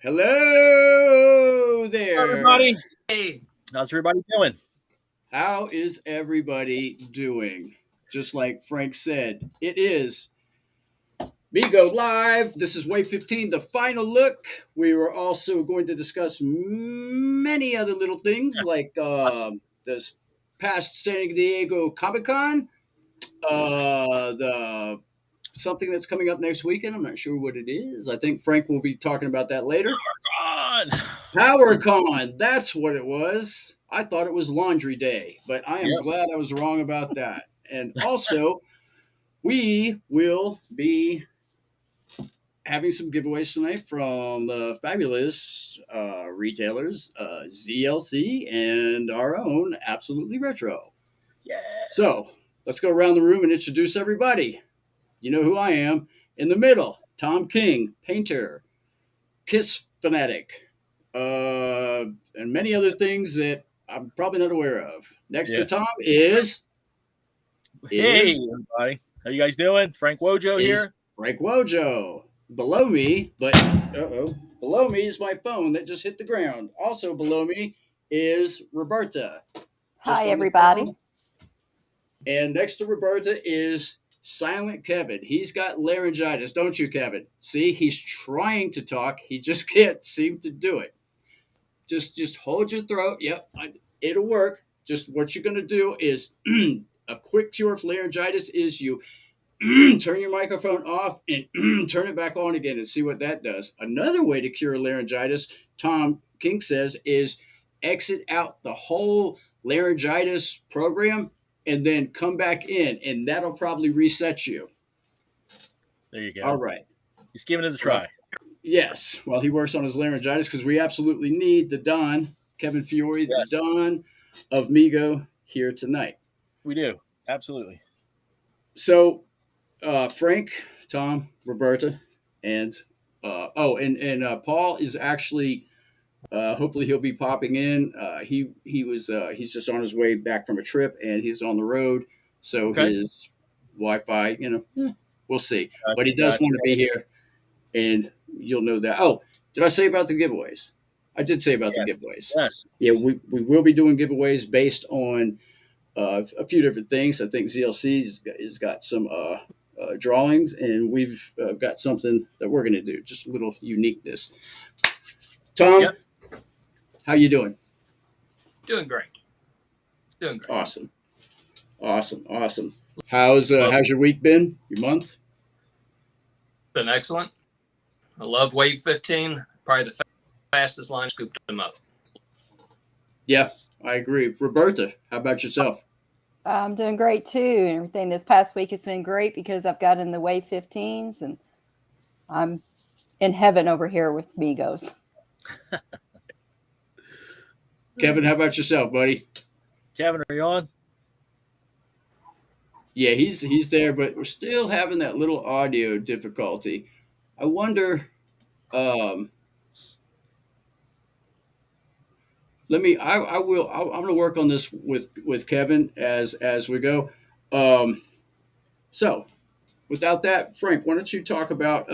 Hello there. Everybody. Hey, How's everybody doing? How is everybody doing? Just like Frank said, it is Mego Live. This is Wave 15, the final look. We were also going to discuss many other little things like this past San Diego Comic Con, the something that's coming up next weekend. I'm not sure what it is. I think Frank will be talking about that later. On. PowerCon, that's what it was. I thought it was Laundry Day, but I am Yep. glad I was wrong about that. And also, we will be having some giveaways tonight from the fabulous retailers ZLC and our own Absolutely Retro. Yeah. So let's go around the room and introduce everybody. You know who I am. In the middle, Tom King, painter, Kiss fanatic, and many other things that I'm probably not aware of. Next to Tom is Hey, everybody. How you guys doing? Frank Wojo here. Frank Wojo. Below me, below me is my phone that just hit the ground. Also below me is Roberta. Hi, everybody. And next to Roberta is Silent Kevin. He's got laryngitis, don't you, Kevin? See, he's trying to talk. He just can't seem to do it. Just hold your throat. Yep, it'll work. Just what you're going to do is a quick cure for laryngitis is you turn your microphone off and turn it back on again and see what that does. Another way to cure laryngitis, Tom King says, is exit out the whole laryngitis program and then come back in, and that'll probably reset you. There you go. All right. He's giving it a try. Yes. Well, he works on his laryngitis because we absolutely need the Don, Kevin Fiore, the Don of Mego here tonight. We do. Absolutely. So, Frank, Tom, Roberta, and Paul is actually hopefully he'll be popping in. He's just on his way back from a trip and he's on the road, so his Wi-Fi, we'll see. But he does want to be here, and you'll know that. Oh, did I say about the giveaways? I did say about the giveaways. Yes. Yeah, we will be doing giveaways based on a few different things. I think ZLC has got some drawings, and we've got something that we're going to do, just a little uniqueness. Tom, how you doing? doing great. Doing great. Awesome. How's your week been? Your month? Been excellent. I love Wave 15. Probably the fastest line scooped them up. Yeah, I agree. Roberta, how about yourself? I'm doing great too. Everything this past week has been great because I've got in the Wave 15s and I'm in heaven over here with Migos. Kevin, how about yourself, buddy? Kevin, are you on? Yeah, he's there, but we're still having that little audio difficulty. I wonder. I'm going to work on this with Kevin as we go. So, without that, Frank, why don't you talk about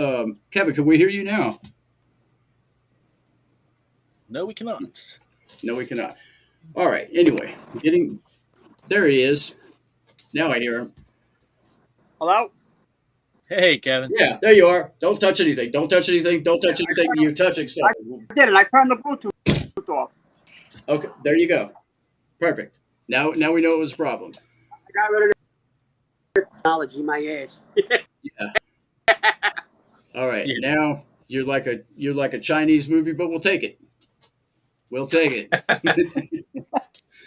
Kevin? Can we hear you now? No, we cannot. No, we cannot. All right. Anyway, there he is. Now I hear him. Hello. Hey, Kevin. Yeah, there you are. Don't touch anything. Don't touch anything. Don't touch anything. You're touching stuff. I did it. I turned the Bluetooth off. Okay, there you go. Perfect. Now we know it was a problem. I got rid of the technology, my ass. Yeah. All right. Yeah. Now you're like a Chinese movie, but we'll take it. We'll take it.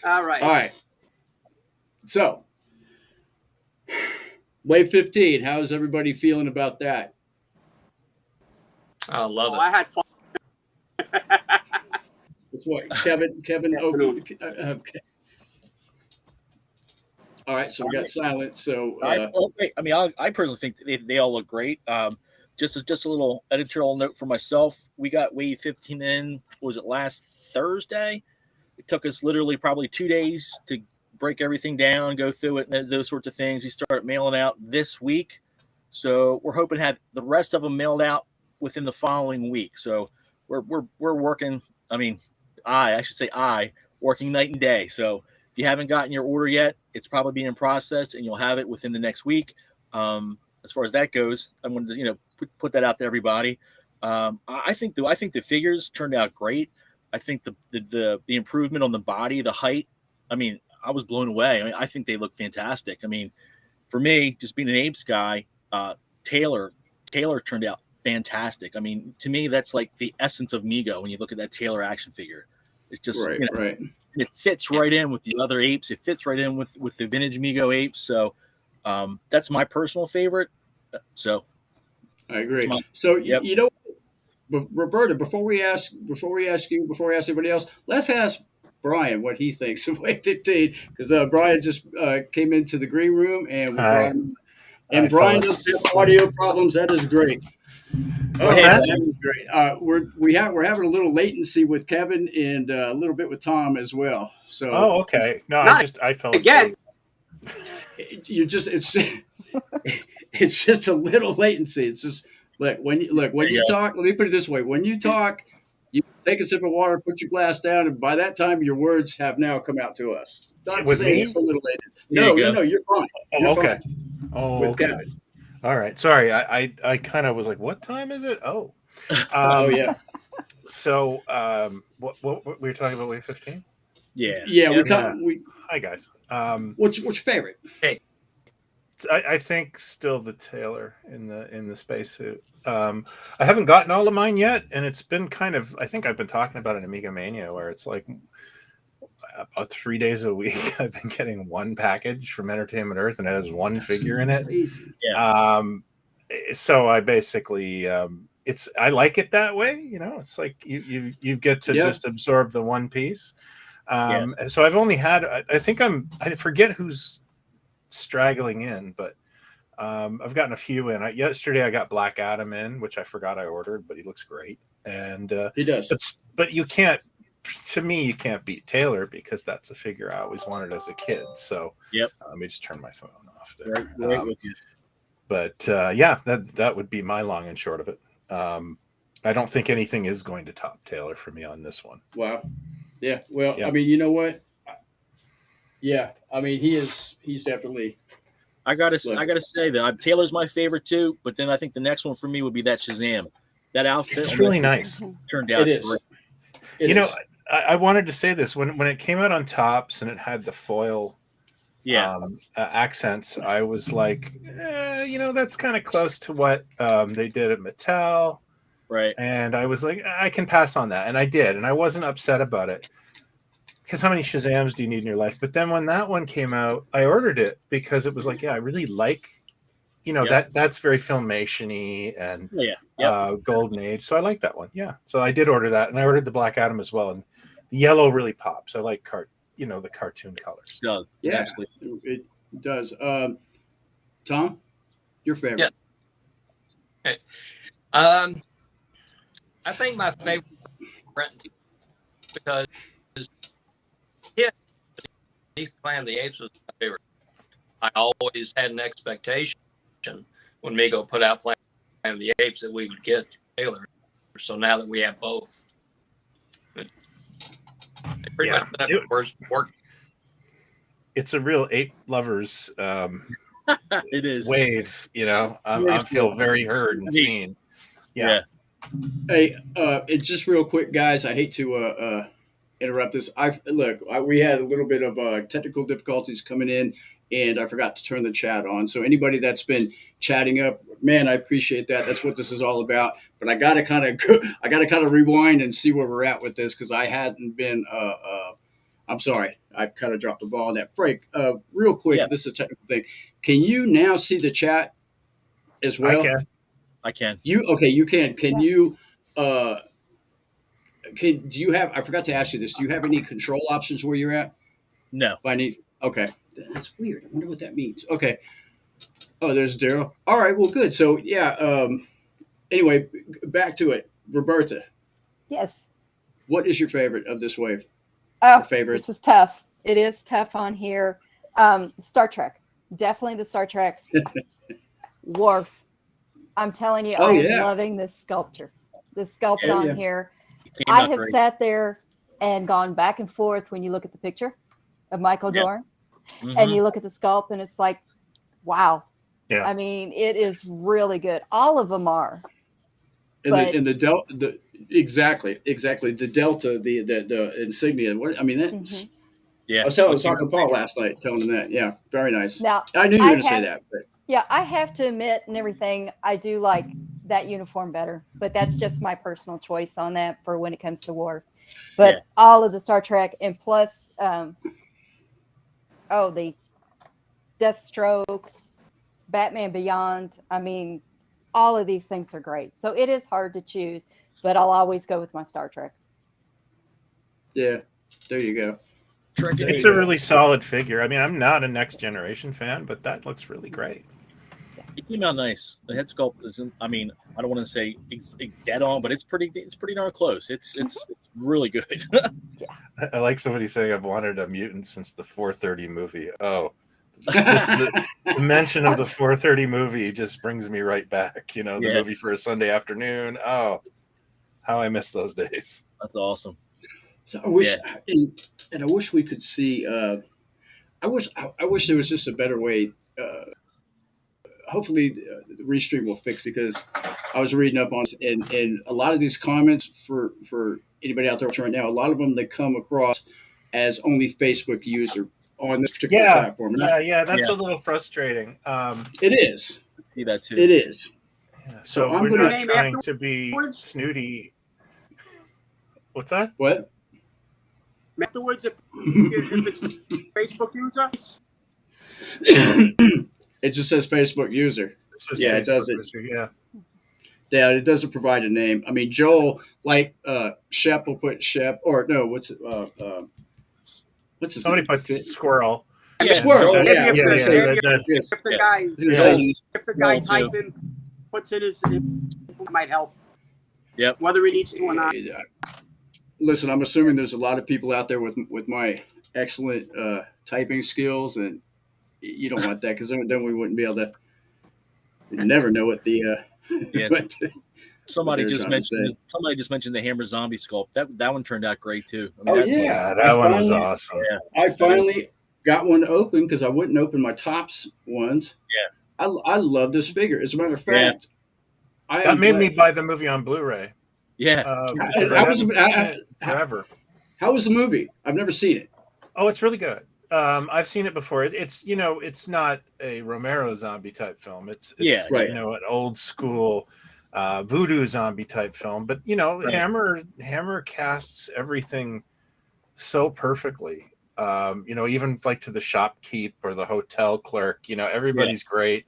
All right. All right. So, Wave 15. How's everybody feeling about that? I love it. I had fun. That's what Kevin opened. Okay. All right, so we got silent. So I personally think they all look great. Just a little editorial note for myself. We got Wave 15 in. Was it last Thursday? It took us literally probably 2 days to break everything down, go through it, and those sorts of things. We start mailing out this week, so we're hoping to have the rest of them mailed out within the following week. So we're working. I mean, I should say working night and day. So if you haven't gotten your order yet, it's probably being processed, and you'll have it within the next week. As far as that goes, I wanted to put that out to everybody. I think the figures turned out great. I think the improvement on the body, the height. I mean, I was blown away. I mean, I think they look fantastic. I mean, for me, just being an apes guy, Taylor turned out fantastic. I mean, to me, that's like the essence of Mego when you look at that Taylor action figure. It's just right. It fits right in with the other apes. It fits right in with the vintage Mego apes. So that's my personal favorite. So I agree. So Roberta, before we ask everybody else, let's ask Brian what he thinks of Wave 15, because Brian just came into the green room and Brian doesn't have audio problems. That is great. That is great. We're having a little latency with Kevin and a little bit with Tom as well. So okay. No, I fell again. It's just a little latency it's just when you talk, let me put it this way: when you talk, you take a sip of water, put your glass down, and by that time your words have now come out to us. Not with saying me? it's a little later. No, you're fine. You're okay. fine. Okay. Kevin. All right. Sorry, I kind of was like, what time is it? Oh. Yeah. So what we were talking about Wave 15? Yeah. Hi guys. What's your favorite? Hey. I think still the Taylor in the spacesuit. I haven't gotten all of mine yet, and it's been I think I've been talking about it in Amiga Mania, where it's like about 3 days a week I've been getting one package from Entertainment Earth, and it has one figure in it. Yeah. So I basically I like it that way. It's like you get to just absorb the one piece. So I've only had, I forget who's straggling in, but I've gotten a few in. Yesterday I got Black Adam in, which I forgot I ordered, but he looks great. And he does. But you can't, to me, you can't beat Taylor, because that's a figure I always wanted as a kid. So let me just turn my phone off there. Right with you. But that would be my long and short of it. I don't think anything is going to top Taylor for me on this one. Wow. Yeah. Well, I mean, you know what? Yeah. I mean, he's definitely. I gotta say that Taylor's my favorite too, but then I think the next one for me would be that Shazam. That outfit. It's really nice. Turned out. It is. Great. I wanted to say this when it came out on Topps and it had the foil accents. I was like, that's kind of close to what they did at Mattel. Right. And I was like, I can pass on that. And I did. And I wasn't upset about it. Because how many Shazams do you need in your life? But then when that one came out, I ordered it because it was like, I really like, that's very Filmation-y and Golden Age. So I like that one. Yeah. So I did order that. And I ordered the Black Adam as well. And the yellow really pops. I like the cartoon colors. It does. Yeah, absolutely. it does. Tom, your favorite? Yeah. Okay. I think my favorite, because Planet of the Apes was my favorite. I always had an expectation when Mego put out Planet of the Apes that we would get Taylor. So now that we have both, work. It's a real ape lovers it is wave. I feel very heard and seen. Yeah. Hey, it's just real quick, guys. I hate to interrupt this. We had a little bit of technical difficulties coming in, and I forgot to turn the chat on. So anybody that's been chatting up, man, I appreciate that. That's what this is all about. But I gotta kind of rewind and see where we're at with this, because I hadn't been. I'm sorry, I kind of dropped the ball on that. Frank, real quick, this is a technical thing. Can you now see the chat as well? I can. You can. Can you? Do you have? I forgot to ask you this. Do you have any control options where you're at? No. Okay, that's weird. I wonder what that means. Okay. Oh, there's Daryl. All right. Well, good. So anyway, back to it. Roberta. Yes. What is your favorite of this wave? Oh, favorite. This is tough. It is tough on here. Star Trek. Definitely the Star Trek. Worf. I'm telling you, I'm loving this sculpture. The sculpt on here. Came I out have great. sat there and gone back and forth when you look at the picture of Michael Yeah. Dorn and Mhm. you look at the sculpt and it's like, wow. Yeah. I mean, it is really good. All of them are. And But- the Delta, exactly the Delta, the insignia. What I mean, that's. Yeah. I was talking to Paul last night, telling him that. Yeah, very nice. Now, I knew you were going to say that. But yeah, I have to admit and everything, I do like that uniform better, but that's just my personal choice on that for when it comes to war. But Yeah. all of the Star Trek and plus, the Deathstroke, Batman Beyond. I mean, all of these things are great. So it is hard to choose, but I'll always go with my Star Trek. yeah, there you go. It's a really solid figure. I mean, I'm not a Next Generation fan, but that looks really great. It came out nice. The head sculpt isn't. I mean, I don't want to say dead on, but it's pretty darn close. It's really good. I like somebody saying I've wanted a mutant since the 4:30 movie. Oh, just the mention of the 4:30 movie just brings me right back. You know, the movie for a Sunday afternoon. Oh, how I miss those days. That's awesome. So I wish, and I wish we could see. I wish there was just a better way. Hopefully, the restream will fix, because I was reading up on it, and a lot of these comments for anybody out there watching right now, a lot of them they come across as only Facebook user on this particular platform. That's a little frustrating. It is. I see that too. It is. Yeah, So we're I'm not going trying to be snooty. What's that? What? Afterwards, if it's Facebook user, It just says Facebook user. Yeah, it does it. Yeah. Yeah, it doesn't provide a name. I mean, Joel, like Shep will put Shep, or no, what's his Somebody put Squirrel. Squirrel. If Yeah, I was going to say if the guy Joel, too. typing puts in his, it might help. Yep. Whether he needs to or not. Listen, I'm assuming there's a lot of people out there with my excellent typing skills, and you don't want that, because then we wouldn't be able to. We'd never know what the. Somebody just mentioned the Hammer Zombie sculpt. That one turned out great too. I mean, that one was awesome. Yeah. I finally got one open because I wouldn't open my Tops ones. Yeah. I love this figure. As a matter of fact, that made me buy the movie on Blu-ray. Yeah. Forever. How was the movie? I've never seen it. Oh, it's really good. I've seen it before. It's it's not a Romero zombie type film. It's right. An old school voodoo zombie type film. But Right. Hammer casts everything so perfectly. Even like to the shopkeep or the hotel clerk. Everybody's great.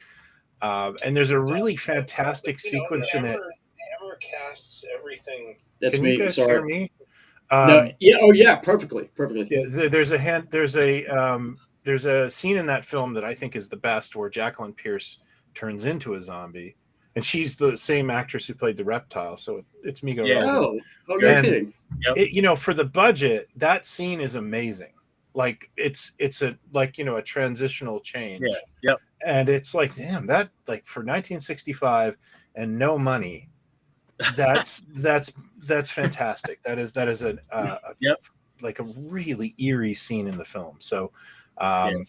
And there's a really fantastic sequence in it. Hammer casts everything. That's Can me. you guys Sorry. hear me? No. Yeah. Oh, yeah. Perfectly. Yeah, there's a scene in that film that I think is the best, where Jacqueline Pierce turns into a zombie, and she's the same actress who played the reptile. So it's Mego. Yeah. Oh, you're kidding. For the budget, that scene is amazing. Like it's a transitional change. Yeah. Yep. And it's like, damn, that for 1965 and no money. That's fantastic. That is a like a really eerie scene in the film. So I'm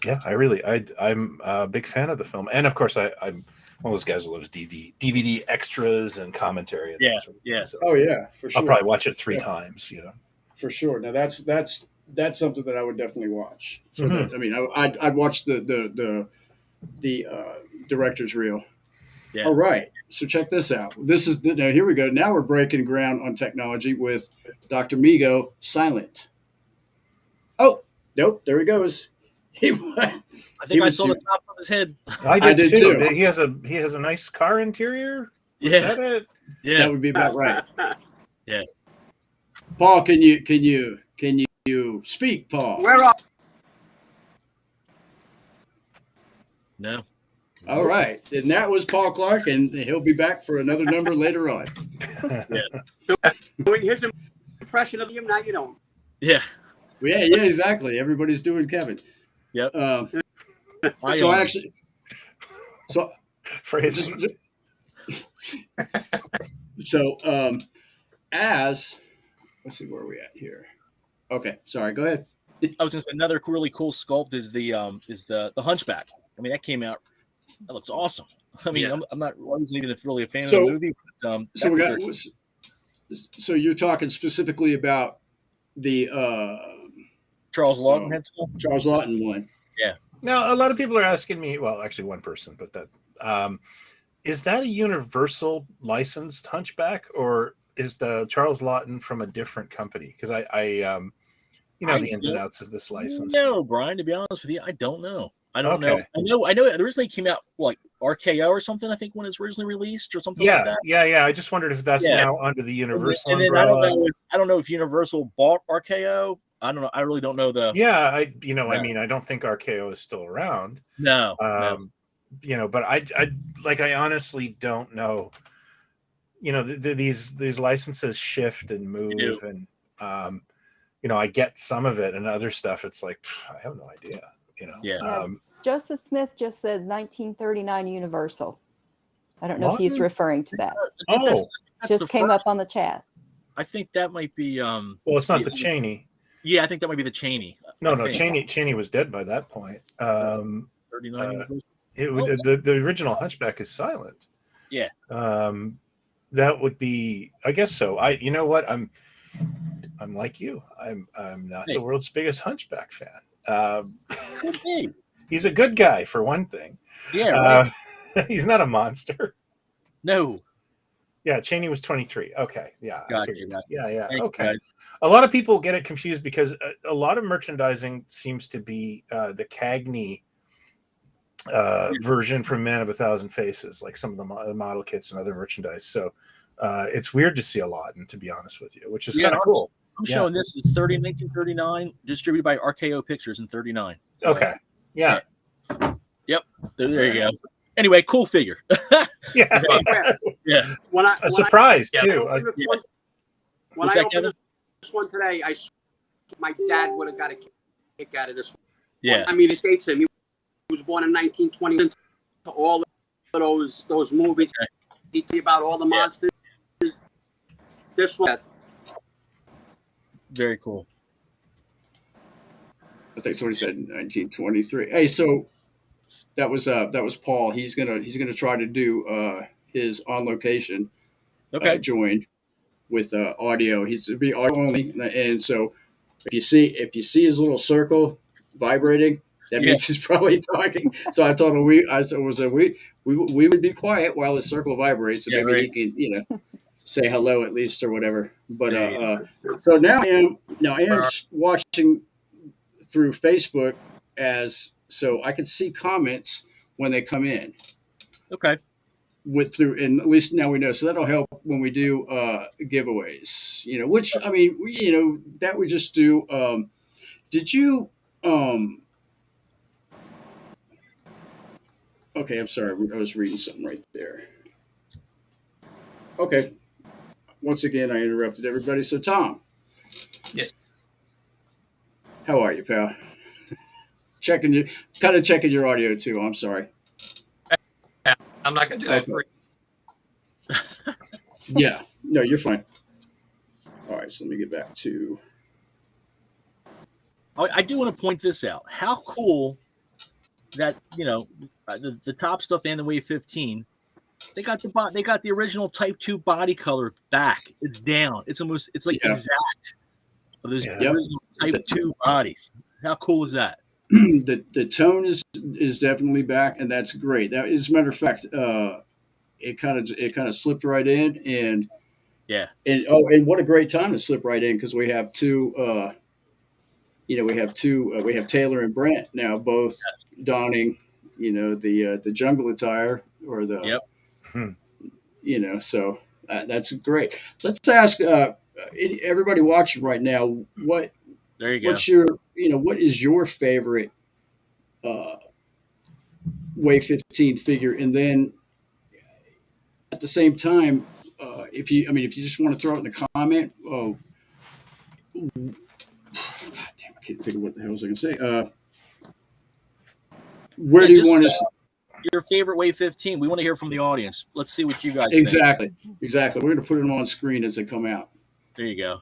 a big fan of the film, and of course I'm one of those guys who loves DVD extras and commentary. And that sort of thing. So Oh yeah, for sure. I'll probably watch it 3 times. For sure. Now that's something that I would definitely watch. Mhm. I mean, I'd watch the director's reel. Yeah. All right. So check this out. Now here we go. Now we're breaking ground on technology with Dr. Mego Silent. Oh, nope. There he goes. I think I saw the top of his head. I did too. He has a nice car interior. Yeah. Is that it? Yeah. That would be about right. Yeah. Paul, can you speak, Paul? Where are? No. All right. And that was Paul Clark, and he'll be back for another number later on. Doing his impression of him, now you don't. Yeah. Yeah, exactly. Everybody's doing Kevin. Yep. as let's see where are we at here. Okay, sorry. Go ahead. I was going to say another really cool sculpt is the Hunchback. I mean, that came out. That looks awesome. I mean, Yeah. I wasn't even really a fan of So- the movie. But, So that we got. figure- So you're talking specifically about the Charles Lawton head sculpt. Charles Lawton one. Now, a lot of people are asking me. Well, actually, one person, but that is that a Universal licensed Hunchback, or is the Charles Lawton from a different company? Because I the ins and outs of this license. No, Brian. To be honest with you, I don't know. I don't know. Okay. I know. It originally came out like RKO or something. I think when it's originally released or something like that. Yeah. I just wondered if that's Yeah. now under the Universal And then umbrella. I don't know if Universal bought RKO. I don't know. I really don't know the. Yeah, I don't think RKO is still around. No. But I honestly don't know. These licenses shift and move, and I get some of it, and other stuff it's like I have no idea. Yeah. Joseph Smith just said 1939 Universal. I don't know if he's Lawton? referring to that. That's Just the came first- up on the chat. I think that might be. Well, it's not the Cheney. Yeah, I think that might be the Cheney. No, I think. Cheney was dead by that point. 39. The original Hunchback is silent. Yeah. That would be, I guess so. You know what? I'm like you. I'm not the world's biggest Hunchback fan. Could be. He's a good guy for one thing. Yeah. Right. He's not a monster. No. Yeah, Cheney was 23. Okay, yeah. I Gotcha, figured. gotcha. Yeah. Thank you, Okay. guys. A lot of people get it confused because a lot of merchandising seems to be the Cagney version from Man of a Thousand Faces, like some of the model kits and other merchandise. So it's weird to see a lot, and to be honest with you, which is kind of cool. I'm showing this is 1939, distributed by RKO Pictures in 39. So, Okay. Yeah. Yep. There you go. Anyway, cool figure. Yeah. Yeah. A surprise Yeah. too. When What's I that, opened Kevin? this one today, my dad would have got a kick out of this one. Yeah. I mean, it dates him. He was born in 1920. To all of those movies, he tell you about all the monsters. This one, Very cool. I think somebody said 1923. Hey, so that was Paul. He's gonna try to do his on location Okay. join with audio. He's to be audio only, and so if you see his little circle vibrating, that means he's probably talking. So I told him we would be quiet while his circle vibrates, so maybe he can say hello at least or whatever. But so now I am watching through Facebook so I can see comments when they come in Okay. and at least now we know. So that'll help when we do giveaways, which I mean, that we just do. Did you okay, I'm sorry. I was reading something right there. Okay. Once again, I interrupted everybody. So Tom. Yes. How are you, pal? Checking your audio too. I'm sorry. I'm not going to do that for Yeah. No, you're fine. All right. So let me get back to. I do want to point this out. How cool that the top stuff and the Wave 15. They got the original Type 2 body color back. It's down. It's like exact of those original Type 2 bodies. How cool is that? The tone is definitely back, and that's great. That, as a matter of fact, it kind of slipped right in, and what a great time to slip right in, because we have two. We have Taylor and Brent now, both donning, the jungle attire or the. So that's great. Let's ask everybody watching right now what. There you go. What is your favorite Wave 15 figure? And then at the same time, if you just want to throw it in the comment, God damn, I can't think of what the hell was I going to say. Where do you want to? Your favorite Wave 15? We want to hear from the audience. Let's see what you guys think. Exactly. We're going to put them on screen as they come out. There you go.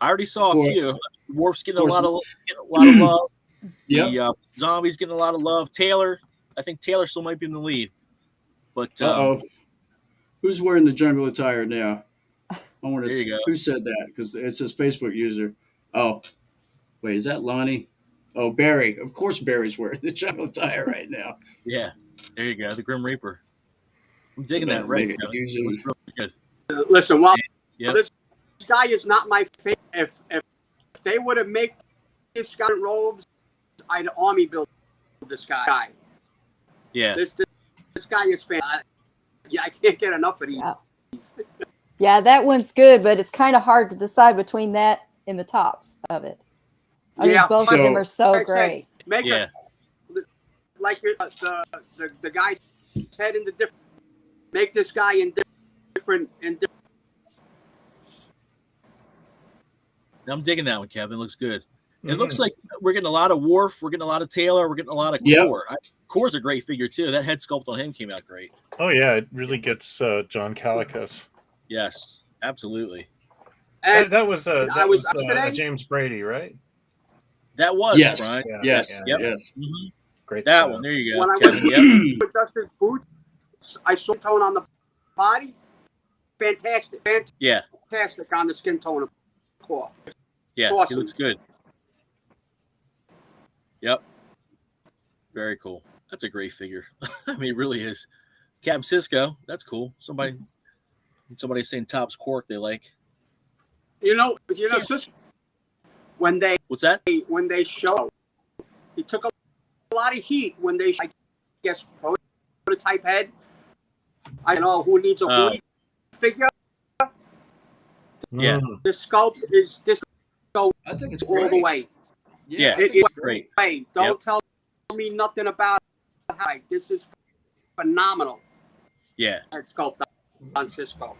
I already saw a Course. few. Worf's getting a Course. lot of love. Yep. The Zombie's getting a lot of love. Taylor, I think Taylor still might be in the lead. But Uh-oh. Who's wearing the jungle attire now? I want There you to. go. Who said that? Because it says Facebook user. Oh, wait, is that Lonnie? Oh, Barry. Of course, Barry's wearing the jungle attire right now. yeah, there you go. The Grim Reaper. I'm digging So that right make it now. It usually- looks really good. Listen, well, Yep. this guy is not my favorite. If they would have made this guy in robes, I'd army build this guy. Yeah. This guy is fantastic. Yeah, I can't get enough of these. Yeah. Yeah, that one's good, but it's kind of hard to decide between that and the tops of it. I mean, Yeah, both so- of them are so like I said, great. Make Yeah. like the guy's head in the different. Make this guy in different. I'm digging that one, Kevin. It looks good. It looks like we're getting a lot of Worf. We're getting a lot of Taylor. We're getting a lot of Yep. Core. Core's a great figure, too. That head sculpt on him came out great. Oh yeah, it really gets John Calicos. Yes, absolutely. And That was I was today. James Brady, right? That was, Yes. Brian. Yeah, Yes. yeah, Yes. Mhm. Great. That stuff. one. There you go. when I Kevin, went yep. with Dustin's boots, I saw tone on the body. Fantastic, Yeah. fantastic on the skin tone of Core. Yeah. awesome. He looks good. Yep. Very cool. That's a great figure. I mean, it really is. Captain Cisco. That's cool. Somebody saying Topps Quark they like. You know, sis, when they What's that? show, he took a lot of heat when they, I guess, prototype head. I don't know who needs a Hoodie figure. Yeah. Mm. The sculpt is this I think it's all great. the way. Yeah, I think it's it's great. Hey, don't Yep. tell me nothing about how this is phenomenal. Yeah. That sculpt on Cisco.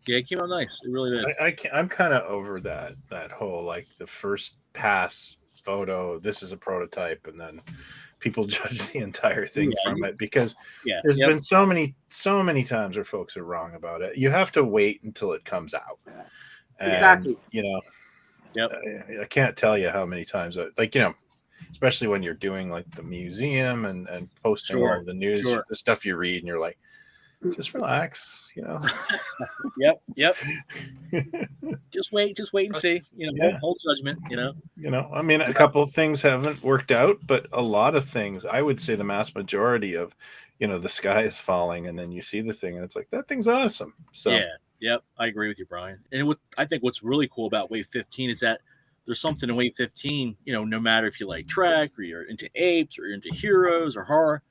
Yeah, it came out nice. It really did. I'm kind of over that whole like the first pass photo. This is a prototype, and then people judge the entire thing from it because Yeah. there's been so many times where folks are wrong about it. You have to wait until it comes out. And, Exactly. You know. Yep. I can't tell you how many times, especially when you're doing like the museum and posting Sure, all the news, sure. the stuff you read, and you're like, just relax, Yep. Just wait and see. Yeah. Hold judgment, I mean, a couple of things haven't worked out, but a lot of things, I would say the mass majority of, the sky is falling and then you see the thing and it's like, that thing's awesome. So Yeah. Yep. I agree with you, Brian. And I think what's really cool about Wave 15 is that there's something in Wave 15, no matter if you like Trek or you're into apes or you're into heroes or horror,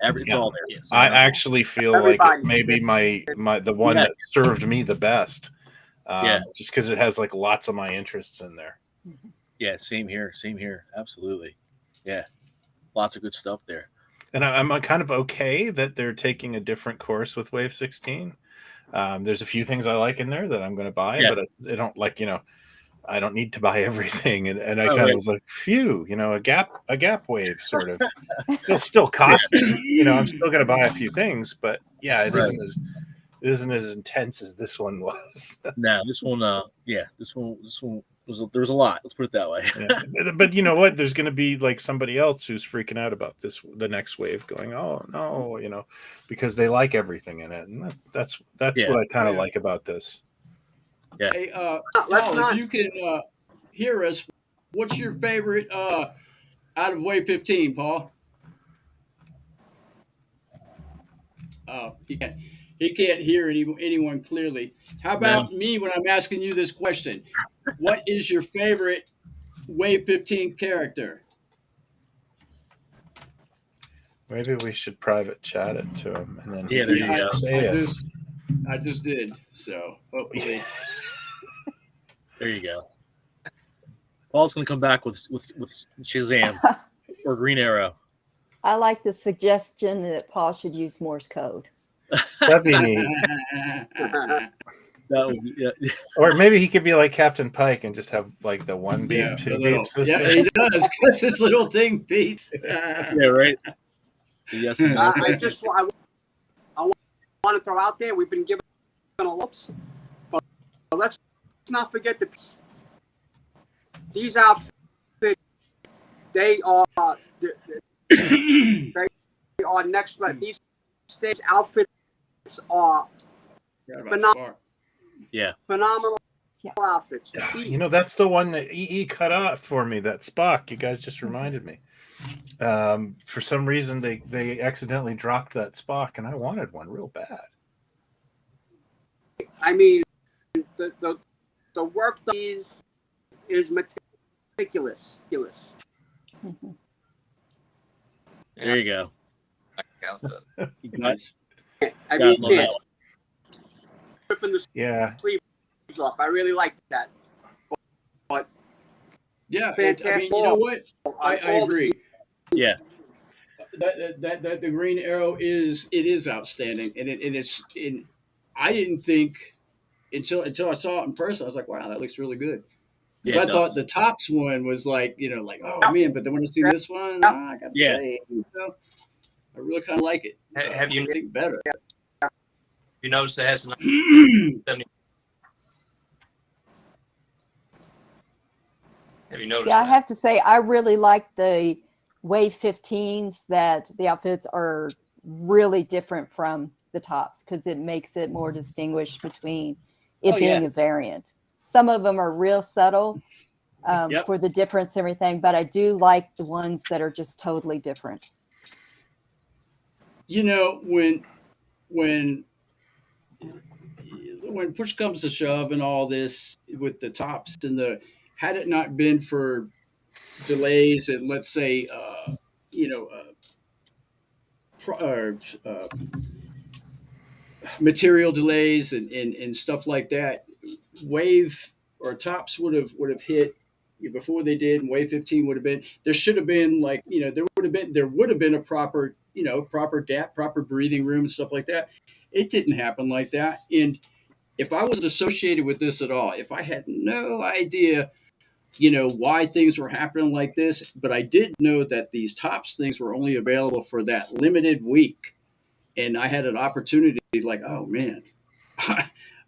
it's all there. So, I actually feel Everybody. like it may be my the one that served me the best. Just because it has like lots of my interests in there. Yeah, same here. Absolutely. Yeah. Lots of good stuff there. And I'm kind of okay that they're taking a different course with Wave 16. There's a few things I like in there that I'm going to buy, but I don't like, I don't need to buy everything. And I kind of was like, phew, a gap wave sort of. It'll still cost me, I'm still going to buy a few things, but yeah, it isn't as intense as this one was. No, this one, there was a lot. Let's put it that way. Yeah. But you know what? There's going to be like somebody else who's freaking out about the next wave, going, "Oh no," because they like everything in it, and that's what I kind of like about this. Yeah. Hey, Let's Paul, not- if you can hear us, what's your favorite out of Wave 15, Paul? Oh, he can't hear anyone clearly. How about me when I'm asking you this question? What is your favorite Wave 15 character? Maybe we should private chat it to him, and then there you go. say it. I just did. So hopefully, There you go. Paul's going to come back with Shazam or Green Arrow. I like the suggestion that Paul should use Morse code. That'd be neat. That would be, Or maybe he could be like Captain Pike and just have like the one beep, yeah, two beeps. he does because this little thing beats. yeah, right. Yes. and no. I want to throw out there, we've been given a looks, but let's not forget these outfits. They are next level. These stage outfits are phenomenal outfits. That's the one that EE cut off for me. That Spock. You guys just reminded me. For some reason, they accidentally dropped that Spock, and I wanted one real bad. I mean, the work is meticulous. Mm-hmm. There you go. Nice. I mean, ripping the sleeves off. I really like that. But yeah, fantastic. I mean, you know what? I agree. Yeah. That the Green Arrow is outstanding, and I didn't think until I saw it in person, I was like, wow, that looks really good. Because I thought the Tops one was like, oh man, but then when I see this one, I got to say, I really kind of like it. Have you I think better? You noticed it has 70. Have you noticed? Yeah, I have to say I really like the Wave 15s, that the outfits are really different from the Tops because it makes it more distinguished between it being a variant. Some of them are real subtle for the difference and everything, but I do like the ones that are just totally different. When push comes to shove and all this with the Tops and had it not been for delays and let's say material delays and stuff like that, Wave or Tops would have hit before they did, and Wave 15 would have been. There should have been there would have been a proper proper gap, proper breathing room and stuff like that. It didn't happen like that. And if I wasn't associated with this at all, if I had no idea, why things were happening like this, but I did know that these Tops things were only available for that limited week, and I had an opportunity like, oh man.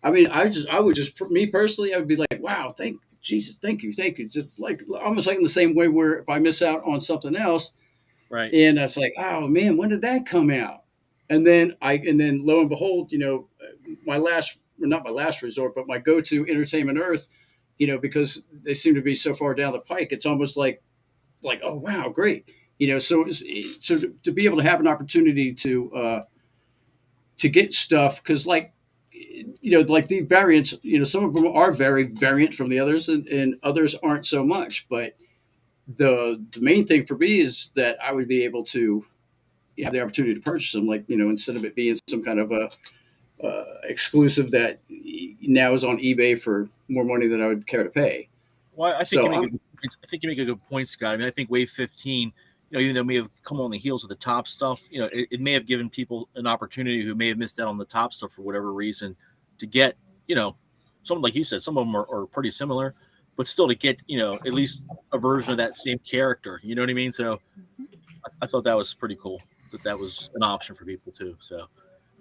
I mean, I would just, me personally, I would be like, wow, thank you. Just like, almost like in the same way where if I miss out on something else, right. And it's like, oh man, when did that come out? And then lo and behold, not my last resort, but my go-to Entertainment Earth, because they seem to be so far down the pike, it's almost like, oh wow, great. So to be able to have an opportunity to get stuff, because like the variants, some of them are very variant from the others, and others aren't so much. But the main thing for me is that I would be able to have the opportunity to purchase them, instead of it being some kind of a exclusive that now is on eBay for more money than I would care to pay. Well, I think you make a good point, Scott. I mean, I think Wave 15, even though it may have come on the heels of the Top stuff, it may have given people an opportunity who may have missed out on the Top stuff for whatever reason to get, something like you said, some of them are pretty similar, but still to get, at least a version of that same character. You know what I mean? So I thought that was pretty cool that was an option for people too. So.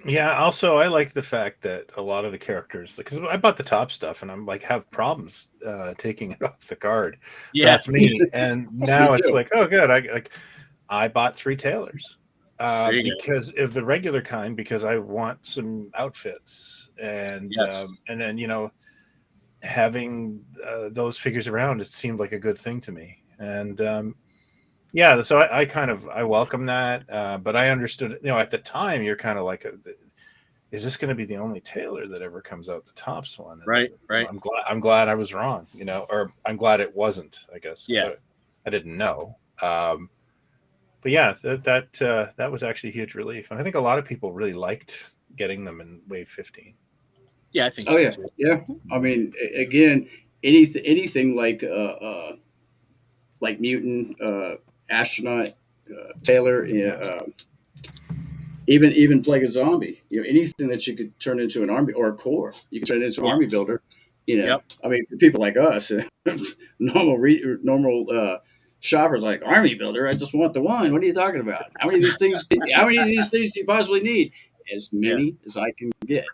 Yeah. Also, I like the fact that a lot of the characters, because I bought the Top stuff and I'm like, have problems taking it off the card. Yeah, that's me. And now it's like, oh, good. I bought 3 tailors because of the regular kind, because I want some outfits and then having those figures around, it seemed like a good thing to me. And so I welcome that, but I understood, at the time you're kind of like, is this going to be the only tailor that ever comes out the Tops one? And, right. I'm glad I was wrong, or I'm glad it wasn't, I guess. Yeah. I didn't know. But yeah, that was actually a huge relief. And I think a lot of people really liked getting them in Wave 15. Yeah, I think so. Oh yeah. Too. Yeah. I mean, again, anything like Mutant, Astronaut, Taylor, even Plague of Zombie. Anything that you could turn into an army or a core, you can turn it into an army builder. I mean, for people like us, normal shoppers like army builder. I just want the one. What are you talking about? How many of these things do you possibly need? as many as I can get.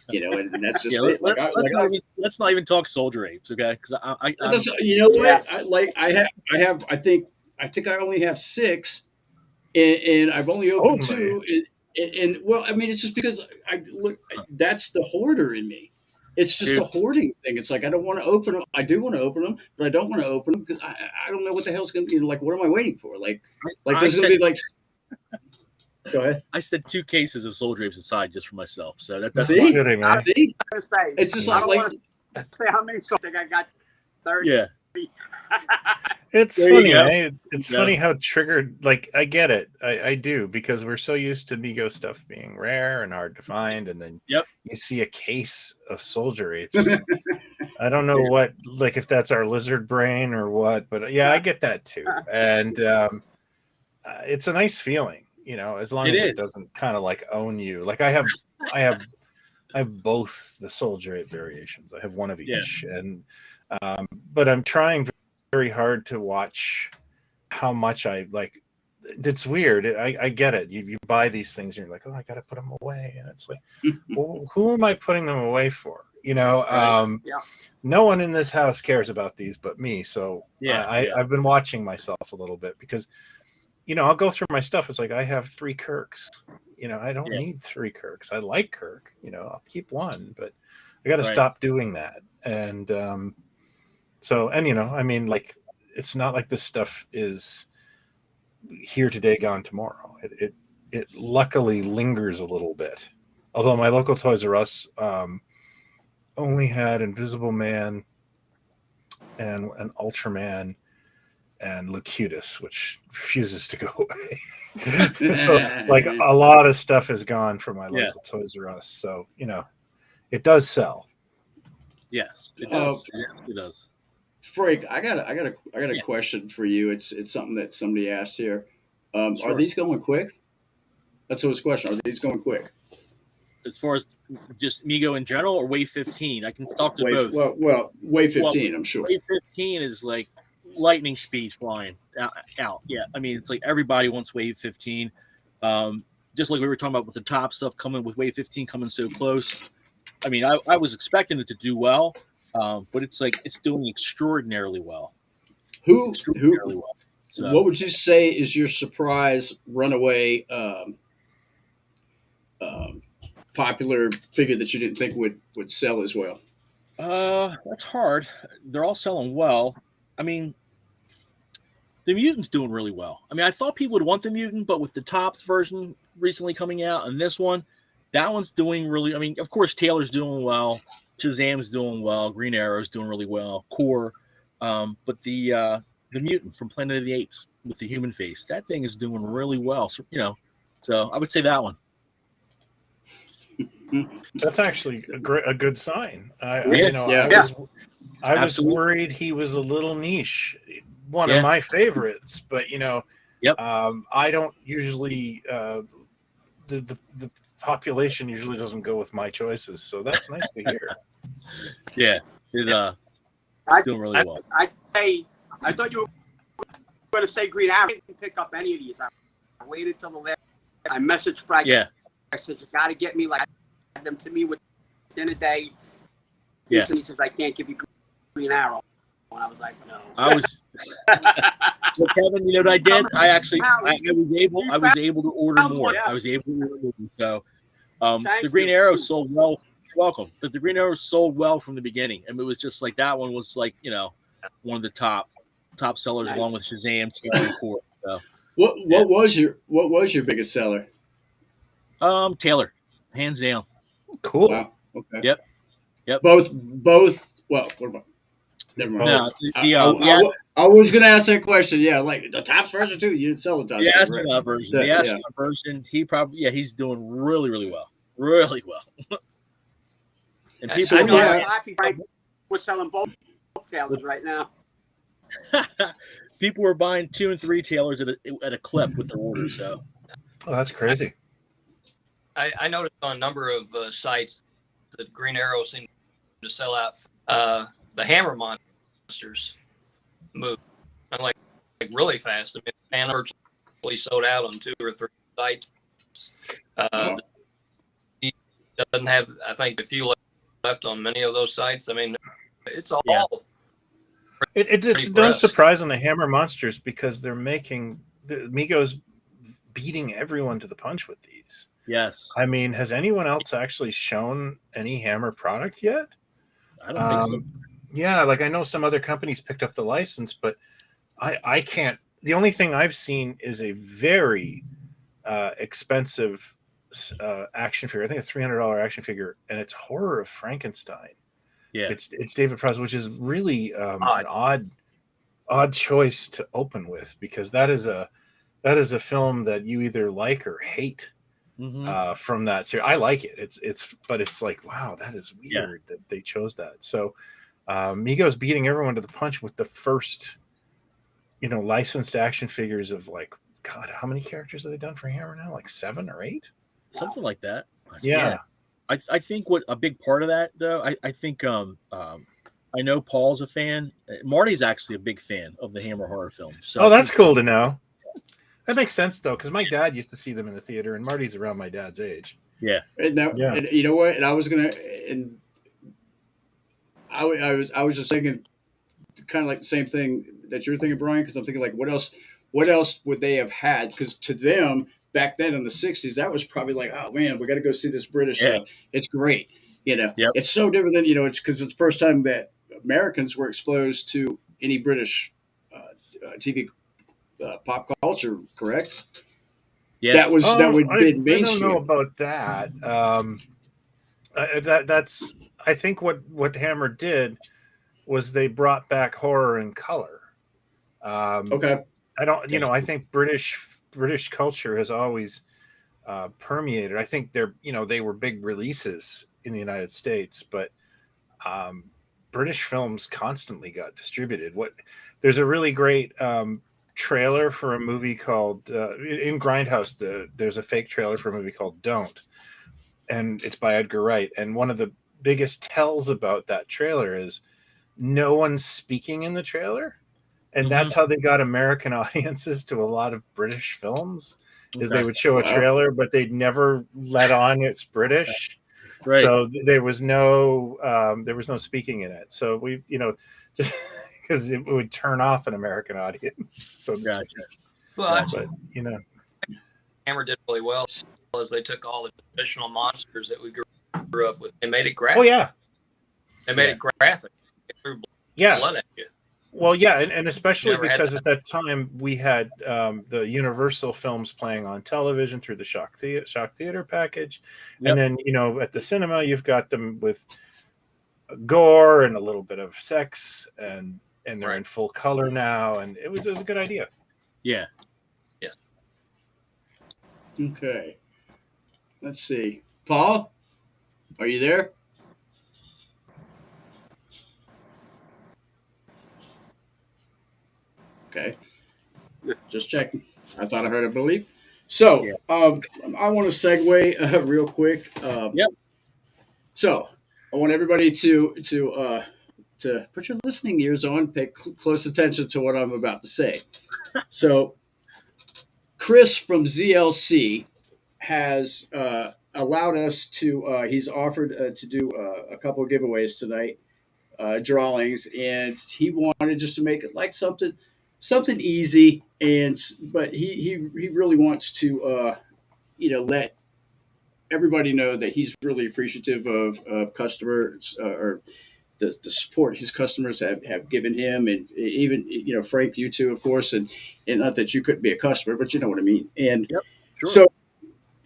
And that's just Yeah, it. let's not even talk soldier apes, okay? Because you know Yeah. what? I think I only have 6, and I've only opened Only? 2. And well, I mean, it's just because that's the hoarder in me. It's just Dude. a hoarding thing. It's like I don't want to open them. I do want to open them, but I don't want to open them because I don't know what the hell's going to be. Like, what am I waiting for? Like there's going to be like. Go ahead. I said 2 cases of soldier apes aside just for myself. So that's See? Kidding, eh? See? I was gonna say, It's just I don't like wanna say how many. So I think I got 30. yeah. It's There you funny, go. eh? It's funny how triggered. Like, I get it. I do, because we're so used to Mego stuff being rare and hard to find, and then Yep. you see a case of soldier apes. I don't know what, like, if that's our lizard brain or what, but yeah, I get that too. And it's a nice feeling, as long as it doesn't kind of like own you. Like I have both the soldier ape variations. I have one of each, and but I'm trying very hard to watch how much I like. It's weird. I get it. You buy these things and you're like, oh, I got to put them away, and it's like, well, who am I putting them away for? Right. No one in this house cares about these but me. So Yeah, I've been watching myself a little bit, because I'll go through my stuff. It's like I have 3 Kirks. I don't need 3 Kirks. I like Kirk. I'll keep one, but I got to stop doing that. And I mean, like, it's not like this stuff is here today, gone tomorrow. It luckily lingers a little bit. Although my local Toys R Us only had Invisible Man and an Ultraman and Locutus, which refuses to go away. So, like, a lot of stuff is gone from my local Toys R Us. So, it does sell. Yes, it does. It does. Frank, I got a question for you. It's something that somebody asked here. Sure. Are these going quick? That's his question. Are these going quick? As far as just Mego in general, or Wave 15, I can talk to both. Well, Wave 15, I'm sure. Wave 15 is like lightning speed flying out. Yeah, I mean, it's like everybody wants Wave 15. Just like we were talking about with the top stuff coming with Wave 15 coming so close. I mean, I was expecting it to do well, but it's like it's doing extraordinarily well. Extraordinarily well. So, what would you say is your surprise runaway popular figure that you didn't think would sell as well? That's hard. They're all selling well. I mean, the Mutant's doing really well. I mean, I thought people would want the Mutant, but with the Topps version recently coming out and this one, that one's doing really. I mean, of course, Taylor's doing well, Shazam's doing well, Green Arrow's doing really well, Core, but the Mutant from Planet of the Apes with the human face, that thing is doing really well. So, so I would say that one. That's actually a good sign. I was worried he was a little niche. One of my favorites, but I don't usually the population usually doesn't go with my choices, so that's nice to hear. Yeah, it's doing really well. I thought you were going to say Green Arrow. I didn't pick up any of these. I waited till the last. I messaged Frank. Yeah. I said, you got to get me them to me within a day. Yeah. He says, I can't give you Green Arrow. And I was like, no. Well, Kevin, you know what I did? I was able to order more. Yeah. I was able to order more. So the Green Arrow sold well. Welcome. But the Green Arrow sold well from the beginning. I mean, it was just like that one was like, one of the top sellers along with Shazam 2 and 4. So what was your biggest seller? Taylor, hands down. Cool. Wow. Okay. Yep. Both. Well, what about? Never mind. No, I was going to ask that question. Yeah, like the Topps version too. You didn't sell the Topps version. The astronaut version. He's doing really, really well. Really well. And people we're selling both Taylors right now. People were buying 2 and 3 Taylors at a clip with their orders. So, that's crazy. I noticed on a number of sites that Green Arrow seemed to sell out. The Hammer Monsters move. I'm like really fast. I mean, and virtually sold out on 2 or 3 sites. doesn't have, I think, a few left on many of those sites. I mean, it's all It's pretty no brisk. surprise on the Hammer Monsters because they're making the Mego's beating everyone to the punch with these. Yes. I mean, has anyone else actually shown any Hammer product yet? I don't think so. Yeah, like I know some other companies picked up the license, but I can't. The only thing I've seen is a very expensive action figure. I think a $300 action figure, and it's Horror of Frankenstein. Yeah. It's David Prowse, which is really an odd choice to open with because that is a film that you either like or hate from that series. I like it. But it's like, wow, that is weird that they chose that. So Mego's beating everyone to the punch with the first, licensed action figures of like, God, how many characters have they done for Hammer now? Like 7 or 8? Something like that. Yeah. I think what a big part of that though, I think I know Paul's a fan. Marty's actually a big fan of the Hammer horror films. So that's cool to know. That makes sense though, because my dad used to see them in the theater, and Marty's around my dad's age. Yeah. And you know what? And I was just thinking, kind of like the same thing that you're thinking, Brian, because I'm thinking like, what else would they have had? Because to them back then in the '60s, that was probably like, oh man, we got to go see this British show. It's great, It's so different than it's because it's the first time that Americans were exposed to any British TV pop culture. Correct? Yeah, that would be mainstream. I don't know about that. That's I think what Hammer did was they brought back horror in color. Okay. I don't, I think British culture has always permeated. I think they were big releases in the United States, but British films constantly got distributed. There's a really great trailer for a movie called in Grindhouse. There's a fake trailer for a movie called Don't, and it's by Edgar Wright. And one of the biggest tells about that trailer is no one's speaking in the trailer. And that's how they got American audiences to a lot of British films, is they would show a trailer, but they'd never let on it's British. Right. So there was no speaking in it. So we, just because it would turn off an American audience. So well, but Hammer did really well as they took all the traditional monsters that we grew up with and made it graphic. Oh yeah, they made it graphic. It threw blood at you. Well, yeah, and especially because at that time we had the Universal films playing on television through the Shock Theater package, and then at the cinema you've got them with gore and a little bit of sex, and they're in full color now, and it was a good idea. Yeah. Yes. Okay. Let's see, Paul, are you there? Okay. Just checking. I thought I heard a bleep. So, I want to segue real quick. So, I want everybody to put your listening ears on, pay close attention to what I'm about to say. So, Chris from ZLC has allowed us to. He's offered to do a couple of giveaways tonight, drawings, and he wanted just to make it like something easy, but he really wants to let everybody know that he's really appreciative of customers or the support his customers have given him, and even Frank, you too, of course, and not that you couldn't be a customer, but you know what I mean. And so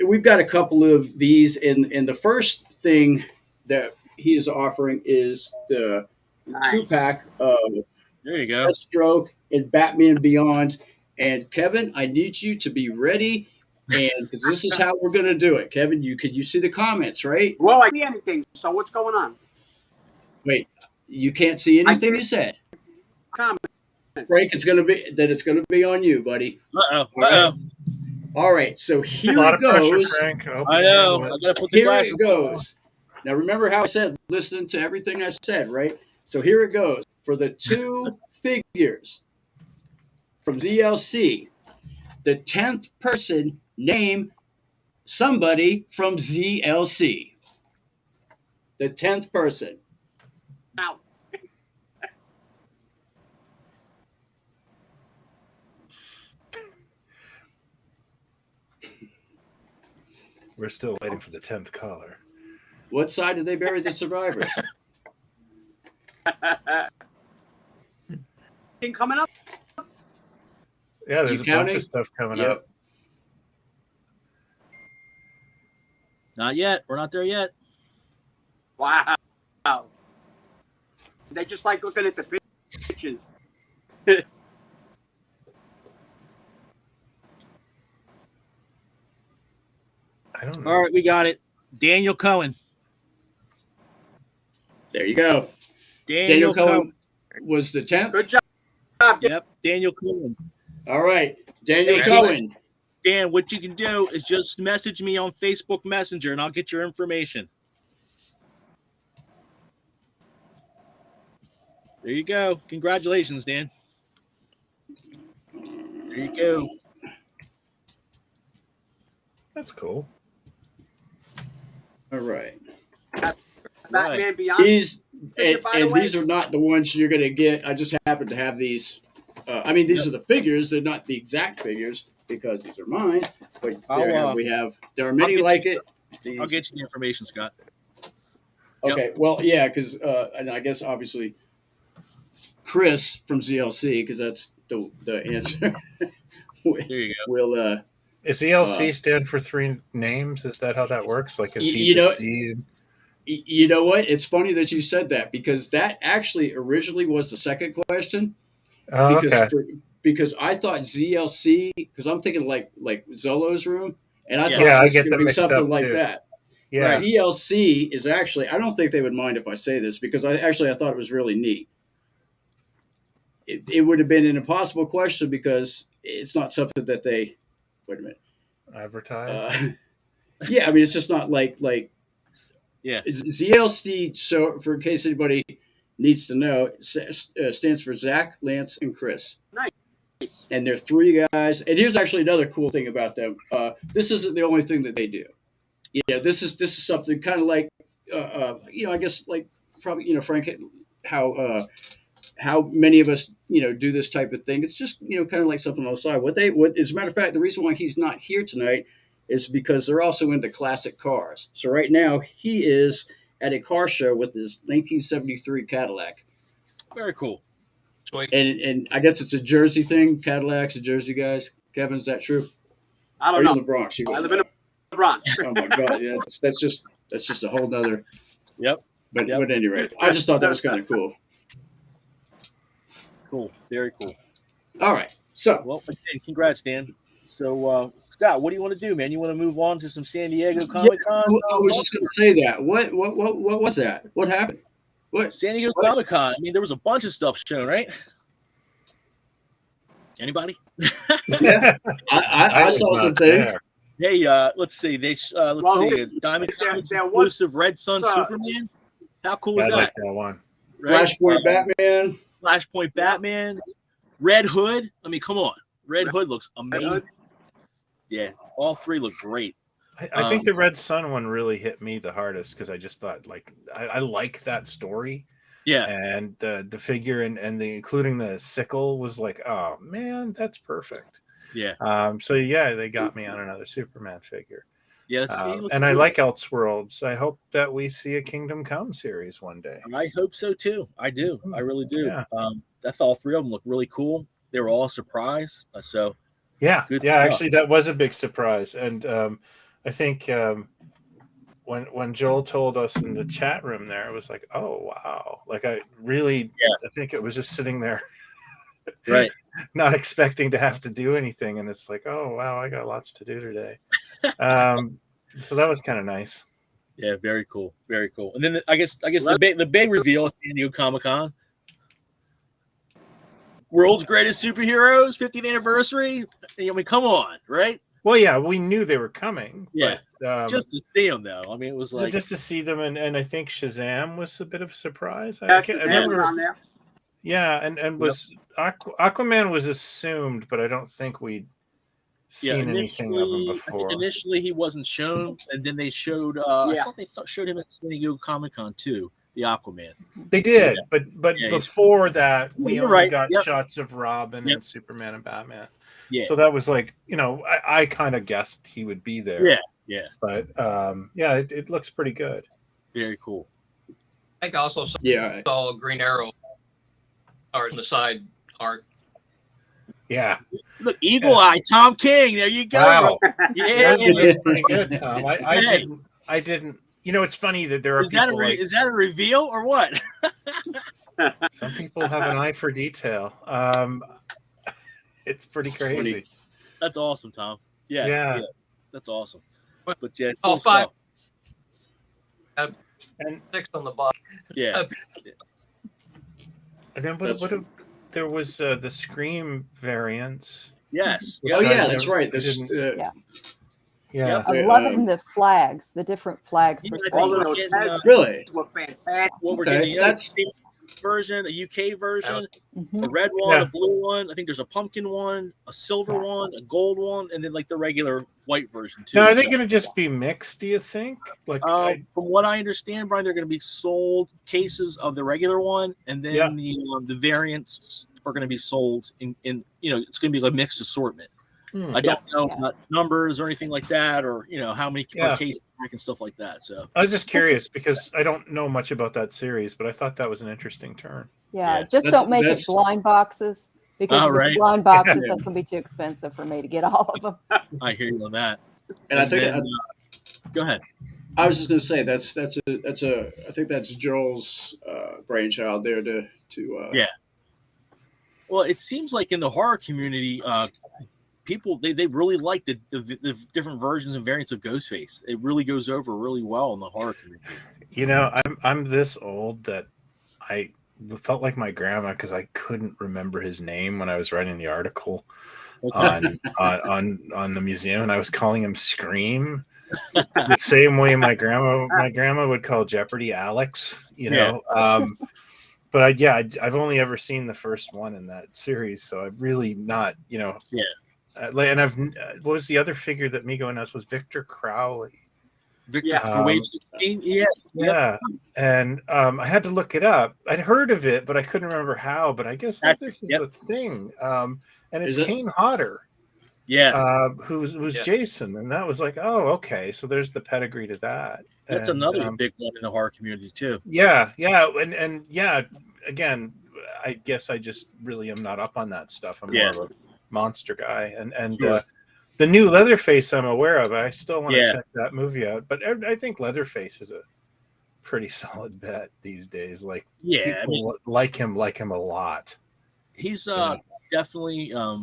we've got a couple of these, and the first thing that he is offering is the 2-pack of there you go, Stroke and Batman Beyond. And Kevin, I need you to be ready, and because this is how we're going to do it. Kevin, you see the comments, right? Well, I see anything. So what's going on? Wait, you can't see anything you said. Comment. Frank, it's going to be on you, buddy. All right. So here it goes. Pressure, I know. I gotta put the here it goes. Now remember how I said listen to everything I said, right? So here it goes. For the 2 figures from ZLC, the 10th person name somebody from ZLC. The 10th person. Now, We're still waiting for the 10th caller. What side did they bury the survivors? thing coming up. Yeah, there's You a bunch counting? of stuff coming Yep. up. Not yet. We're not there yet. Wow. They just like looking at the pictures. I don't know. All right, we got it. Daniel Cohen. There you go. Daniel Cohen was the 10th. Good job. Yep, Daniel Cohen. All right. Daniel Hey, Cohen. Dan, what you can do is just message me on Facebook Messenger, and I'll get your information. There you go. Congratulations, Dan. There you go. That's cool. All right. Batman Beyond. These By the and way- these are not the ones you're going to get. I just happen to have these. I mean, these are the figures. They're not the exact figures because these are mine. But there are many like it. I'll get you the information, Scott. Okay. Well, yeah, because and I guess obviously Chris from ZLC, because that's the answer. There you go. will Is ELC stand for 3 names? Is that how that works? Like, is he you know, C? you know what? It's funny that you said that because that actually originally was the second question. Oh, okay. Because I thought ZLC, because I'm thinking like Zolo's room, and I thought I it was get going to them be mixed something up like too. that. Yeah. ZLC is actually, I don't think they would mind if I say this because I thought it was really neat. It would have been an impossible question because it's not something that they, wait a minute. Advertise? Yeah, I mean, it's just not like Yeah. ZLC, so for in case anybody needs to know, stands for Zach, Lance, and Chris. Nice. And they're 3 guys. And here's actually another cool thing about them. This isn't the only thing that they do. You know, this is something kind of like, I guess like probably, Frank, how many of us, do this type of thing. It's just, kind of like something on the side. As a matter of fact, the reason why he's not here tonight is because they're also into classic cars. So right now he is at a car show with his 1973 Cadillac. Very cool. Sweet. And I guess it's a Jersey thing. Cadillac's a Jersey guys. Kevin, is that true? I Or don't you know. in the Bronx? I live in the Bronx. Oh my God! Yeah, that's just a whole nother. Yep. But at any rate, I just thought that was kind of cool. Cool. Very cool. All right, so Well, again, congrats, Dan. So, Scott, what do you want to do, man? You want to move on to some San Diego Comic Con? I was just going to say that. What was that? What happened? What? San Diego Comic Con. I mean, there was a bunch of stuff shown, right? Anybody? Yeah, I was saw not some things. there. Hey, let's see. Let's see. Diamond Comics exclusive Red Sun Superman. How cool I is like that? that one. Right? Flashpoint Batman. Flashpoint Batman. Red Hood. I mean, come on. Red Hood looks amazing. Yeah, all 3 look great. I think the Red Sun one really hit me the hardest because I just thought, like, I like that story. Yeah. And the figure and the including the sickle was like, oh man, that's perfect. Yeah. So yeah, they got me on another Superman figure. Yeah. And I like Elseworlds. I hope that we see a Kingdom Come series one day. I hope so too. I do. I really do. Yeah. I thought all 3 of them look really cool. They were all a surprise. So Yeah. Good Yeah. stuff. Actually, that was a big surprise. And I think when Joel told us in the chat room there, it was like, oh wow. Like I think it was just sitting there. right. Not expecting to have to do anything, and it's like, oh wow, I got lots to do today. So that was kind of nice. Yeah, very cool, very cool. And then I guess the big reveal of San Diego Comic Con, world's greatest superheroes, 50th anniversary. I mean, come on, right? Well, yeah, we knew they were coming. Yeah, but, just to see them though. I mean, it was like just to see them, and I think Shazam was a bit of a surprise. I Yeah, remember. on there. Yeah, and was Aquaman was assumed, but I don't think we seen anything of him I think before. initially he wasn't shown, and then they showed. I thought they showed him at San Diego Comic-Con too, the Aquaman. They did, but Yeah, before that, we you're only right. got Yep. shots of Robin Yep. and Superman and Batman. Yeah. So that was like, I kind of guessed he would be there. Yeah. But it looks pretty good. Very cool. I think I also saw Green Arrow art on the side art. Yeah. Look, Eagle Eye, Tom King. There you go. Wow. Yeah. That's pretty good, Tom. I didn't. It's funny that there are Is that people is that a reveal or what? some people have an eye for detail. It's pretty crazy. Funny. That's awesome, Tom. Yeah. That's awesome. But yeah, Oh, cool 5. stuff. And 6 on the bottom. Yeah. And then there was the Scream variants. Yes. Oh I yeah, that's never- right. I This, didn't- Yep. I'm loving the flags, the different flags for Yeah, All Scream. of those tags really? were fantastic. What we're Okay, getting that's- a version, a UK version, Mhm. a red one, Yeah. a blue one. I think there's a pumpkin one, a silver one, a gold one, and then like the regular white version too. Now, are they So, going to just be mixed? Do you think? Like, from what I understand, Brian, they're going to be sold cases of the regular one, and then Yeah. the variants are going to be sold in it's going to be a mixed assortment. I don't know about numbers or anything like that, or how many per case pack and stuff like that. So I was just curious because I don't know much about that series, but I thought that was an interesting turn. Yeah, Yeah. just That's- don't make it that's- blind boxes because Oh, with right. the blind boxes, Yeah. that's going to be too expensive for me to get all of them. I hear you on that. And I think then, go ahead. I was just going to say I think that's Joel's brainchild there to Yeah. Well, it seems like in the horror community, people they really like the different versions and variants of Ghostface. It really goes over really well in the horror community. I'm this old that I felt like my grandma because I couldn't remember his name when I was writing the article on the museum, and I was calling him Scream the same way my grandma would call Jeopardy Alex. But I've only ever seen the first one in that series, so I'm really not, and what was the other figure that Mego announced was Victor Crowley. Victor for Wave 16, yeah. And I had to look it up. I'd heard of it, but I couldn't remember how. But I guess this is a thing, and it's Kane Hodder, who's Jason, and that was like, oh, okay, so there's the pedigree to that. That's another big one in the horror community too. Yeah, and again, I guess I just really am not up on that stuff. I'm more of a monster guy, and Sure. The new Leatherface I'm aware of. I still want to check that movie out, but I think Leatherface is a pretty solid bet these days. Like, people like him a lot. He's definitely a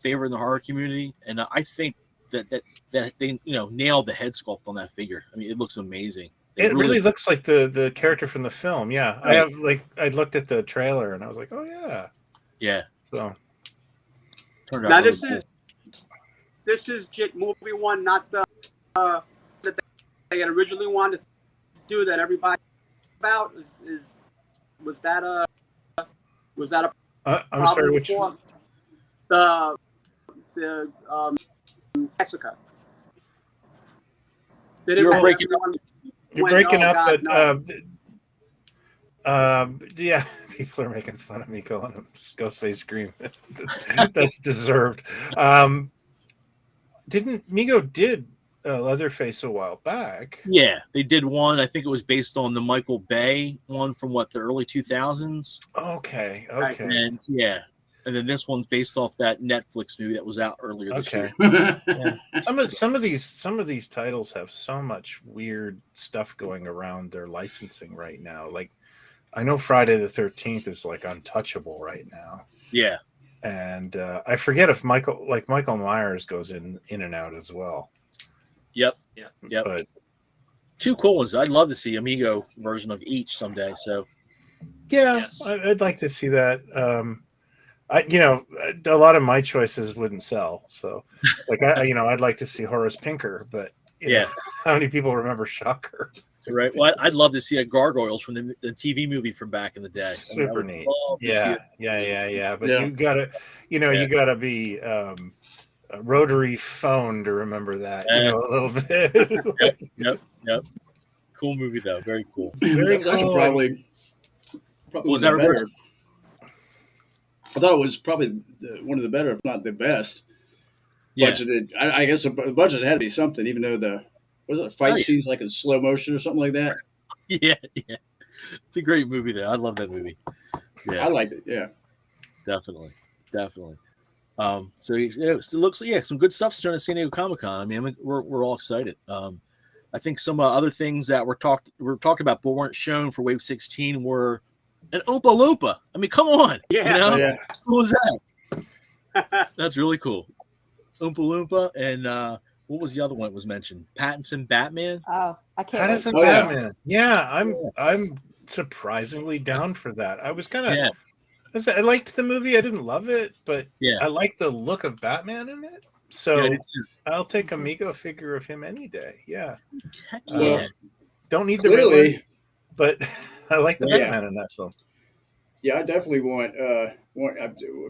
favorite in the horror community, and I think that they nailed the head sculpt on that figure. I mean, it looks amazing. It really looks like the character from the film. Yeah, right. I looked at the trailer and I was like, oh yeah. So turned out Now really this is movie one, not the that they had originally wanted to do that everybody about. Was that a I'm sorry, which for the Jessica? You're breaking up. You're breaking up, but yeah, people are making fun of me calling him Ghostface Scream. That's deserved. Mego did Leatherface a while back? Yeah, they did one. I think it was based on the Michael Bay one from the early 2000s. Okay. And and then this one's based off that Netflix movie that was out earlier this year. Yeah. Some of these titles have so much weird stuff going around their licensing right now. Like, I know Friday the 13th is like untouchable right now. Yeah. And I forget if Michael Myers goes in and out as well. Yep. But two cool ones. I'd love to see a Mego version of each someday. So I'd like to see that. A lot of my choices wouldn't sell. So I'd like to see Horace Pinker, but how many people remember Shocker? Right. Well, I'd love to see a Gargoyles from the TV movie from back in the day. Super neat. But you gotta be rotary phone to remember that, a little bit. Yep. Cool movie though. Very cool. It was actually probably Was one of that the better. I thought it was probably one of the better, if not the best. Yeah. Budgeted. I guess the budget had to be something, even though fight scenes like in slow motion or something like that. Yeah. It's a great movie though. I love that movie. Yeah. I liked it. Yeah. Definitely. So it looks like some good stuff starting at San Diego Comic-Con. I mean, we're all excited. I think some other things that were talked about but weren't shown for Wave 16 were an Oompa Loompa. I mean, come on. Yeah. Oh, yeah. How cool is that? That's really cool. Oompa Loompa and what was the other one that was mentioned? Pattinson Batman. Oh, I can't. Pattinson wait. Batman. Yeah, I'm surprisingly down for that. I was kind of. I liked the movie. I didn't love it, but I liked the look of Batman in it. So I'll take a Mego figure of him any day. Yeah. Don't need the real one, but I like the Batman in that film. Yeah, I definitely want a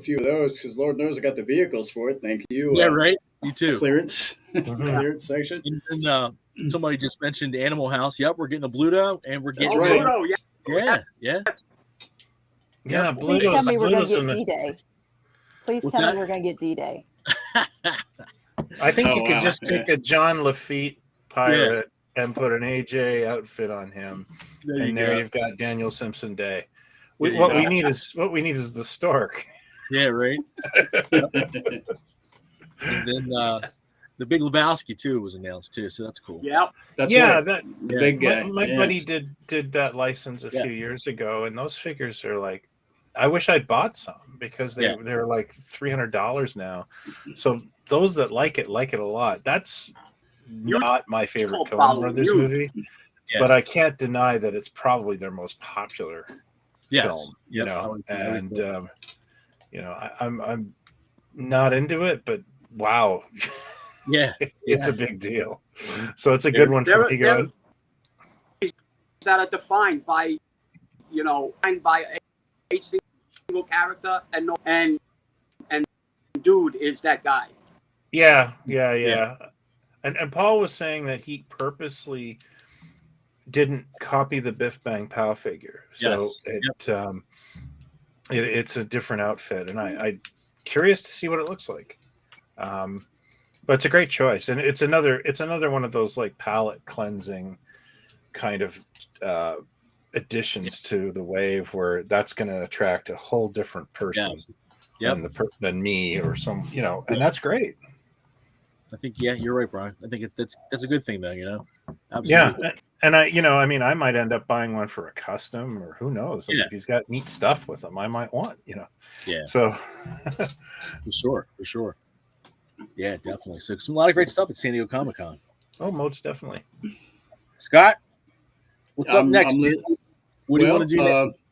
few of those because Lord knows I got the vehicles for it. Thank you. Yeah, right. You too. Clearance section. And somebody just mentioned Animal House. Yep, we're getting a Bluto, and we're getting Bluto. Yeah. Please tell me we're going to get Bluto's D-Day. Please tell me we're going to get D-Day. I think you could just take a John Lafitte pirate and put an AJ outfit on him, there you've got Daniel Simpson Day. What we need is the stork. Yeah, right. And then the Big Lebowski too was announced too, so that's cool. Yeah, the big guy. My buddy did that license a few years ago, and those figures are like, I wish I'd bought some because they're like $300 now. So those that like it a lot. That's not my favorite Coen Brothers movie, but I can't deny that it's probably their most popular film. I'm not into it, but wow, it's a big deal. So it's a good one for me going. That are defined by a single character, and dude is that guy. Yeah. And Paul was saying that he purposely didn't copy the Biff Bang Pow figure, so it's a different outfit, and I'm curious to see what it looks like. But it's a great choice, and it's another one of those like palette cleansing kind of additions to the wave, where that's going to attract a whole different person than me or some, and that's great. I think you're right, Brian. I think that's a good thing, though. Absolutely. Yeah, and I might end up buying one for a custom, or who knows? Like if he's got neat stuff with him, I might want, Yeah. So for sure. Yeah, definitely. So a lot of great stuff at San Diego Comic-Con. Oh, most definitely. Scott, what's up next? What do you want to do next?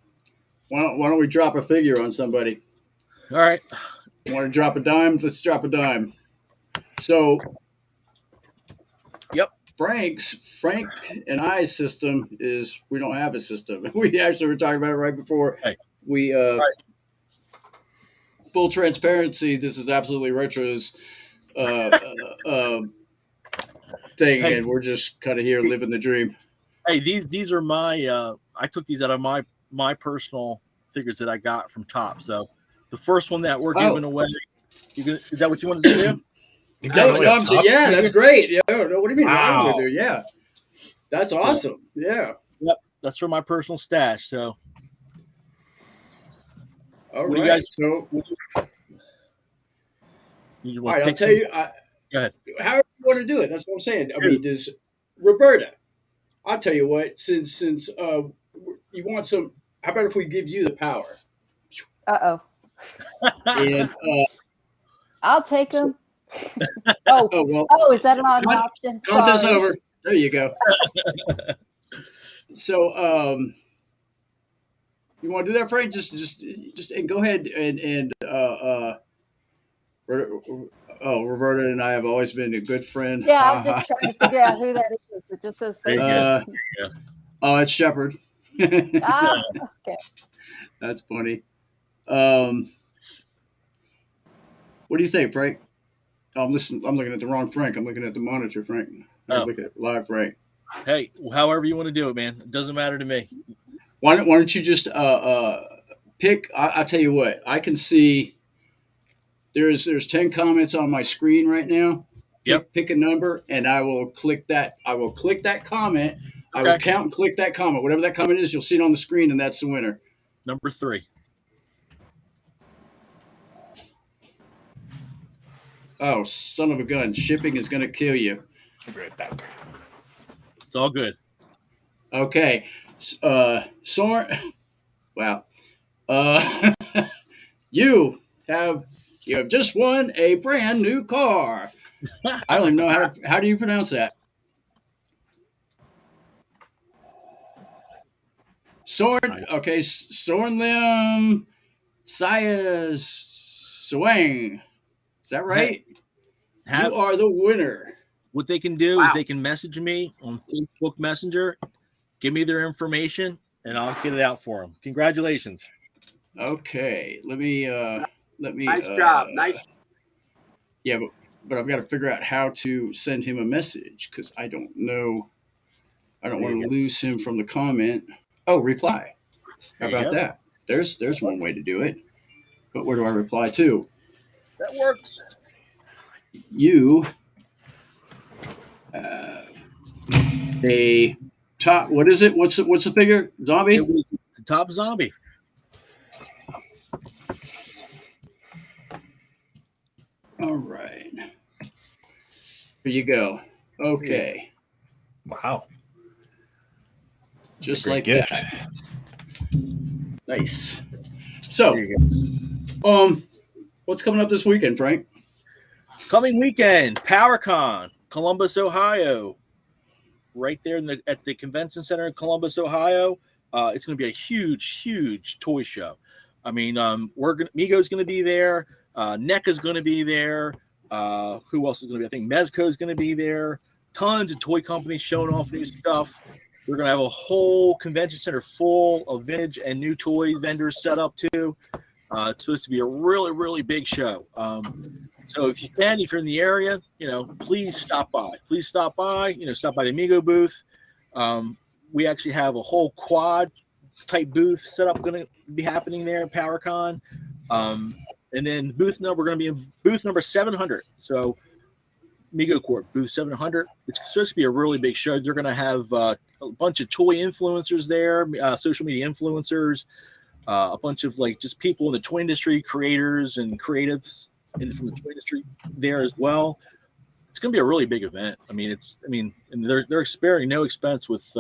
Why don't we drop a figure on somebody? All right. Want to drop a dime? Let's drop a dime. So, Frank and I's system is we don't have a system. We actually were talking about it right before we. Full transparency, this is absolutely Retro's thing, and we're just kind of here living the dream. Hey, these are my. I took these out of my personal figures that I got from Top. So the first one that we're giving away, is that what you want to do? That's great. Yeah, what do you mean? Wow. Yeah, that's awesome. Yeah. Yep, that's from my personal stash. So. All right. You guys, so, all right, I'll tell you. Go ahead. However you want to do it. That's what I'm saying. I mean, does Roberta? I'll tell you what. Since you want some, how about if we give you the power? And I'll take them. Is that an option? Contest over. There you go. So, you want to do that, Frank? Just and go ahead and Roberta and I have always been a good friend. Yeah, I'm just trying to figure out who that is. It just says Facebook. Oh, it's Shepard. Okay. That's funny. What do you say, Frank? I'm listening. I'm looking at the wrong Frank. I'm looking at the monitor, Frank. I'm Oh. looking at live Frank. Hey, however you want to do it, man. It doesn't matter to me. Why don't you just pick? I tell you what. I can see there's 10 comments on my screen right now. Pick a number, and I will click that. I will click that comment. I will Okay. count and click that comment. Whatever that comment is, you'll see it on the screen, and that's the winner. Number 3. Oh, son of a gun! Shipping is going to kill you. I'll be right back. It's all good. Okay, Soren. Wow. You have just won a brand new car. I don't even know how do you pronounce that? Soren. Okay, Soren Lim Saya Swang. Is that right? You are the winner. What they can do is they can message me on Facebook Messenger, give me their information, and I'll get it out for them. Congratulations. Okay, let me. Nice job. Nice. Yeah, but I've got to figure out how to send him a message because I don't know. I don't want to lose him from the comment. Oh, reply. How about that? There's one way to do it. But where do I reply to? That works. You a top. What is it? What's the figure? Zombie. It was the top zombie. All right. Here you go. Okay. Wow. Just like that. Nice. So, what's coming up this weekend, Frank? Coming weekend, PowerCon, Columbus, Ohio. Right there at the convention center in Columbus, Ohio. It's going to be a huge toy show. I mean, Mego's going to be there. NECA's going to be there. Who else is going to be? I think Mezco's going to be there. Tons of toy companies showing off new stuff. We're going to have a whole convention center full of vintage and new toy vendors set up too. It's supposed to be a really big show. So if you're in the area, please stop by. Stop by the Mego booth. We actually have a whole quad type booth set up going to be happening there at PowerCon. And then we're going to be in booth number 700. So Mego Corp, booth 700. It's supposed to be a really big show. They're going to have a bunch of toy influencers there, social media influencers, a bunch of just people in the toy industry, creators and creatives from the toy industry there as well. It's going to be a really big event. And they're sparing no expense with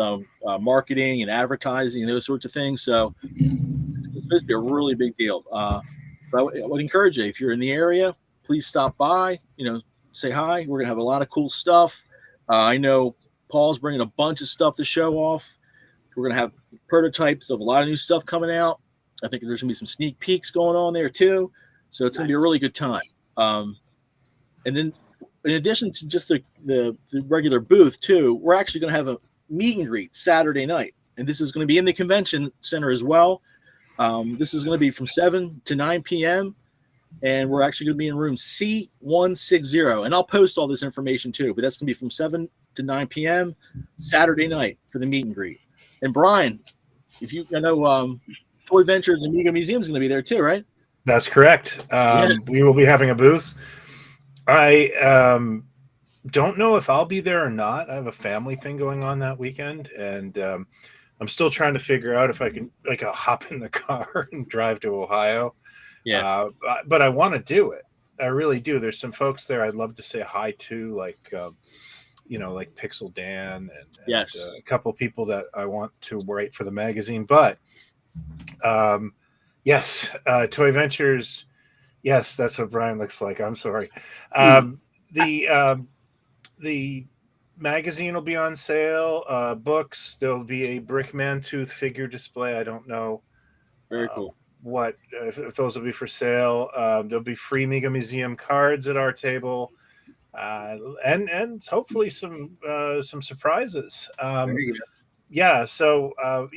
marketing and advertising and those sorts of things. So it's supposed to be a really big deal. But I would encourage you, if you're in the area, please stop by, say hi. We're going to have a lot of cool stuff. I know Paul's bringing a bunch of stuff to show off. We're going to have prototypes of a lot of new stuff coming out. I think there's going to be some sneak peeks going on there too. So it's going to be a really good time. And then in addition to just the regular booth too, we're actually going to have a meet and greet Saturday night. And this is going to be in the convention center as well. This is going to be from 7 to 9 p.m. And we're actually going to be in room C160. And I'll post all this information too, but that's going to be from 7 to 9 p.m. Saturday night for the meet and greet. And Brian, Toy Ventures and Mego Museum is going to be there too, right? That's correct. We will be having a booth. I don't know if I'll be there or not. I have a family thing going on that weekend, and I'm still trying to figure out if I can I'll hop in the car and drive to Ohio. Yeah. But I want to do it. I really do. There's some folks there I'd love to say hi to, like Pixel Dan and a couple people that I want to write for the magazine. But yes, Toy Ventures. Yes, that's what Brian looks like. I'm sorry. The magazine will be on sale. Books. There'll be a Brick Mantooth figure display. I don't know. Very cool. What if those will be for sale? There'll be free Mego Museum cards at our table, and hopefully some surprises. Yeah. So I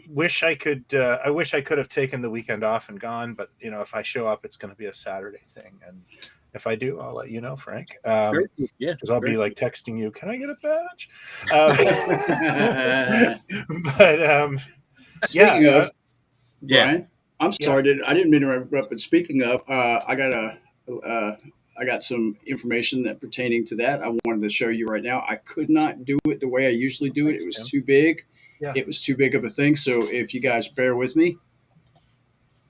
wish I could. I wish I could have taken the weekend off and gone, but if I show up, it's going to be a Saturday thing, and If I do, I'll let you know, Frank. Very cool. Yeah, Because I'll very be like texting you, can I get a badge? But Speaking yeah, of, Yeah. Brian, I'm Yeah. sorry, I didn't mean to interrupt, but speaking of, I got some information that pertaining to that. I wanted to show you right now. I could not do it the way I usually do it. Thanks, It was Tim. too big. Yeah. It was too big of a thing. So if you guys bear with me,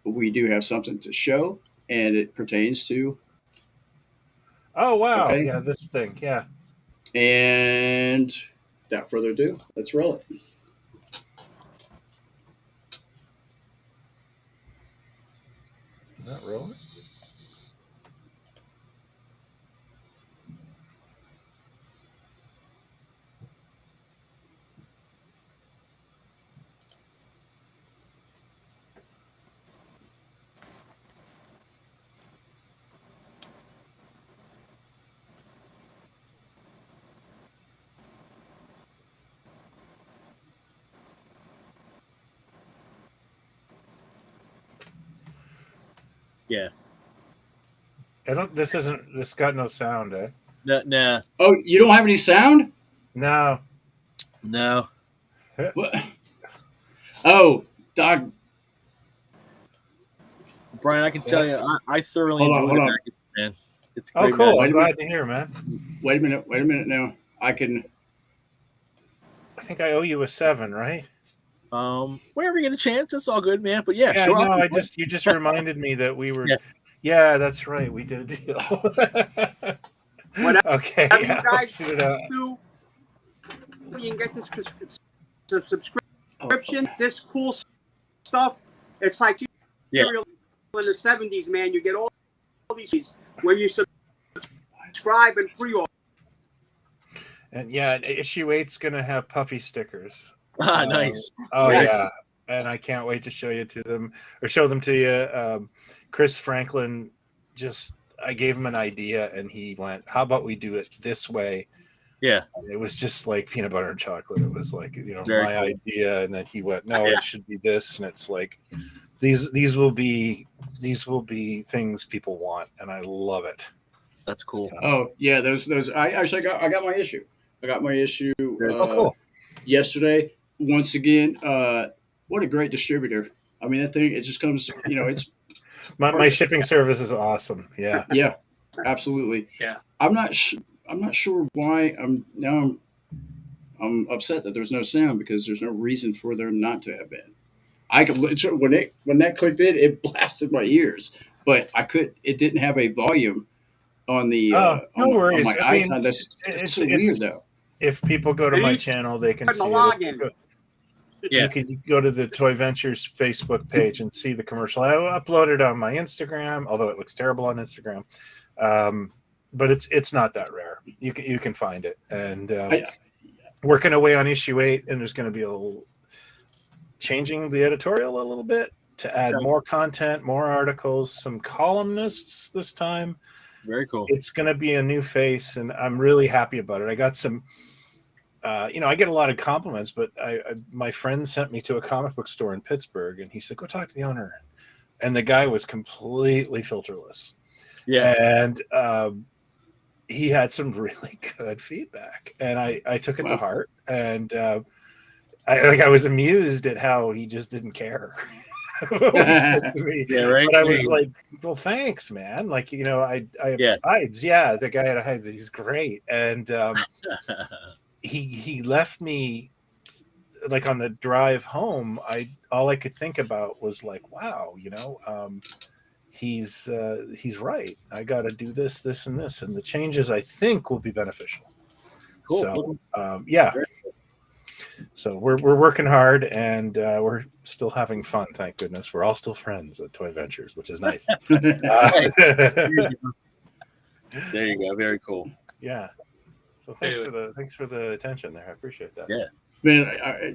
we do have something to show, and it pertains to. Oh wow, Okay. yeah, this thing, yeah. And without further ado, let's roll it. Is that rolling? Yeah. This got no sound, eh? Nah. Oh, you don't have any sound? No. No. What? Oh, Doc. Brian, I can tell you, I thoroughly Hold on, enjoyed hold the on. package, man. It's Oh, great. cool. Wait I'm a glad to hear, man. Wait a minute now. I can. I think I owe you a 7, right? Whenever you get a chance, it's all good, man. But yeah, Yeah, sure. no, you just reminded me that we were. Yeah. Yeah, that's right. We did a deal. Whatever Okay, you yeah, I'll guys shoot it out. do, you can get this subscription, this cool stuff. It's like Yeah. in the 70s, man. You get all these when you subscribe and pre-order. And yeah, issue 8's gonna have puffy stickers. Nice. Oh Yes. yeah, and I can't wait to show them to you. Chris Franklin, I gave him an idea, and he went, "How about we do it this way?" Yeah. It was just like peanut butter and chocolate. It was like Very my cool. idea, and then he went, "No, Yeah. it should be this," and it's like these will be things people want, and I love it. That's cool. Oh yeah, those. I got my issue. I got my issue Cool. yesterday. Once again, what a great distributor. I mean, that thing, it just comes. It's My shipping service is awesome. Yeah. yeah, absolutely. Yeah. I'm not sure why I'm upset that there's no sound, because there's no reason for there not to have been. I could when that clicked in, it blasted my ears, but it didn't have a volume on the No on worries. my I mean, icon. That's so weird though. If people go to Maybe my you channel, they can put see the it. login. Yeah. You can go to the Toy Ventures Facebook page and see the commercial. I uploaded on my Instagram, although it looks terrible on Instagram. But it's not that rare. You can find it. And working away on issue 8, and there's going to be a little changing the editorial a little bit to add more content, more articles, some columnists this time. Very cool. It's going to be a new face, and I'm really happy about it. I got some, I get a lot of compliments, but my friend sent me to a comic book store in Pittsburgh, and he said, "Go talk to the owner." And the guy was completely filterless. Yeah. And he had some really good feedback, and I took it to heart. And I was amused at how he just didn't care. What he said to me. Yeah, right. But I was like, well, thanks, man. Like, I have hides. Yeah, the guy at hides, he's great. And he left me, like, on the drive home. All I could think about was like, wow, he's right. I got to do this, and this, and the changes I think will be beneficial. Cool. So, yeah. So we're working hard, and we're still having fun. Thank goodness, we're all still friends at Toy Ventures, which is nice. There you go. Very cool. Yeah. So thanks for the attention there. I appreciate that. Yeah. Man, I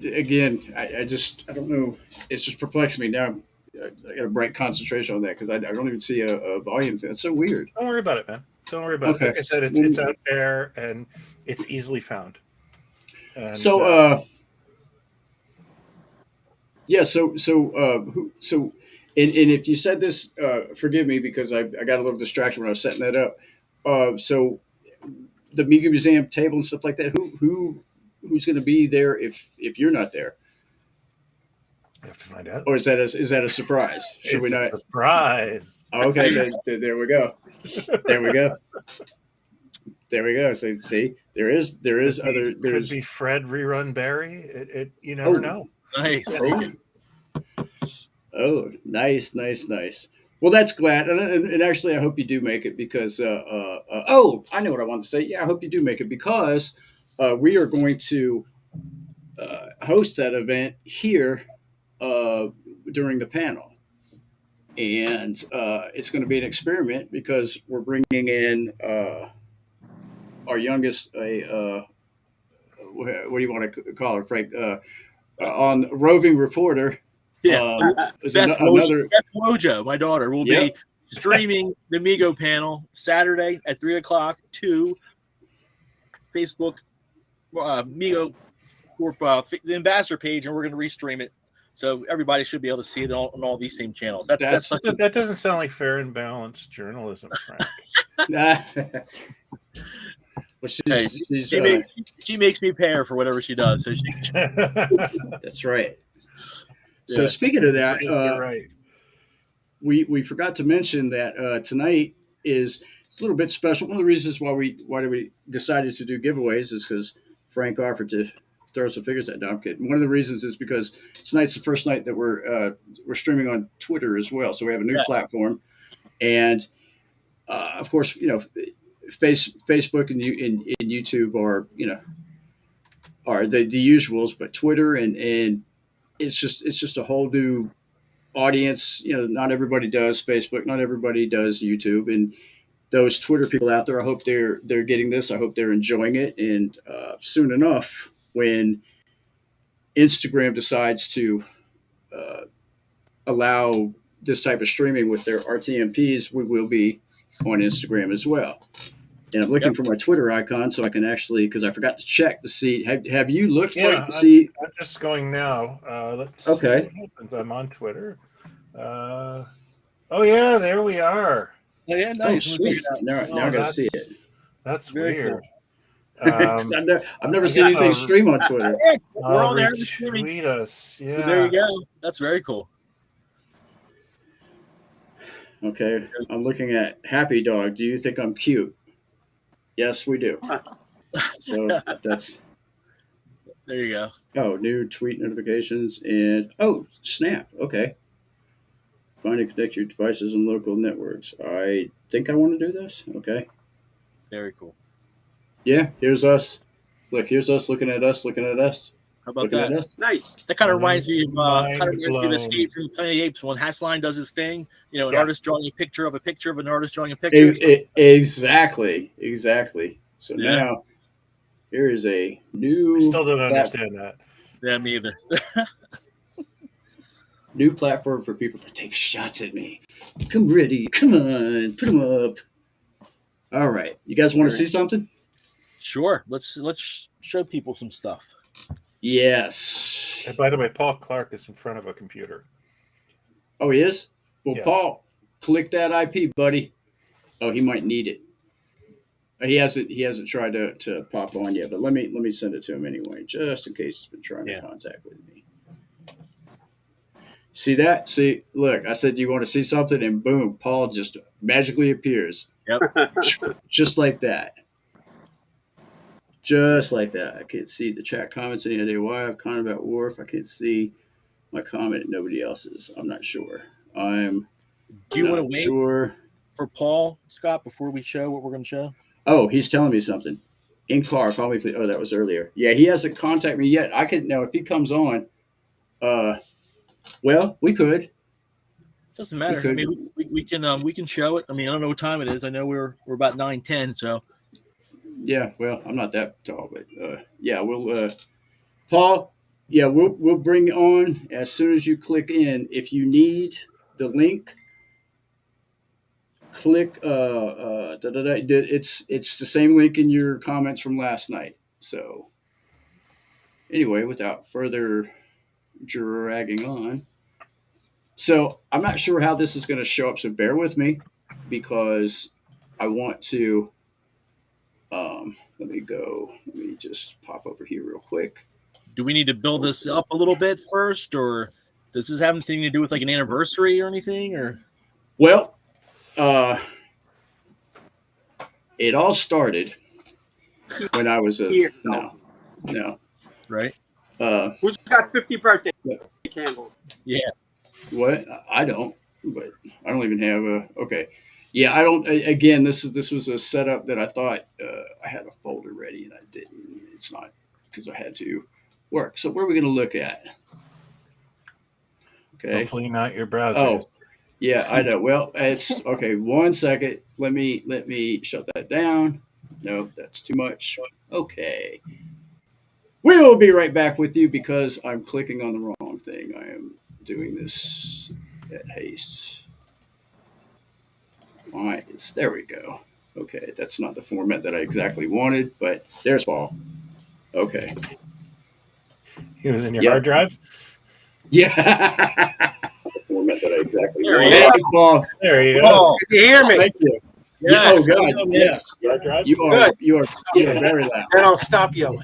don't know. It's just perplexing me now. I got to break concentration on that, because I don't even see a volume thing. It's so weird. Don't worry about it, man. Don't worry about it. Like I said, it's out there, and it's easily found. And, And if you said this, forgive me because I got a little distraction when I was setting that up. So the Mego Museum table and stuff like that. Who's going to be there if you're not there, You have to find out. or is that a surprise? Should we It's a not? surprise. Okay, there we go. There we go. There we go. So see, there is other Could there's be Fred rerun Barry. It you never Oh. know. Nice. Oh, nice, nice, nice. Well, that's glad, and actually, I hope you do make it because. Oh, I know what I want to say. Yeah, I hope you do make it because we are going to host that event here during the panel, and it's going to be an experiment because we're bringing in our youngest, what do you want to call her, Frank? On roving reporter. Yeah. Is Beth another. Mojo, my daughter, will Yep. be streaming the Mego panel Saturday at 3:00 to Facebook Mego Corp, the ambassador page, and we're going to restream it. So everybody should be able to see it on all these same channels. That's such a, That doesn't sound like fair and balanced journalism, Frank. Well, Hey, she's she makes me pay her for whatever she does. So that's right. So Yeah. speaking of that, You're right. we forgot to mention that tonight is a little bit special. One of the reasons why we decided to do giveaways is because Frank offered to throw some figures at. No, I'm kidding. One of the reasons is because tonight's the first night that we're streaming on Twitter as well. So we have a new platform, and of course, Facebook and YouTube are are the usuals, but Twitter and it's just a whole new audience. Not everybody does Facebook, not everybody does YouTube, and those Twitter people out there, I hope they're getting this. I hope they're enjoying it, and soon enough, when Instagram decides to allow this type of streaming with their RTMPs, we will be on Instagram as well. And I'm looking for my Twitter icon so I can actually, because I forgot to check to see. Have you looked, Frank, to see? I'm just going now. Let's Okay. see what happens. I'm on Twitter. Oh yeah, there we are. Oh, yeah, Oh, nice. sweet. Now I got to see it. That's Very weird. I've never seen anything stream on Twitter. We're all there. Retweet us. Yeah. So there you go. That's very cool. Okay, I'm looking at Happy Dog. Do you think I'm cute? Yes, we do. So that's There you go. new tweet notifications and Snap. Okay, find and connect your devices and local networks. I think I want to do this. Okay. Very cool. Yeah, here's us. Look, here's us looking at us, looking at us, How about looking that? at us. Nice. That kind of reminds me of Mind Escape from the Planet of the Apes when Hasline does his thing. An Yeah. artist drawing a picture of an artist drawing a picture. Exactly. So Yeah. now here is a new. I still don't platform. understand that. Yeah, me either. New platform for people to take shots at me. Come ready. Come on. Put them up. All right. You guys want to see something? Sure. Let's show people some stuff. Yes. And by the way, Paul Clark is in front of a computer. Oh, he is? Well, Yes. Paul, click that IP, buddy. Oh, he might need it. He hasn't tried to pop on yet, but let me send it to him anyway, just in case he's been trying to contact with me. See that? See, look, I said, do you want to see something? And boom, Paul just magically appears. Yep. Just like that. Just like that. I can't see the chat comments. Any idea why? I've commented about Worf. I can't see my comment and nobody else's. I'm not sure. Do you want to wait sure. for Paul, Scott, before we show what we're going to show? Oh, he's telling me something. In car, call me please. Oh, that was earlier. Yeah, he hasn't contacted me yet. I could now if he comes on. Well, we could. Doesn't matter. I mean, we can show it. I mean, I don't know what time it is. I know we're about 9:10. So. Yeah, well, I'm not that tall, but yeah, we'll. Paul, yeah, we'll bring it on as soon as you click in. If you need the link, click. It's the same link in your comments from last night. So anyway, without further dragging on, So I'm not sure how this is going to show up. So bear with me because I want to. Let me just pop over here real quick. Do we need to build this up a little bit first, or does this have anything to do with like an anniversary or anything? Or Well, it all started when I was a Here. no. right? Who's got 50 birthday Yeah. candles? Yeah. What? I don't, but I don't even have a. Okay, yeah, I don't. Again, this was a setup that I thought I had a folder ready and I didn't. It's not because I had to work. So where are we going to look at? Okay. Hopefully not your browser. Oh, yeah, I know. Well, it's okay. 1 second. Let me shut that down. No, that's too much. Okay. We will be right back with you because I'm clicking on the wrong thing. I am doing this at haste. All right, there we go. Okay, that's not the format that I exactly wanted, but there's Paul. Okay. He was in your Yep. hard drive? Yeah. The format that I exactly There wanted. he is. Paul. There you go. Oh, Can you hear me? Thank you. yes. Oh God, yes. Hard drive? You are very loud. Then I'll stop yelling.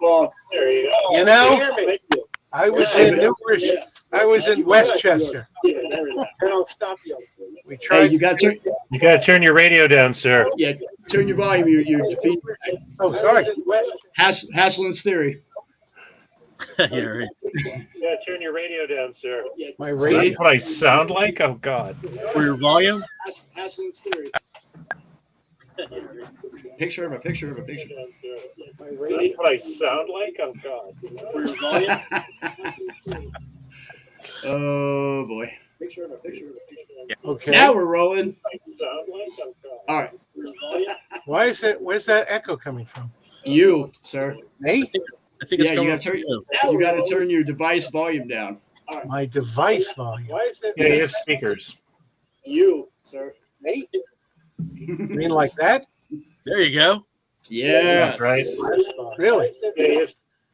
Paul. There you go. You know, Thank you. I was Yeah, in Newbury. I was in Westchester. Then I'll stop yelling. We Hey, tried. you got to You got to turn your radio down, sir. turn your volume. You're defeating Oh, sorry. Haslam's theory. Yeah, right. You got to turn your radio down, sir. My Is radio. that what I sound like? Oh, God. For your volume. Haslam's theory. Picture of a picture of a picture. Is that what I sound like? Oh, God. For your volume. Oh boy. Picture of a picture of a picture. Okay. Now we're rolling. All right, Why is it? Where's that echo coming from? you sir. Me? I think it's Yeah, coming you got to turn your device volume down. My device volume. Yeah, you have speakers. You sir. Me? You mean like that? There you go. Yes. Right. Really?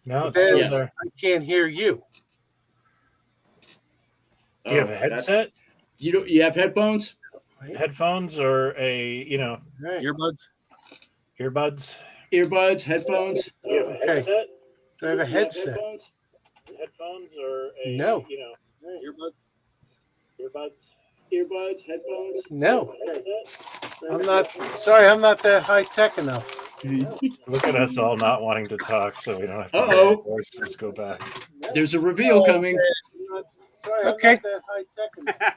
No, it's Then still Yes. there. I can't hear you. Do you have a headset, You have headphones? headphones, or a, Right. Earbuds. earbuds? Earbuds, headphones? Do you have a Okay. headset? Do I have a headset? Headphones, or a, No. Earbuds. Earbuds, headphones? No. I'm not. Sorry, I'm not that high tech enough. Look at us all not wanting to talk, so we don't have to Uh-oh. hear our voices go back. There's a reveal coming. Okay. Look at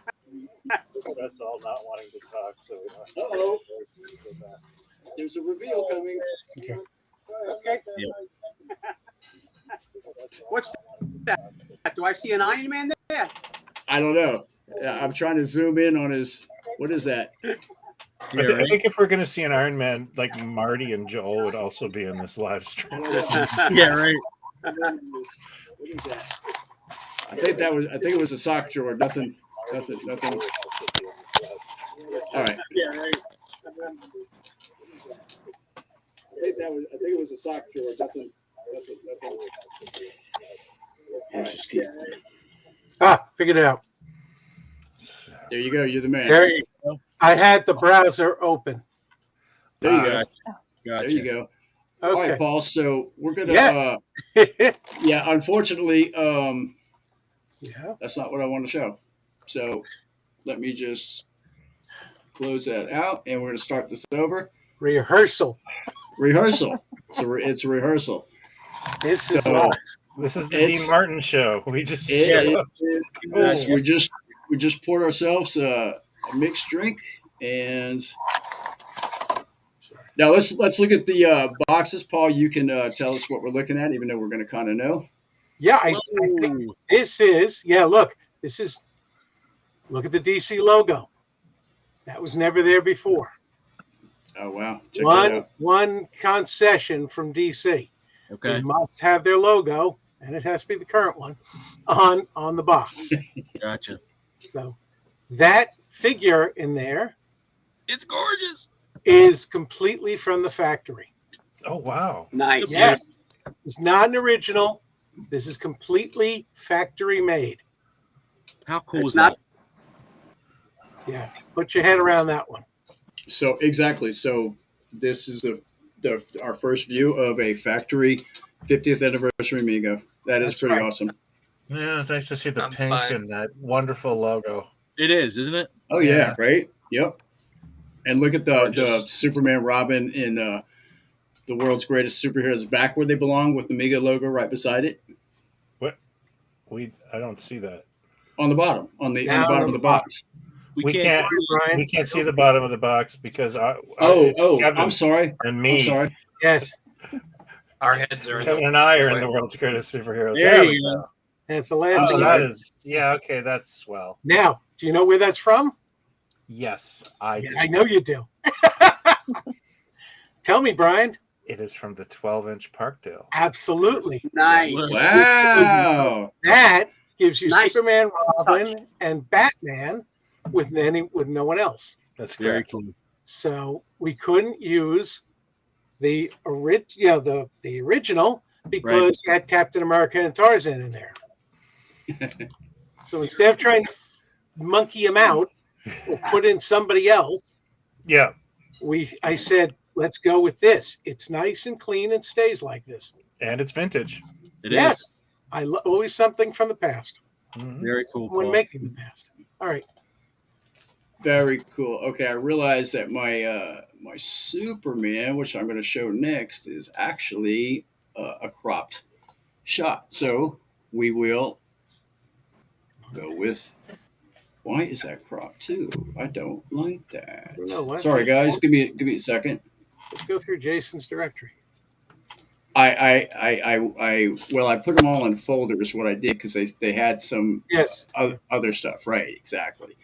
us all not wanting to talk, so we don't have to Uh-oh. hear our voices go back. There's a reveal coming. Okay. Yep. What's that? Do I see an Iron Man there? I don't know. I'm trying to zoom in on his. What is that? I Yeah, think if we're going to see an Iron Man, like Marty and Joel would also be in this live stream. Yeah, right. What is that? I think it was a sock drawer. Nothing. All right. I think it was a sock drawer. Nothing. Let's just keep. Figured it out. There you go. You're the man. There you go. I had the browser open. There you go. Gotcha. There you go. Okay. All right, Paul. So we're gonna. Yeah. Yeah. Unfortunately, Yeah. that's not what I want to show. So let me just close that out, and we're gonna start this over. Rehearsal. Rehearsal. It's a rehearsal. This is So- live. This is the Dean It's- Martin show. We just We just poured ourselves a mixed drink, and now let's look at the boxes. Paul, you can tell us what we're looking at, even though we're going to kind of know. Yeah, I think this is. Yeah, look. This is. Look at the DC logo. That was never there before. Oh wow! Check that out. One concession from DC. Okay. They must have their logo, and it has to be the current one, on the box. Gotcha. So that figure in there It's gorgeous. is completely from the factory. Oh wow! Nice. Yes. It's not an original. This is completely factory made. How cool It's is not- that? Yeah. Put your head around that one. So exactly. So this is our first view of a factory 50th anniversary Mego. That is That's pretty right. awesome. Yeah, it's nice to see the I'm pink fine. and that wonderful logo. It is, isn't it? Oh yeah, Yeah. right. Yep. And look at the Gorgeous. Superman, Robin, in the world's greatest superheroes back where they belong with the Mego logo right beside it I don't see that. on the bottom on the Down bottom on of the the bottom. box. We can't. Brian. We can't see the bottom of the box because Oh, Kevin I'm sorry. and me. I'm sorry. Yes. Our heads are in Kevin the and I are in way. the world's greatest superheroes. There we you go. And it's the last Oh, thing. that is. Yeah. Okay. That's swell. Now, do you know where that's from? Yes, I do. I know you do. Tell me, Brian. It is from the 12-inch Parkdale. Absolutely. Nice. Wow. That gives you Nice. Superman, Robin, and Batman with no one else. That's Very correct. cool. So we couldn't use the original because you had Captain America and Tarzan in there. So instead of trying to monkey him out or put in somebody else, Yeah. I said, let's go with this. It's nice and clean and stays like this. And it's vintage. It is Yes. Always something from the past Mhm. very cool. when Paul. making the past. All right. Very cool. Okay, I realized that my Superman, which I'm going to show next, is actually a cropped shot. So we will go with. Why is that cropped too? I don't like that. No, what? Sorry, guys. Give me a second. Let's go through Jason's directory. I put them all in folders. What I did because they had some Yes. other stuff. Right, exactly.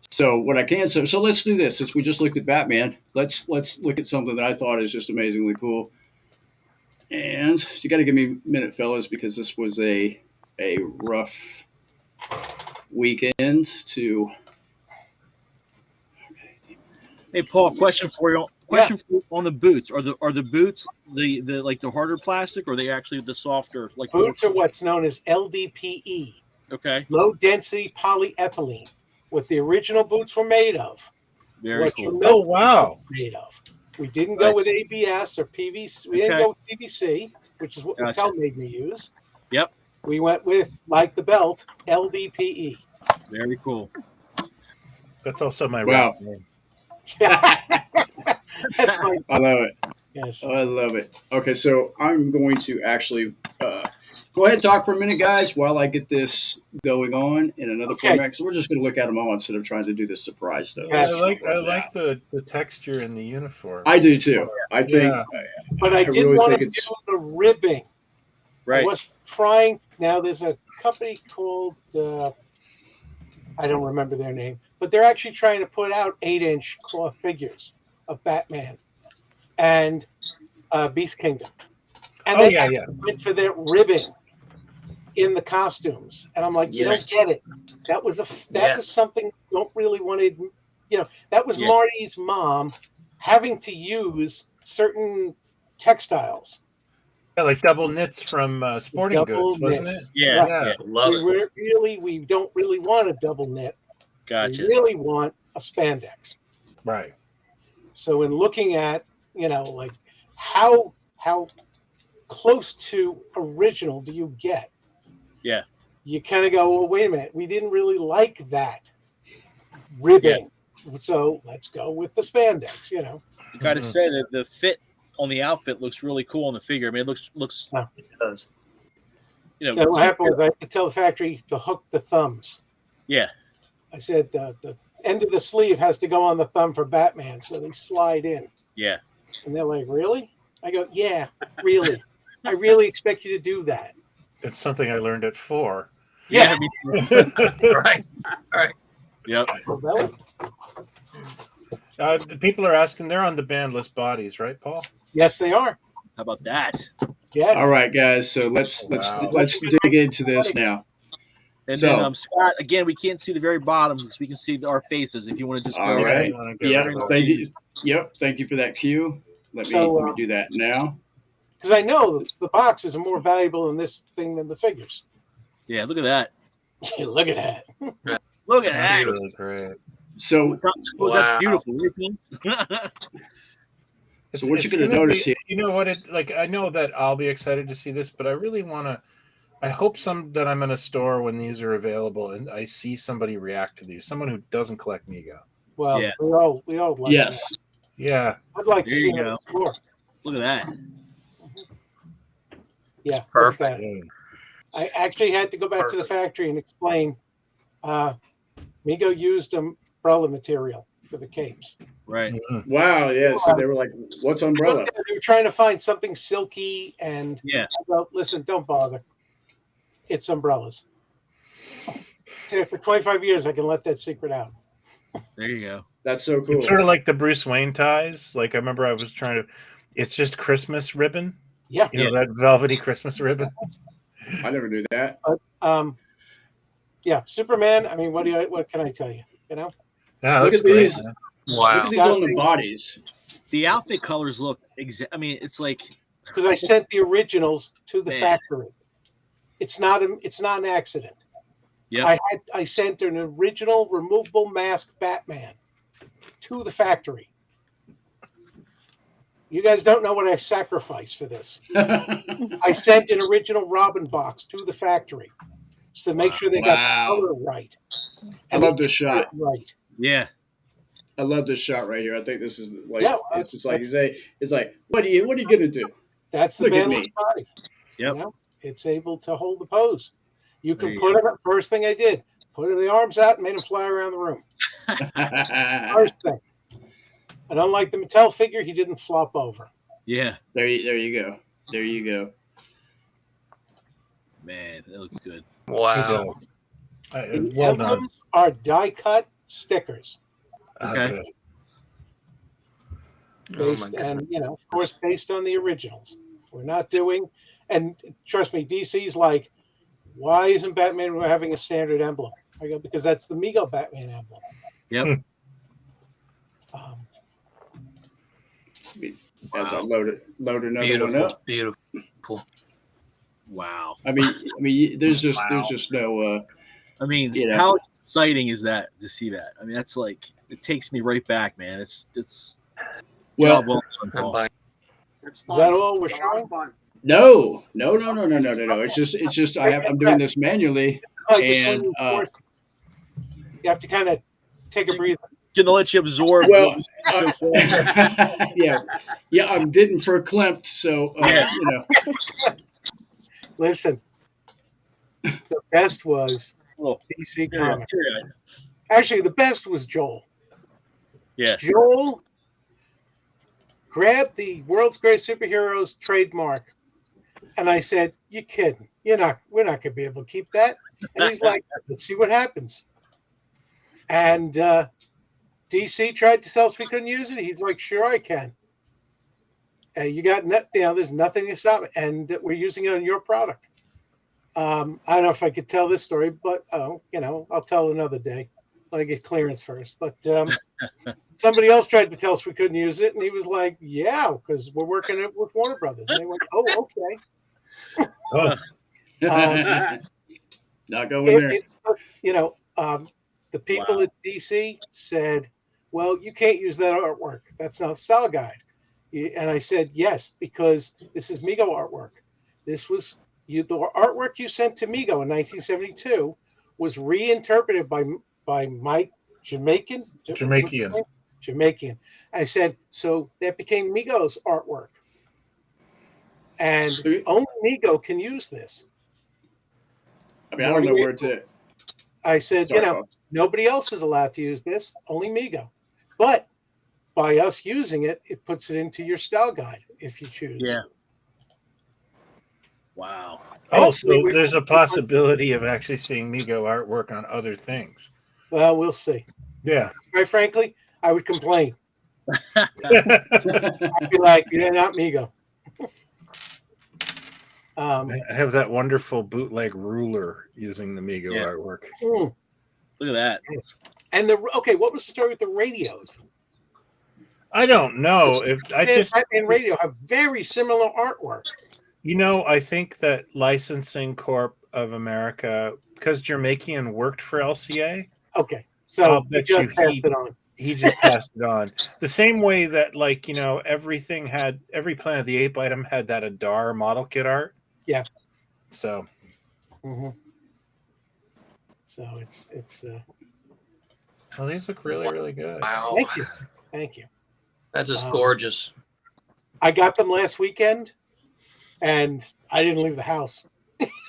So what I can so let's do this. Since we just looked at Batman, let's look at something that I thought is just amazingly cool. And you got to give me a minute, fellas, because this was a rough weekend to. Hey, Paul, question for you. Question for you on the boots. Are the boots the like the harder plastic, or are they actually the softer? Like Boots are what's known as LDPE, Okay, low density polyethylene, what the original boots were made of. very what cool. your Oh milk wow. was made of. We didn't go with Nice. ABS or PVC. We didn't Okay. go with PVC, which is what Gotcha. Mattel made me use. Yep. We went with, like the belt, LDPE. Very cool. That's also my Wow. rap name. That's my I love it. yes. I love it. Okay, so I'm going to actually go ahead and talk for a minute, guys, while I get this going on in another Okay. format. So we're just going to look at them all instead of trying to do this surprise stuff. Yeah, I like the texture in the uniform. I do too. I think. Yeah. But I I did really want think to it's- do the ribbing. I Right. was trying. Now there's a company called I don't remember their name, but they're actually trying to put out 8-inch cloth figures of Batman and Beast Kingdom, and Oh, they yeah, actually went for their ribbing in the costumes, and I'm like, Yes. you don't get it. That was Yes. was something you don't really wanted. That was Yeah. Marty's mom having to use certain textiles. Yeah, like double knits from Sporting Double Goods, wasn't it? knits. Yeah. Right. Yeah. Love it. We don't really want a double knit. Gotcha. We really want a spandex. Right. So in looking at, like how close to original do you get? Yeah. You kind of go, well, wait a minute, we didn't really like that ribbing. So let's go with the spandex, You got to Mhm. say that the fit on the outfit looks really cool on the figure. I mean, it looks. Yeah. It does. So what happened was I had to tell the factory to hook the thumbs. Yeah. I said the end of the sleeve has to go on the thumb for Batman, so they slide in. Yeah. And they're like, really? I go, yeah, really. I really expect you to do that. It's something I learned at 4. Yeah. me too. Right. Yep. Well, People are asking. They're on the banned list bodies, right, Paul? yes, they are. How about that? Yes. All right, guys. So let's Wow. dig into this now. And So- then Scott, again, we can't see the very bottom because we can see our faces. If you want to just All go right. You wanna get Yeah. rid of Thank you. Yep. Thank you for that cue. Let me do that now. Because I know the boxes are more valuable in this thing than the figures. Yeah, look at that. Look at that. Look at That's that. really great. So, Was Wow. that beautiful? Isn't So what you're gonna gonna notice be, here- you know what? I know that I'll be excited to see this, but I really want to. I hope that I'm in a store when these are available, and I see somebody react to these. Someone who doesn't collect Mego. Well, Yeah. we all like yes. that. Yeah, I'd like to There see you it go. more. Look at that. Yeah, look at Perfect. that. I actually had to go back to the factory and explain. Mego used umbrella material for the capes. Right. Wow. Yeah. So they were like, "What's umbrella?" They were trying to find something silky, and Yeah. I go, listen, don't bother. It's umbrellas. And for 25 years, I can let that secret out. There you go. That's so cool. it's sort of like the Bruce Wayne ties. Like I remember I was trying to. It's just Christmas ribbon. Yeah. You know that velvety Christmas ribbon. I never knew that. Yeah, Superman. I mean, what can I tell you? You know, Yeah, Look that's at great, these. man. Look Wow. at these on the bodies. The outfit colors look I mean, it's like because I sent the originals to the Man. factory. It's not an accident. Yeah. I sent an original removable mask Batman to the factory. You guys don't know what I sacrificed for this. I sent an original Robin box to the factory to make sure they got Wow. the color right. I love this shot. Right. yeah. I love this shot right here. I think this is like Yeah, it's just like you say. It's like what are you gonna do? That's the Look at manless me. body. Yep. You know, it's able to hold the pose. You There can you put it. First thing I did, put the arms out and made them fly around the room. First thing. And unlike the Mattel figure, he didn't flop over. Yeah. there you go. There you go. Man, that looks good. He Wow. does. The Well done. emblems are die-cut stickers, Okay. Good. Oh my based, God. and of course, based on the originals. We're not doing, and trust me, DC's like, why isn't Batman having a standard emblem? I go, because that's the Mego Batman emblem. Yep. Um, As I load another one Beautiful. up. Beautiful. Wow. I mean, there's just no. I mean, You know. how exciting is that to see that? I mean, that's like it takes me right back, man. It's Well, job well done, I'm Paul. buying- It's Is that all we're showing? Fun. no. It's just I'm doing this manually. Like And, between forces. You have to kind of take a breather. Gonna let you absorb. Well, what we said so far. yeah. I'm getting verklempt, so Yeah. Listen, the best was Oh, DC yeah, Comics. yeah. Actually, the best was Joel. Yeah. Joel grabbed the World's Greatest Superheroes trademark, and I said, "You kidding? We're not gonna be able to keep that." And he's like, "Let's see what happens." And DC tried to tell us we couldn't use it. He's like, "Sure, I can." There's nothing to stop it, and we're using it on your product. I don't know if I could tell this story, but I'll tell another day. Let me get clearance first. But somebody else tried to tell us we couldn't use it, and he was like, "Yeah, because we're working it with Warner Brothers." And they went, "Oh, okay." Oh, Not going there. The people Wow. at DC said, "Well, you can't use that artwork. That's not style guide." And I said, "Yes, because this is Mego artwork. This was the artwork you sent to Mego in 1972 was reinterpreted by Mike Jamaican. Jamaican." I said, "So that became Mego's artwork, and only Mego can use this." I mean, I don't know where to. I said, Sorry, Bob. nobody else is allowed to use this, only Mego. But by us using it, it puts it into your style guide if you choose. Yeah. Wow. Oh, Hopefully so there's a possibility of actually seeing Mego artwork on other things. Well, we'll see. Yeah. Quite frankly, I would complain. I'd be like, "Yeah, not Mego." I have that wonderful bootleg ruler using the Mego Yeah. artwork. Look at that. And what was the story with the radios? I don't know if I just Batman radio have very similar artwork. I think that Licensing Corp of America, because Jermakian worked for LCA, Okay, I'll so bet just you passed it on. he just passed it on. The same way that, like, every Planet of the Ape item had that Adar model kit art. Yeah. So. Mm-hmm. So it's. Well, these look really, really good. Wow. Thank you. That's just gorgeous. I got them last weekend, and I didn't leave the house.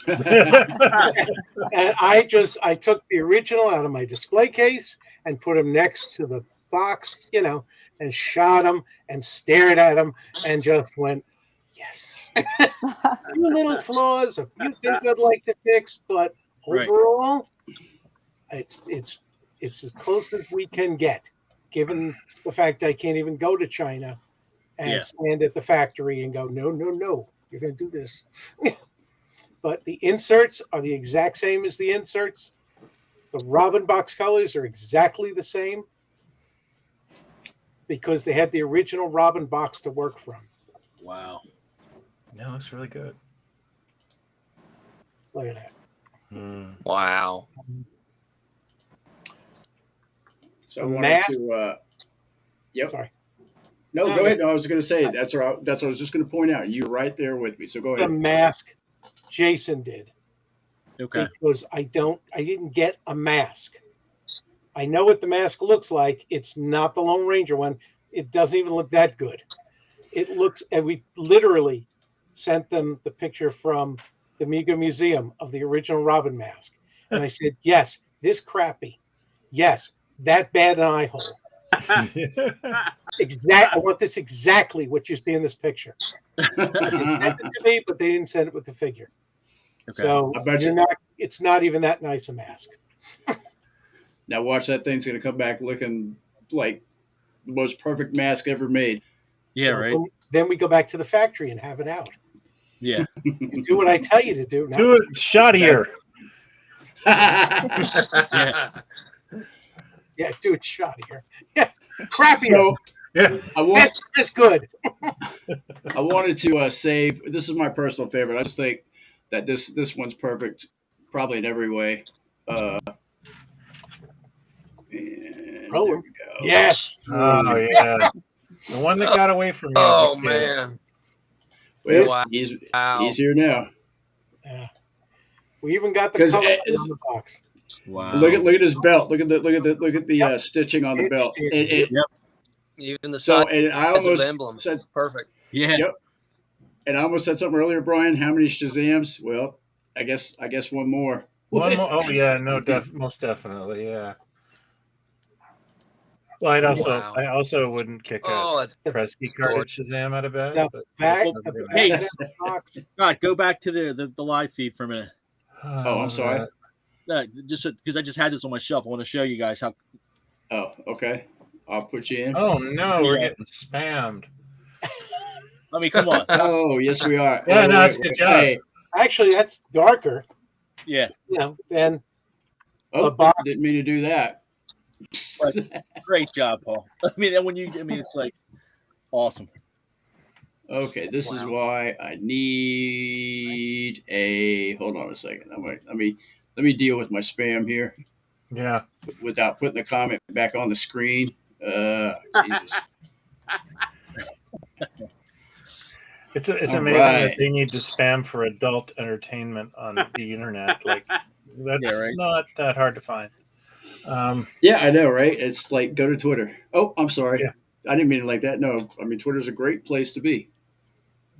And I took the original out of my display case and put them next to the box, and shot them and stared at them and just went, yes. A few little flaws, a few things I'd like to fix, but overall, it's as close as we can get, given the fact I can't even go to China and stand at the factory and go, no, you're going to do this. But the inserts are the exact same as the inserts. The Robin box colors are exactly the same because they had the original Robin box to work from. Wow. No, it looks really good. Look at that. Wow. So I wanted to. Yep. Sorry. No, go ahead. No, I was going to say that's what I was just going to point out. You're right there with me. So go The ahead. mask Jason did. Okay. Because I didn't get a mask. I know what the mask looks like. It's not the Lone Ranger one. It doesn't even look that good. It looks, and we literally sent them the picture from the Mego Museum of the original Robin mask. And I said, yes, this crappy. Yes, that bad an eye hole. I want this exactly what you see in this picture. They sent it to me, but they didn't send it with the figure. Okay. So I bet it's not even that nice a mask. Now watch, that thing's going to come back looking like the most perfect mask ever made. Yeah, right. Then we go back to the factory and have it out. Yeah. You do what I tell you to do. Do it, shot here. Yeah. Yeah, do it shot here. Yeah, crappy. So Yeah. This good. I wanted to save. This is my personal favorite. I just think that this one's perfect, probably in every way. And there we go. Yes. Oh yeah. The one that got away from me. Oh as a kid. man. Well, Wow. he's here now. Yeah. We even got the 'Cause color it's- on the box. Wow. Look at his belt. Look at the stitching on the belt. Even the So, size and I of the almost emblem. said, Perfect. Yeah. Yep. And I almost said something earlier, Brian. How many Shazams? Well, I guess one more. One more. Oh yeah, no, most definitely, yeah. Well, Wow. I also wouldn't kick Oh, a that's Kresge carded Shazam out of bed. The But back, Well, the hey, back of the box. God, go back to the live feed for a minute. Oh, I'm sorry. Just because I just had this on my shelf. I want to show you guys how. Oh, okay. I'll put you in. Oh no, we're Yeah. getting spammed. I mean, come on. Oh, yes, we are. Yeah, Oh, no, wait, it's a good wait, job. hey. Actually, that's darker, Yeah. than Oh, A box. didn't mean to do that. Great job, Paul. I mean, it's like awesome. Okay, this is why I need a. Hold on a second. Let me deal with my spam here Yeah. without putting the comment back on the screen. Jesus. It's All amazing right. that they need to spam for adult entertainment on the internet. Like that's Yeah, right. not that hard to find. Yeah, I know, right? It's like go to Twitter. Oh, I'm sorry. Yeah. I didn't mean it like that. No, I mean Twitter's a great place to be.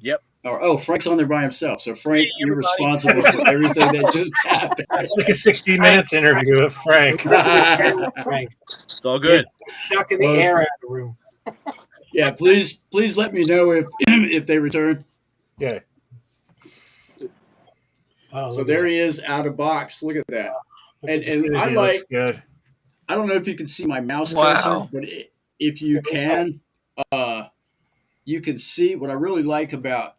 Yep. Oh, Frank's on there by himself. So Frank, Hey, you're everybody. responsible for everything that just happened. like a 60 Minutes interview with Frank. Frank. It's all good. Sucking the Well- air out of the room. Yeah, please let me know if if they return. Yeah. Oh, So look there at he is out of box. Look at that. that. And He I looks like. good. I don't know if you can see my mouse Wow. cursor, but if you can, you can see what I really like about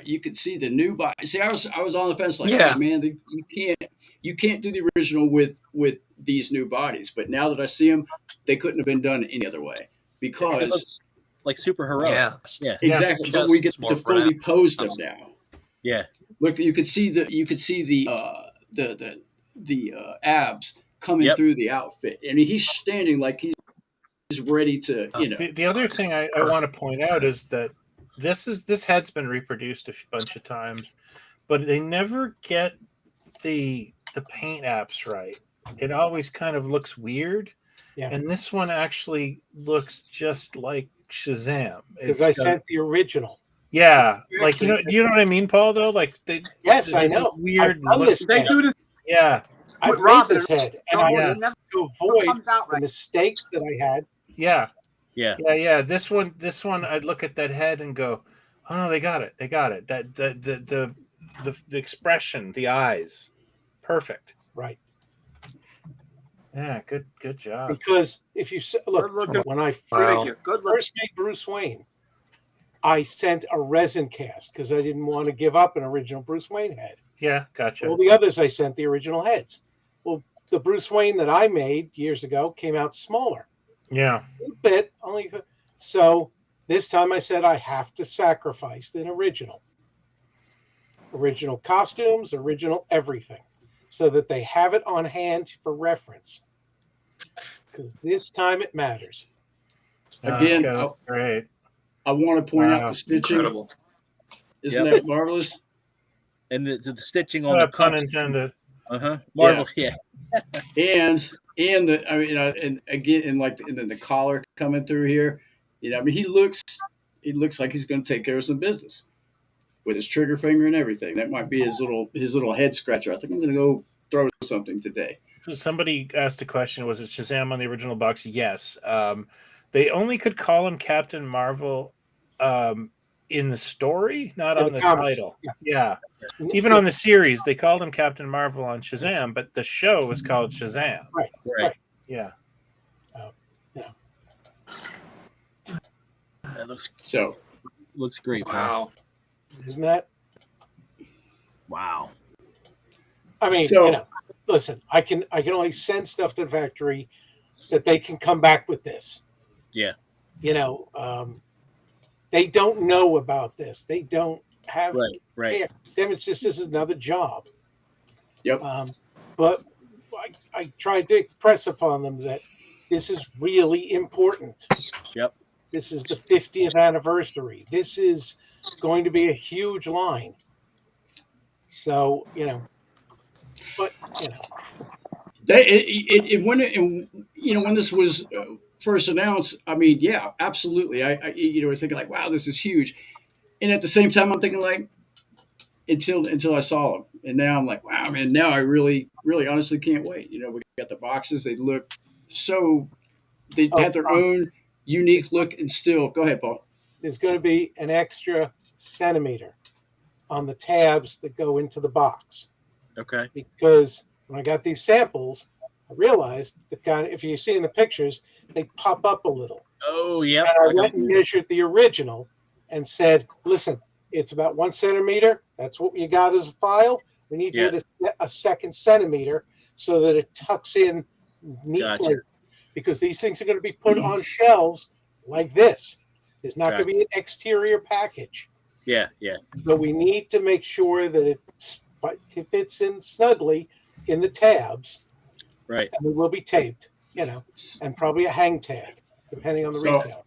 you can see the new body. See, I was on the fence like, Yeah. hey, man, you can't do the original with these new bodies. But now that I see them, they couldn't have been done any other way It because looks like super heroic. Yeah. Yeah. exactly. Yeah. But we get It's more to fully pose them now. Yeah. Look, you could see the abs coming Yep. through the outfit. I mean, he's standing like he's ready to, The other thing I want to point out is that this head's been reproduced a bunch of times, but they never get the paint apps right. It always kind of looks weird. Yeah. And this one actually looks just like Shazam. Because I sent the original. Yeah, like you know what I mean, Paul. Though, like yes, I there's a know. weird I've done look. this They head. do this Yeah, I've with made Robin. this head, and No, I it wanted never to avoid comes out the right. mistakes that I had. yeah, Yeah. yeah. This one, I'd look at that head and go, "Oh no, they got it. That the expression, the eyes, perfect. Right. Yeah, good job. Because if you look, Good looking. when I Thank you. Good look. first made Bruce Wayne, I sent a resin cast because I didn't want to give up an original Bruce Wayne head. Yeah, gotcha. All the others I sent the original heads. Well, the Bruce Wayne that I made years ago came out smaller. Yeah, A bit, only so this time I said I have to sacrifice an original. Original costumes, original everything. So that they have it on hand for reference. Because this time it matters. Again, great. I want to point out Wow. the stitching. Incredible. Isn't Yep. that marvelous? And the stitching on the Pun cuff. intended. Marvel. Yeah. And and again, and then the collar coming through here. I mean, he looks like he's going to take care of some business with his trigger finger and everything. That might be his little head scratcher. I think I'm going to go throw something today. So somebody asked a question: was it Shazam on the original box? Yes. They only could call him Captain Marvel in the story, not In on the the comics, title. Yeah. Even on the series, they called him Captain Marvel on Shazam, but the show was called Shazam. Right. Yeah. That looks great. Paul. Wow. Isn't that? Wow. I mean, So- listen, I can only send stuff to the factory that they can come back with this. Yeah. They don't know about this. They don't have Right. care. Them, it's just this is another job. Yep. But I tried to impress upon them that this is really important. Yep. This is the 50th anniversary. This is going to be a huge line. So, but when this was first announced, I mean, yeah, absolutely. I was thinking like, wow, this is huge, and at the same time, I'm thinking like, until I saw them, and now I'm like, wow, man, now I really, really, honestly can't wait. We got the boxes; they look so, they have their own unique look and still. Go ahead, Paul. there's going to be an extra centimeter on the tabs that go into the box. Okay. Because when I got these samples, I realized if you see in the pictures, they pop up a little. Oh, yeah. And I went and measured the original and said, listen, it's about 1 centimeter. That's what you got as a file. We need you to set a second centimeter so that it tucks in neatly. Gotcha. Because these things are going to be put on shelves like this. There's not going to be an exterior package. Yeah. So we need to make sure that it fits in snugly in the tabs. Right. And it will be taped, and probably a hang tag, depending on the retail.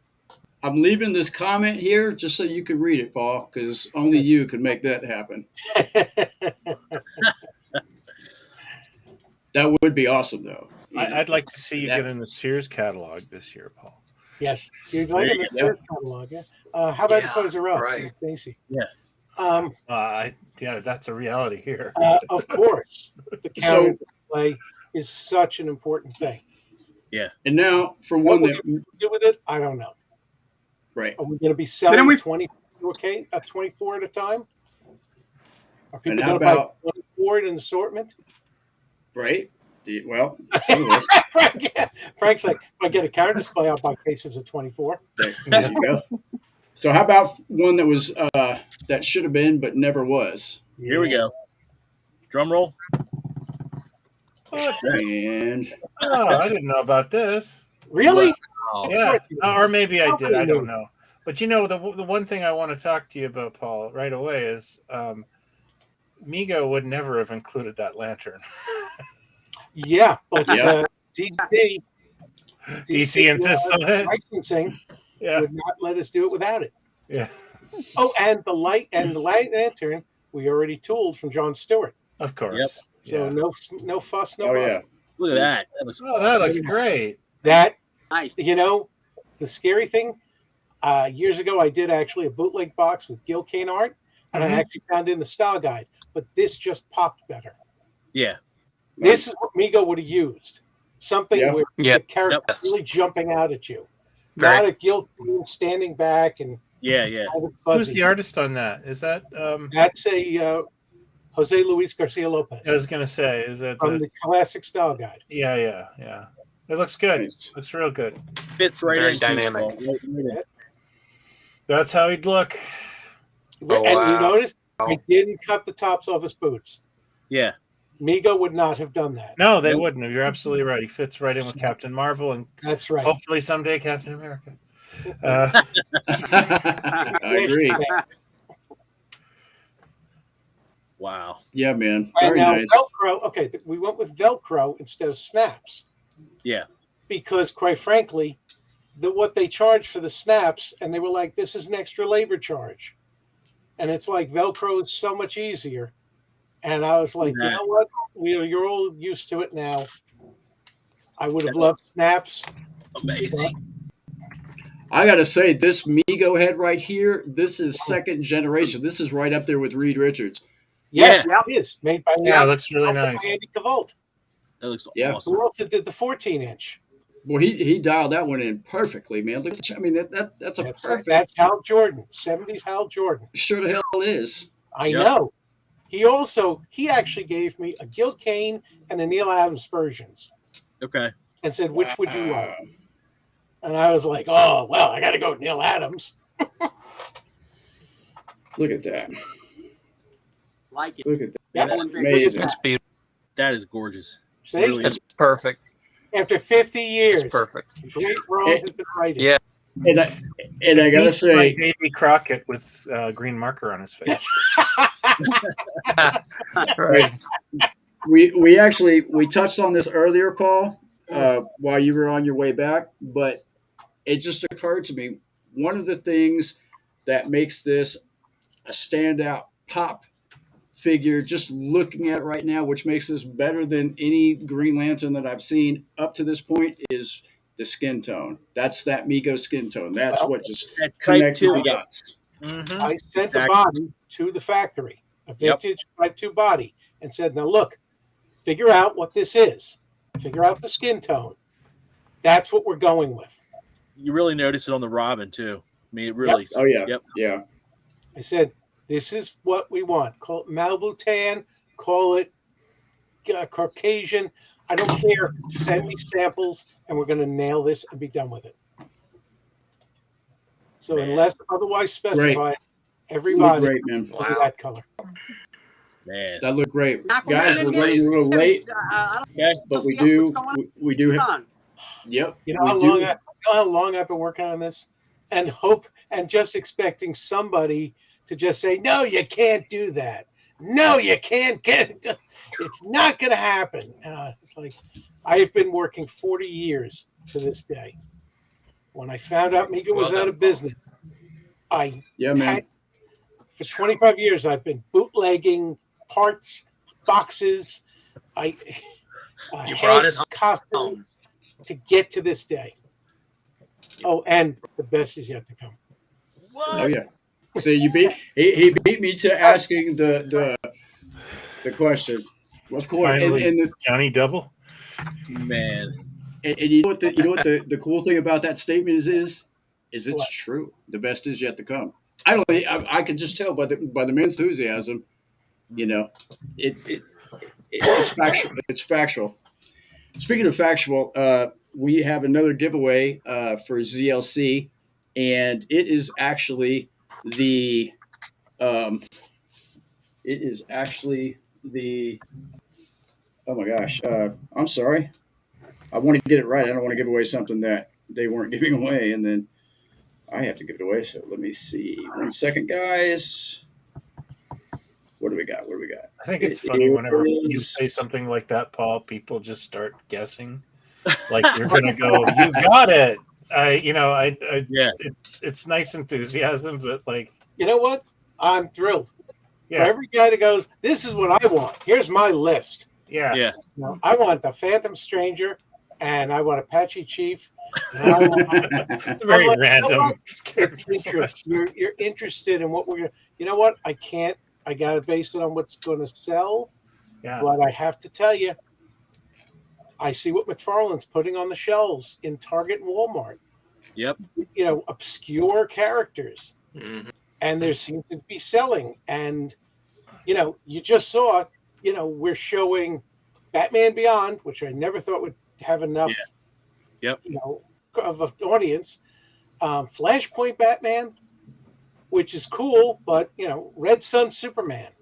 I'm leaving this comment here just so you can read it, Paul, because only you could make that happen. That would be awesome, though. I'd like to see you get in the Sears catalog this year, Paul. Yes. You'd like There the you go. catalog, yeah. How about the Toys R Us? right. Macy? Yeah. That's a reality here. Of course. The counter display is such an important thing. And now, for What one we're that, going to do with it, I don't know. right, Are we going to be selling 24 at a time? Are people And how going to buy about- 24 in an assortment? right? Well, some of us. Frank's like, if I get a counter display, I'll buy cases of 24. There you go. So, how about one that was that should have been but never was? Here we go. Drum roll. And I didn't know about this. Really? Yeah, or maybe I How did. can I you don't know? know. But the one thing I want to talk to you about, Paul, right away is Mego would never have included that lantern. Yeah, but Yeah. DC insists on it. licensing Yeah, would not let us do it without it. yeah, Oh, and the light lantern we already tooled from John Stewart. of course. Yep. So Yeah. no fuss, no Oh bother. yeah. Look at that. That looks Oh, that looks great. That Nice. the scary thing. Years ago, I did actually a bootleg box with Gil Kane art, and I actually found in the style guide. But this just popped better. Yeah. This is what Mego would have used. Something Yeah. where Yeah. the character Yep. really jumping out at you, Very- not a Gil Kane standing back and Yeah. Yeah. kind of Who's fuzzy. the artist on that? Is that? That's a Jose Luis Garcia Lopez I was gonna say, is that? from the classic style guide. Yeah, yeah, yeah. It looks good. Nice. Looks real good. Fits right Very in. too, dynamic. Paul. Right in. That's how he'd look. Oh, And you wow. notice I didn't cut the tops off his boots. Yeah. Mego would not have done that. No, they Nope. wouldn't have. You're absolutely right. He fits right in with Captain Marvel and That's right. hopefully someday Captain America. I agree. Wow. Yeah, man. And Very now nice. Velcro. Okay, we went with Velcro instead of snaps Yeah. because, quite frankly, what they charge for the snaps, and they were like, "This is an extra labor charge," and it's like Velcro is so much easier. And I was like, Yeah. you know what? You're all used to it now. I would have loved snaps. Amazing. I gotta say, this Mego head right here, this is second generation. This is right up there with Reed Richards. Yes, Yeah. it is made by Yeah, it looks really by nice. Andy Cavalt. That looks Yeah. awesome. Who also did the 14-inch? Well, he dialed that one in perfectly, man. Look, I mean that's a That's right. perfect. That's Hal Jordan, 70s Hal Jordan. Sure the hell is. I Yep. know. He actually gave me a Gil Kane and a Neil Adams versions Okay. and said, which would you Wow. like? And I was like, oh, well, I got to go with Neil Adams. Look at that. Like it. Look at that. Yeah. Amazing. It's beautiful. That is gorgeous. See, Really. It's perfect. after 50 years, It's perfect. great wrong has been righted. Yeah. And I gotta He's like say, Davy Crockett with green marker on his face. Right. we touched on this earlier, Paul, while you were on your way back, but it just occurred to me one of the things that makes this a standout pop figure, just looking at it right now, which makes this better than any Green Lantern that I've seen up to this point, is the skin tone. That's that Mego skin tone. That's what just That type connected two. the dots. Mm-hmm. I sent the Exactly. body to the factory, a Yep. vintage Type 2 body, and said, now look, figure out what this is. Figure out the skin tone. That's what we're going with. You really notice it on the Robin too. I mean, it really. Oh yeah, Yep. yeah. I said, this is what we want. Call it Malibu tan, call it Caucasian. I don't care. Send me samples, and we're going to nail this and be done with it. So Man. unless otherwise specified, everybody Look great, man. will be Wow. that color. Man. That looked great, Not guys. gonna We're running a little late, I Okay. but we Yeah, do what's going we do don't have. on. Yep. You know we how do- long how long I've been working on this, and just expecting somebody to just say, "No, you can't do that. No, you can't get it. It's not going to happen." It's like I've been working 40 years to this day. When I found out Mego was Well out done, of business, I Yeah, man. had for 25 years I've been bootlegging parts, boxes, You brought it heads, costumes home. to get to this day. Oh, and the best is yet to come. Oh yeah. So you beat he beat me to asking the question. Of course, Finally, and Johnny Double. Man. you know what the cool thing about that statement is it's What? true. The best is yet to come. I can just tell by the man's enthusiasm. You know, it's factual. It's factual. Speaking of factual, we have another giveaway for ZLC, and it is actually the oh my gosh, I'm sorry. I want to get it right. I don't want to give away something that they weren't giving away, and then I have to give it away. So let me see. 1 second, guys. What do we got? What do we got? I think it's funny whenever you say something like that, Paul. People just start guessing, like you're gonna go, "You got it." Yeah. It's nice enthusiasm, but like, You know what? I'm thrilled. For yeah, every guy that goes, this is what I want. Here's my list. yeah, Yeah. You know, I want the Phantom Stranger, and I want Apache Chief. And I want, it's very I'm like, you know random. what? It's interest. You're interested in what we're gonna. You know what? I can't. I gotta base it on what's going to sell. Yeah, But I have to tell you, I see what McFarlane's putting on the shelves in Target and Walmart. Yep. You know, obscure characters, Mhm. and there seems to be selling. And you know, you just saw. You know, we're showing Batman Beyond, which I never thought would have enough. Yeah. Yep. You know, of an audience. Flashpoint Batman, which is cool, but you know, Red Sun Superman.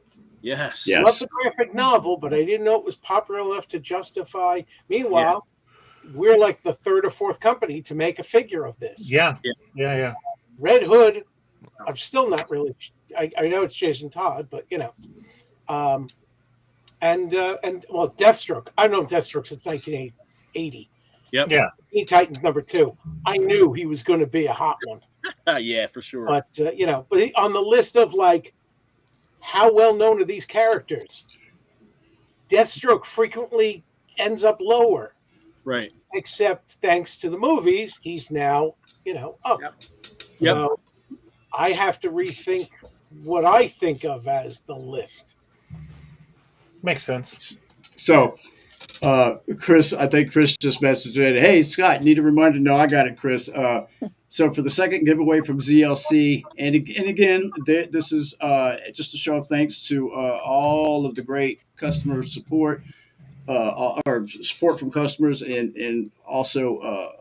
Yes. Yeah. Love the graphic novel, but I didn't know it was popular enough to justify. Meanwhile, we're like the third or fourth company to make a figure of this. yeah, Yeah. yeah. Red Hood, I'm still not really. I know it's Jason Todd, but you know, and well, Deathstroke. I've known Deathstroke since 1980. Yep. Yeah. Teen Titans #2. I knew he was going to be a hot one. Yeah, for sure. But you know, but on the list of like, how well known are these characters? Deathstroke frequently ends up lower, Right. except thanks to the movies, he's now up. Yep. So I have to rethink what I think of as the list. Makes sense. So, Chris, I think Chris just messaged in. Hey, Scott, need a reminder? No, I got it, Chris. So for the second giveaway from ZLC, and again, this is just a show of thanks to all of the great customer support, or support from customers, and also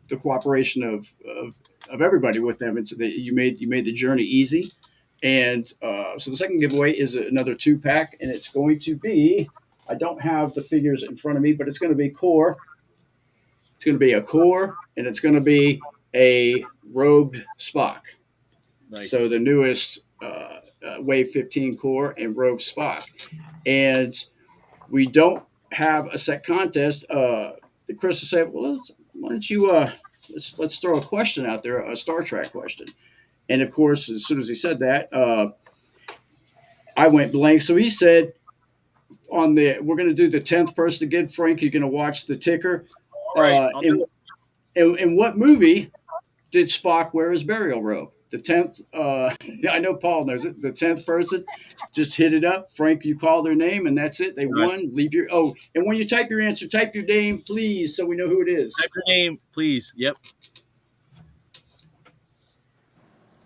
the cooperation of everybody with them. It's that you made the journey easy, and so the second giveaway is another 2-pack, and it's going to be. I don't have the figures in front of me, but it's going to be core. It's going to be a core, and it's going to be a robed Spock. Nice. So the newest Wave 15 core and robed Spock. And we don't have a set contest. Chris said, well, why don't you let's throw a question out there, a Star Trek question. And of course, as soon as he said that, I went blank. So he said, we're going to do the 10th person again. Frank, you're going to watch the ticker. All right. In what movie did Spock wear his burial robe? The 10th, I know Paul knows it. The 10th person, just hit it up. Frank, you call their name, and that's it. They won. Leave your, and when you type your answer, type your name, please, so we know who it is. Type your name, please. Yep.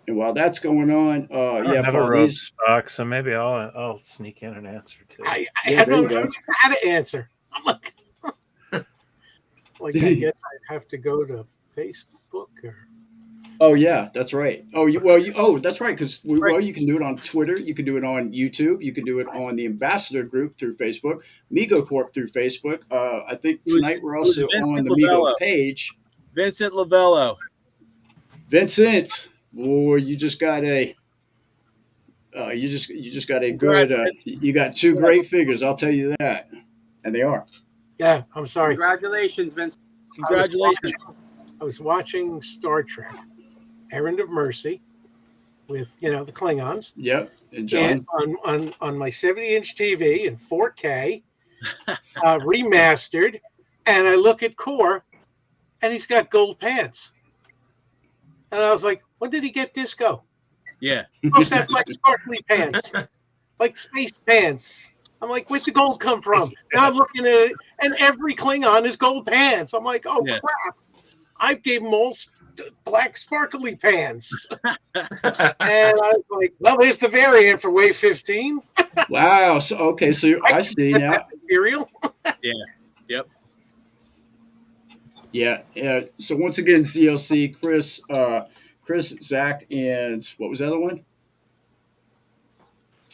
And while that's going on, I don't have a Paul, robe stock, so maybe I'll sneak in an answer too. I Yeah, had there no you go. idea how to answer. I'm like, I guess I'd have to go to Facebook or. Oh yeah, that's right. That's right. Because you can do it on Twitter, you can do it on YouTube, you can do it on the Ambassador group through Facebook, Mego Corp through Facebook. I think tonight we're also on the Mego page. Vincent Lavello. Vincent, you just got a. You just got a good. You got 2 great figures. I'll tell you that, and they are. Yeah, I'm sorry. Congratulations, Vince. Congratulations. I was watching Star Trek, Errand of Mercy, with the Klingons. Yep, and John. And on my 70-inch TV in 4K, remastered, and I look at Core, and he's got gold pants, and I was like, when did he get disco? Yeah. Must have like sparkly pants, like space pants. I'm like, where'd the gold come from? Now I'm looking at it, and every Klingon is gold pants. I'm like, oh crap! I gave them all black sparkly pants, and I was like, well, there's the variant for Wave 15. Wow. So okay. So I see now. Material. Yeah. Yep. Yeah. So once again, CLC, Chris, Zach, and what was the other one?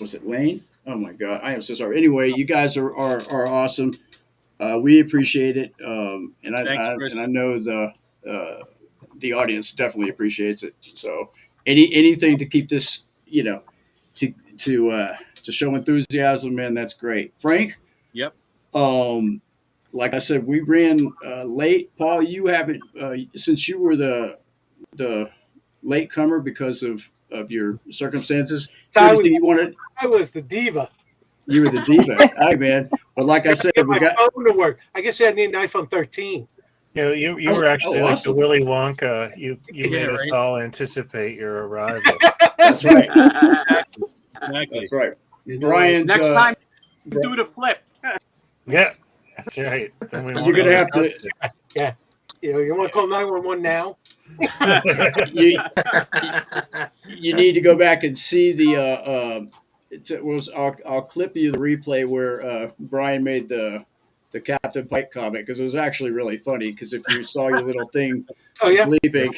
Was it Lane? Oh my God, I am so sorry. Anyway, you guys are awesome. We appreciate it, and I know the audience definitely appreciates it. So anything to keep this, to to show enthusiasm, man. That's great, Frank. Yep. Like I said, we ran late. Paul, you haven't since you were the late comer because of your circumstances. Is there anything you wanted? I was the diva. You were the diva. All right, man. But like I said, Get we my got. phone to work. I guess I need an iPhone 13. You were actually like awesome. the Willy Wonka. You Yeah, made us right. all anticipate your arrival. That's right. Exactly. That's right. Brian's. Next time, do the flip. Yeah, that's right. Then we You're won't gonna know have what to. else You want to call 911 now? you, you need to go back and see the. I'll clip you the replay where Brian made the Captain Pike comment because it was actually really funny because if you saw your little thing Oh, yeah. leaping.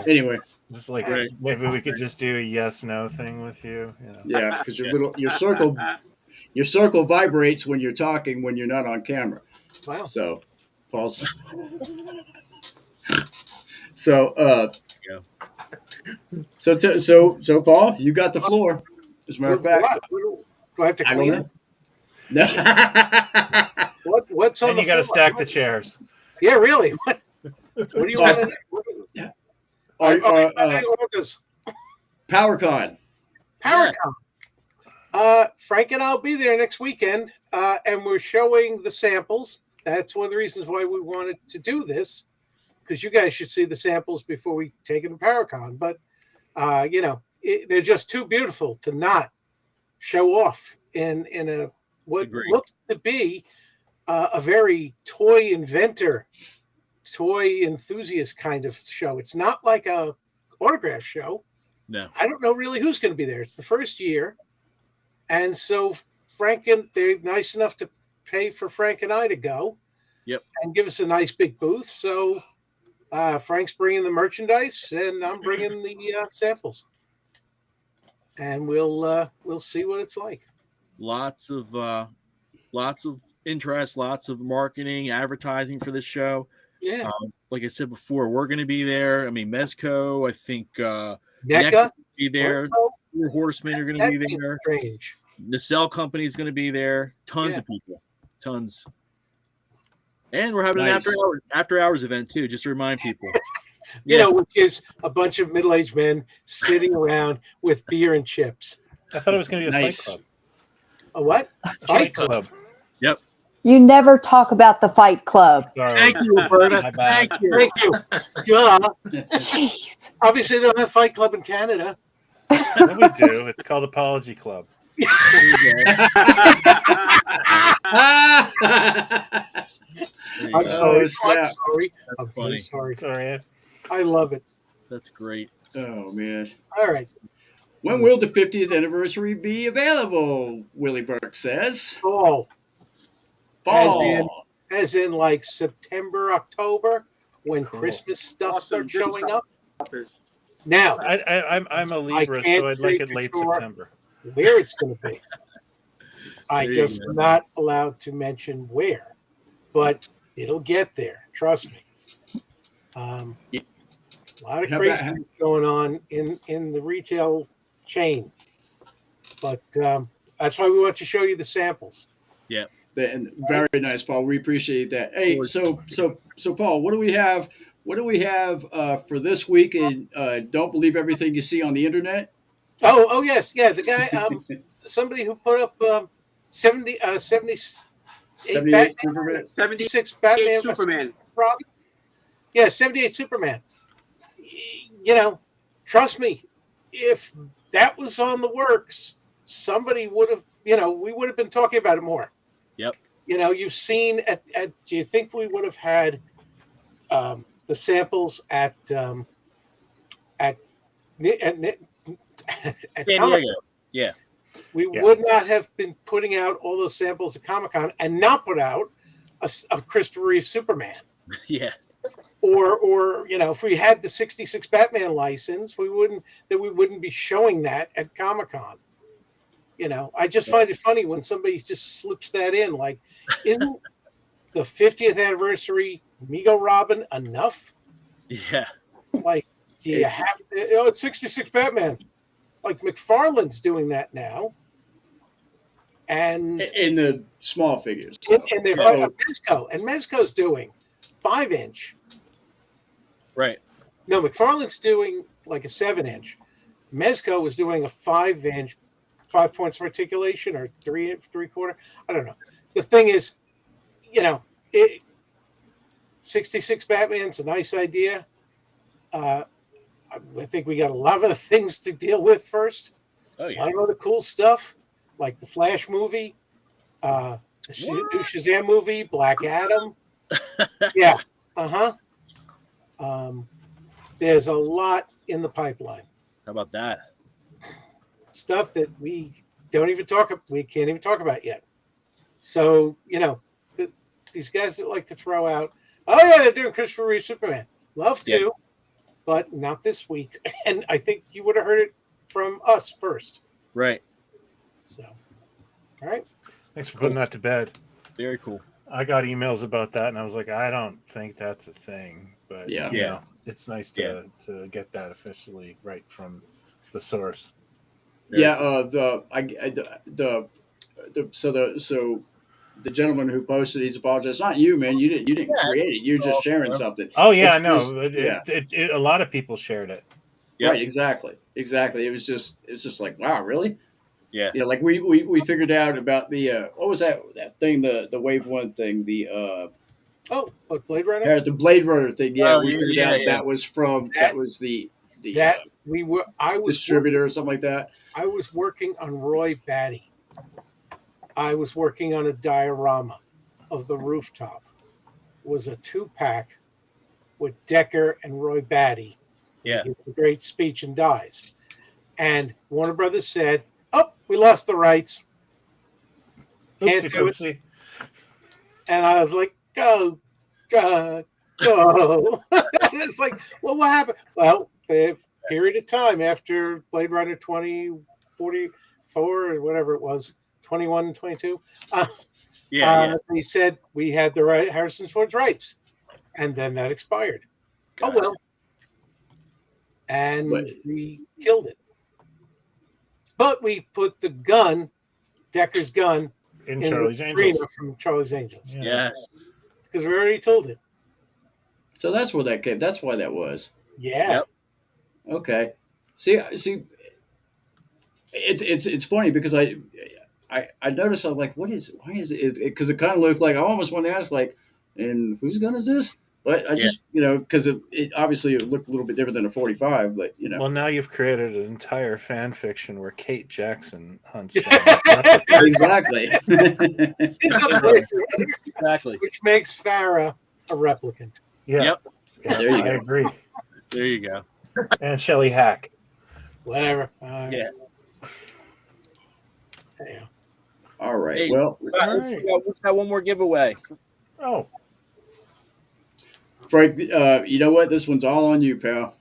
Anyway, It's like Right. maybe we could just do a yes/no thing with you. yeah, because your circle vibrates when you're talking when you're not on camera. Wow. So, Paul's. So, Yeah. so Paul, you got the floor. As a matter of fact, Do I have to I don't clean know. it? No. What's on And the you got to floor? stack the chairs. Yeah, really. What do you want? Orders. PowerCon. PowerCon. Frank and I'll be there next weekend, and we're showing the samples. That's one of the reasons why we wanted to do this, because you guys should see the samples before we take them to PowerCon. But they're just too beautiful to not show off in a what Agreed. looks to be a very toy inventor, toy enthusiast kind of show. It's not like a autograph show. No. I don't know really who's going to be there. It's the first year. And so Frank and they're nice enough to pay for Frank and I to go. Yep. And give us a nice big booth. So Frank's bringing the merchandise and I'm bringing the samples. And we'll see what it's like. Lots of interest, lots of marketing, advertising for this show. Yeah. Like I said before, we're going to be there. I mean, Mezco, I think NECA will be there. Photo, 4 Horsemen are going to that be seems there. strange. Nacelle Company is going to be there. Tons of people. Tons. And we're having Nice. an after hours event too, just to remind people. You know, which is a bunch of middle-aged men sitting around with beer and chips. I thought it was going to be a Nice. fight club. A what? Fight club. You never talk about the Fight Club. Sorry. Thank you, Roberta. My bad. Thank you. Thank you. Duh. Jeez. Obviously, they don't have Fight Club in Canada. Yeah, we do. It's called Apology Club. I'm Oh, sorry. snap. I'm sorry. That's I'm funny. very sorry. Sorry. I love it. That's great. Oh man. All right. When will the 50th anniversary be available? Willie Burke says. Oh, Fall. as in like September, October, when Cool. Christmas stuff Awesome. starts showing up. Is- Now, I'm a Libra, can't so I'd say like it for late sure. September. where it's going to be, I There you just go. am not allowed to mention where, but it'll get there. Trust me. A lot of How about- craziness going on in the retail chain, but that's why we want to show you the samples. And very nice, Paul. We appreciate that. Hey, Always. so Paul, what do we have? What do we have for this week? And don't believe everything you see on the internet. Oh yes, yeah. The guy, somebody who put up 78 78 Batman, Superman. 76 Batman, Superman. Robin. Yeah, 78 Superman. You know, trust me, if that was on the works, somebody would have. We would have been talking about it more. Yep. You've seen at do you think we would have had the samples at San Comic- Diego. Yeah. we Yeah. would not have been putting out all those samples at Comic-Con and not put out a Christopher Reeve Superman. Yeah. Or if we had the 66 Batman license, we wouldn't be showing that at Comic-Con. I just find it funny when somebody just slips that in. Like, isn't the 50th anniversary Mego Robin enough? Yeah. Like, do you have to? It's 66 Batman. Like McFarlane's doing that now, and In the small figures. and they're Mezco's doing 5-inch. Right. No, McFarlane's doing like a 7-inch. Mezco was doing a 5-inch, 5 points of articulation, or 3.75. I don't know. The thing is, 66 Batman's a nice idea. I think we got a lot of other things to deal with first. Oh A yeah. lot of other cool stuff, like the Flash movie, the new Shazam movie, Black Adam. Yeah. There's a lot in the pipeline. How about that? Stuff that we can't even talk about yet. So, these guys that like to throw out, oh yeah, they're doing Christopher Reeve Superman. Love to, Yeah. but not this week. And I think you would have heard it from us first. Right. So, all right. Thanks for putting that to bed. Very cool. I got emails about that, and I was like, I don't think that's a thing. But Yeah. you know, it's nice to get that officially right from the source. Yeah, the gentleman who posted, he's apologized. It's not you, man. You didn't create it. You're just sharing something. Oh yeah, It's no, just- a lot of people shared it. Yep. Right, exactly. It was just like, wow, really? Yeah. Yeah, like we figured out about the what was that thing, the Wave 1 thing, the But Blade Runner? the Blade Runner thing. Yeah, Oh, we figured yeah, out yeah. that was that was the I was distributor or something like that. I was working on Roy Batty. I was working on a diorama of the rooftop. It was a 2-pack with Decker and Roy Batty. Yeah. He gives a great speech and dies. And Warner Brothers said, "Oh, we lost the rights." Can't Oopsie do it. poopsie. And I was like, go. And it's like, well, what happened? Well, the period of time after Blade Runner 2044 or whatever it was, 21 and 22, they said we had the right Harrison Ford's rights. And then that expired. Gotcha. Oh, well. And But- we killed it. But we put the gun, Decker's gun, In in Charlie's the Angels. arena from Charlie's Angels. Yeah. Yes. Because we already told it. So that's where that came. That's why that was. Yeah. Yep. Okay. See, it's funny because I noticed, I'm like, why is it? Because it kind of looked like, I almost want to ask, like, and whose gun is this? But I just, because it obviously it looked a little bit different than a 45, but Well, now you've created an entire fan fiction where Kate Jackson hunts down. exactly. Exactly. Which makes Farah a replicant. Yeah, Yep. yeah, There you I go. agree. There you go. And Shelley Hack. Whatever. Yeah. Yeah. All right. Hey, Well, We got one more giveaway. Oh, Frank, you know what? This one's all on you, pal.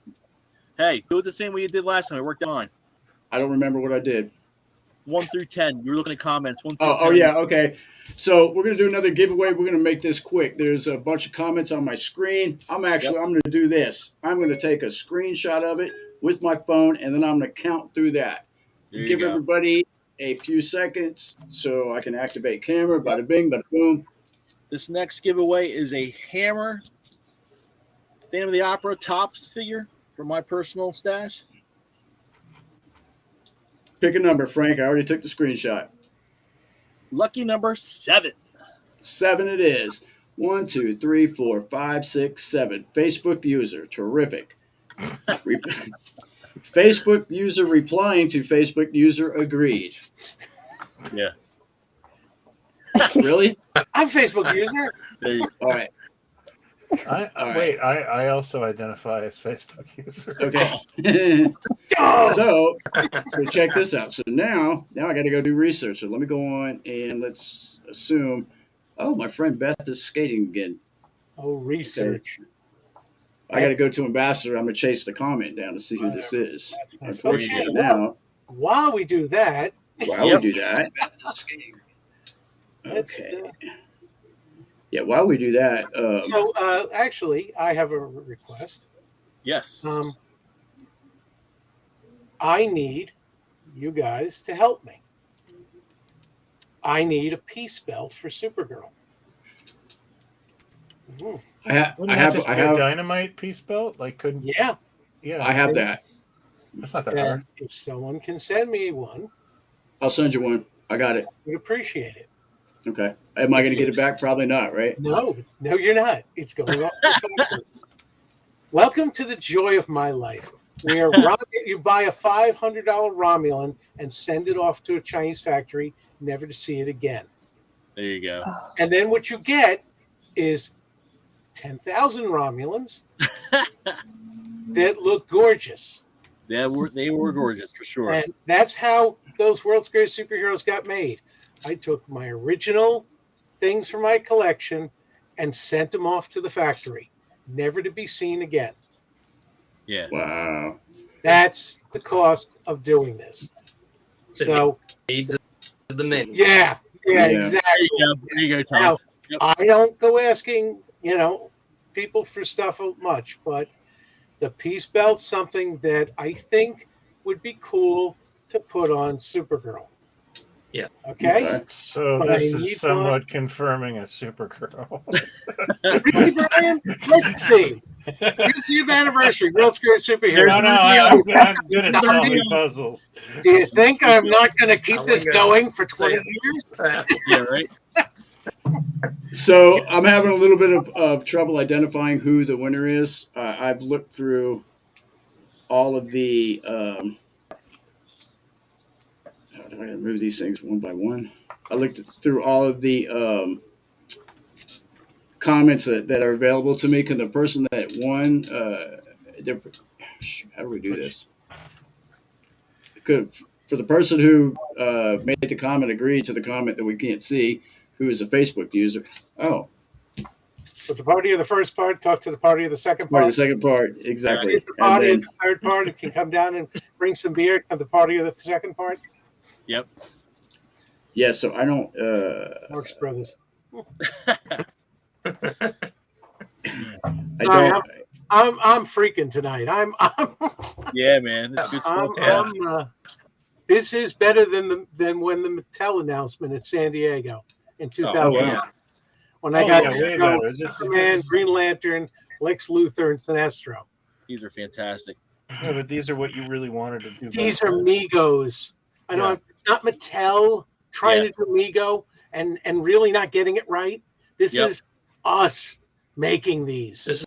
Hey, do it the same way you did last time. I worked on I don't remember what I did. 1 through 10. You were looking at comments. 1 through 10. Oh yeah, okay. So we're gonna do another giveaway. We're gonna make this quick. There's a bunch of comments on my screen. I'm gonna do this. I'm gonna take a screenshot of it with my phone, and then I'm gonna count through that. There you Give go. everybody a few seconds so I can activate camera. Bada bing, bada boom. This next giveaway is a Hammer Phantom of the Opera Topps figure from my personal stash. Pick a number, Frank. I already took the screenshot. Lucky number 7. 7 it is. 1, 2, 3, 4, 5, 6, 7. Facebook user. Terrific. Facebook user replying to Facebook user agreed. Yeah. Really? I'm a Facebook user. There you go. All right. I wait. I also identify as Facebook user. Okay. so check this out. So now I got to go do research. So let me go on and let's assume. Oh, my friend Beth is skating again. Oh, research. I got to go to Ambassador. I'm gonna chase the comment down to see who this is. Unfortunately, Okay, now While we do that, while Yep. we do that, let's, okay. Yeah, while we do that, actually, I have a request. Yes. I need you guys to help me. I need a peace belt for Supergirl. Mhm. I Wouldn't that just be a have dynamite piece belt? Like, couldn't Yeah. yeah? I have that. That's not that And hard. if someone can send me one, I'll send you one. I got it. we'd appreciate it. Okay. Am I going to get it back? Probably not, right? No, you're not. It's going off the factory. Welcome to the joy of my life. Where you buy a $500 Romulan and send it off to a Chinese factory, never to see it again. There you go. And then what you get is 10,000 Romulans that look gorgeous. They were gorgeous for sure. And that's how those World's Greatest Superheroes got made. I took my original things from my collection and sent them off to the factory, never to be seen again. Yeah. Wow. That's the cost of doing this. So, Needs of the menu. yeah, Yeah. exactly. There you go, Tom. Now, Yep. I don't go asking, people for stuff much, but the peace belt's something that I think would be cool to put on Supergirl. Yeah. Okay? Okay. So But I this need is somewhat confirming a Supergirl. Really, Brian? Let's see. 50th anniversary, World's Greatest Superhero. No, I'm good at solving puzzles. Do you think I'm not going to keep I this wouldn't going for say 20 it. years? Yeah, right. So I'm having a little bit of trouble identifying who the winner is. I've looked through all of the. How do I move these things one by one? I looked through all of the comments that are available to me. Can the person that won? How do we do this? For the person who made the comment, agreed to the comment that we can't see, who is a Facebook user. Oh, With the party of the first part, talk to the party of the second part of part. the second part, See exactly. if the party And of the third part it can come down and bring some beer to the party of the second part. Yep. yeah, so I don't. Marx Brothers. I Sorry, don't. I'm freaking tonight. I'm Yeah, man. It's good stuff. this is better than when the Mattel announcement at San Diego in 2000. Oh, wow. When I got way better. Superman, Green Lantern, Lex Luthor, and Sinestro. These are fantastic. Yeah, but these are what you really wanted to do. These are Megos. I know it's not Mattel trying to do Mego and really not getting it right. This is us making these. This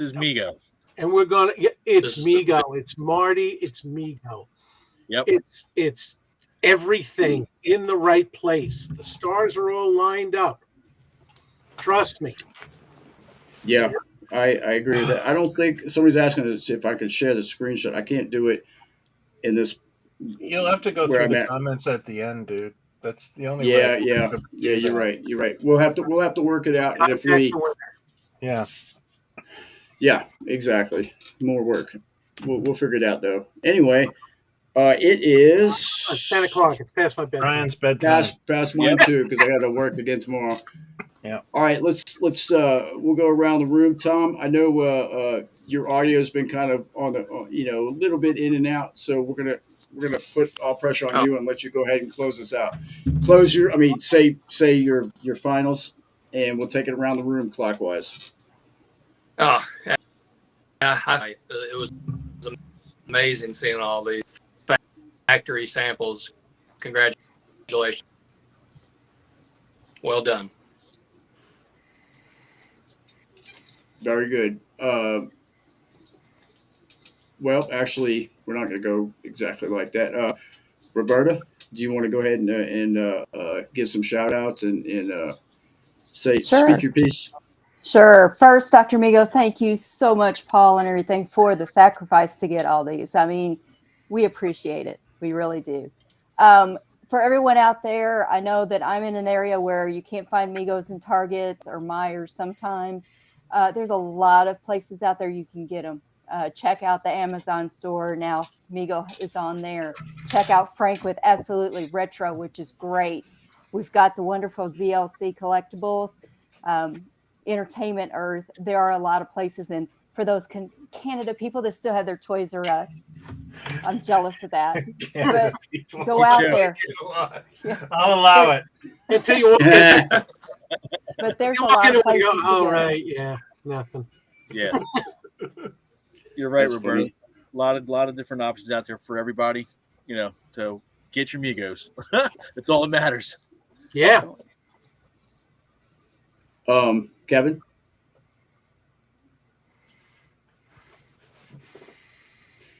is Mego. And we're gonna. It's This is Mego. It's Marty. It's Mego. Yep. It's everything in the right place. The stars are all lined up. Trust me. Yeah, I agree with that. I don't think somebody's asking us if I can share the screenshot. I can't do it in this. You'll have to go Where through I'm the at. comments at the end, dude. That's the only Yeah, way. yeah. You're right. You're right. We'll have to work it out. And if we, Yeah. yeah, exactly. More work. We'll figure it out though. Anyway, it is It's 10 o'clock. It's past my bedtime. Brian's bedtime. past mine too because I got to work again tomorrow. Yeah. All right. Let's we'll go around the room. Tom, I know your audio's been kind of on the a little bit in and out, so we're gonna put all pressure on you and let you go ahead and close this out. Say your finals, and we'll take it around the room clockwise. Oh, yeah. It was amazing seeing all these factory samples. Congratulations. Well done. Very good. Well, actually, we're not going to go exactly like that. Roberta, do you want to go ahead and give some shout outs and Sure. speak your piece? Sure. First, Dr. Mego, thank you so much, Paul, and everything for the sacrifice to get all these. I mean, we appreciate it. We really do. For everyone out there, I know that I'm in an area where you can't find Megos in Targets or Myers sometimes. There's a lot of places out there you can get them. Check out the Amazon store. Now, Mego is on there. Check out Frank with Absolutely Retro, which is great. We've got the wonderful ZLC collectibles. Entertainment Earth. There are a lot of places. And for for those Canada people that still have their Toys R Us. I'm jealous of that. Canada But people. go out Yeah. there. I'll allow it. Until you walk in, But there's you a walk lot in of and places go, to oh, go. right, yeah, nothing. Yeah. You're right, That's Roberto. funny. A lot of different options out there for everybody. So get your Megos. That's all that matters. Yeah. Kevin?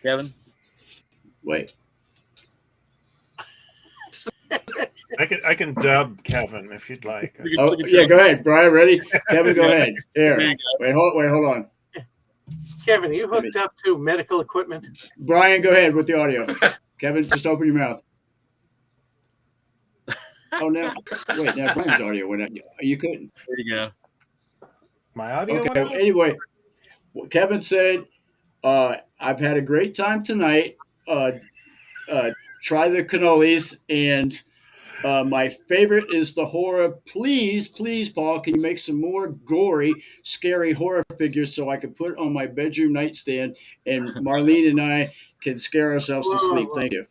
Kevin? Wait. I can dub Kevin if you'd like. Oh, yeah, go ahead. Brian, ready? Kevin, go ahead. Here. There you Wait, hold on. Kevin, are you hooked up to medical equipment? Brian, go ahead with the audio. Kevin, just open your mouth. Oh, now, wait, now Brian's audio went out. You couldn't. There you go. My audio. Okay, anyway, Kevin said, I've had a great time tonight. Try the cannolis, and my favorite is the horror. Please, Paul, can you make some more gory, scary horror figures so I can put on my bedroom nightstand and Marlene and I can scare ourselves to sleep? Thank you.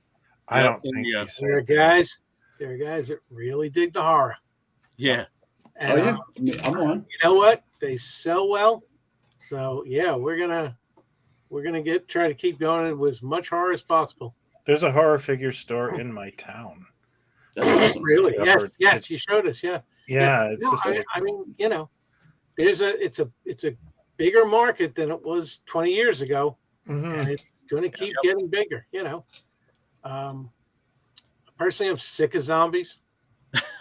I don't Yep, think yeah. he said There are guys that really dig the horror. Yeah. And, Oh, yeah, I'm on. you know what? They sell well. So yeah, we're gonna try to keep going with as much horror as possible. There's a horror figure store in my town. That's awesome. Really? Yeah, Yes, or yes, it's- you showed us. Yeah. Yeah, it's No, just like, I mean, it's a bigger market than it was 20 years ago, mhm. and it's going to keep getting bigger. Personally, I'm sick of zombies.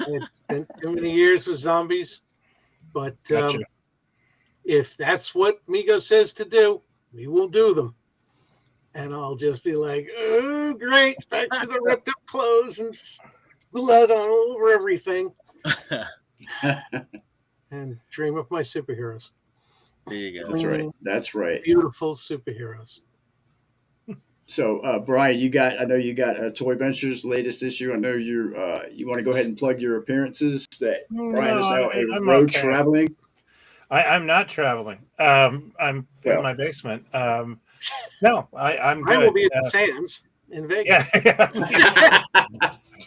It's been too many years with zombies, but Gotcha. if that's what Mego says to do, we will do them. And I'll just be like, oh, great, back to the ripped up clothes and blood all over everything, and dream of my superheroes. There you go. That's right. That's right. Beautiful superheroes. So, Brian, I know you got Toy Ventures latest issue. I know you want to go ahead and plug your appearances. That Brian is now I'm road okay. traveling. I'm not traveling. I'm Well. in my basement. No, I'm I good. will be at the Sands in Vegas.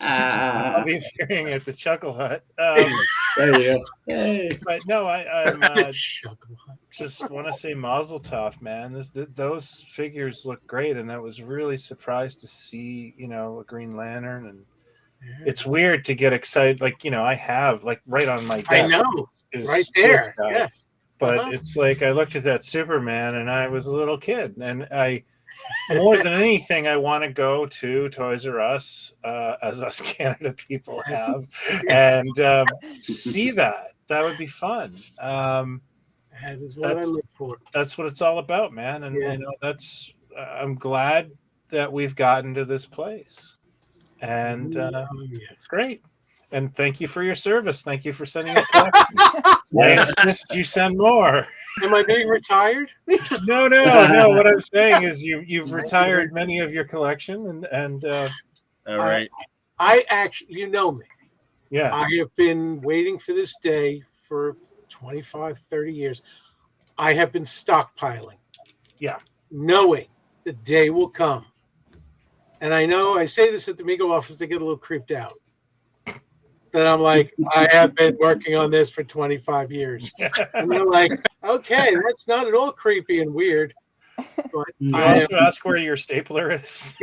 Yeah, I'll be appearing at the Chuckle Hut. There you go. Hey. But no, I'm Chuckle Hut. just want to say Mazel Tov, man. Those figures look great, and I was really surprised to see, a Green Lantern, and it's weird to get excited. Like, I have like right on my desk. I know, is right this there. guy. Yeah. But it's like I looked at that Superman, and I was a little kid, and I. More than anything, I want to go to Toys R Us, as us Canada people have, and see that. That would be fun. That is what I look for. That's what it's all about, man. And that's. I'm glad that we've gotten to this place, and it's great. And thank you for your service. Thank you for sending a collection. I insist you send more. Am I being retired? No. What I'm saying is you've retired many of your collection, and All right. I actually, you know me. yeah, I have been waiting for this day for 25, 30 years. I have been stockpiling. Yeah. Knowing the day will come. And I know I say this at the Mego office to get a little creeped out. That I'm like, I have been working on this for 25 years. And they're like, okay, that's not at all creepy and weird. But you I also ask where your stapler is.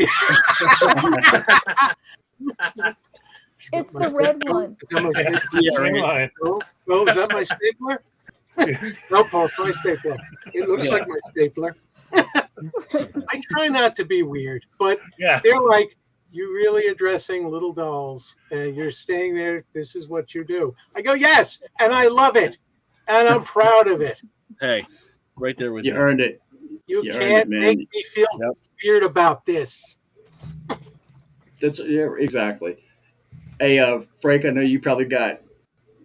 It's the red one. Is that my Yeah, stapler? it's a swing line. Oh, is that my stapler? No, Paul, it's my stapler. It looks like my stapler. I try not to be weird, but Yeah, they're like, you're really addressing little dolls and you're staying there. This is what you do. I go, yes. And I love it. And I'm proud of it. Hey, right there with You you. earned it. You You earned can't it, man. make me feel weird about this. That's exactly. Hey, Frank, I know you probably got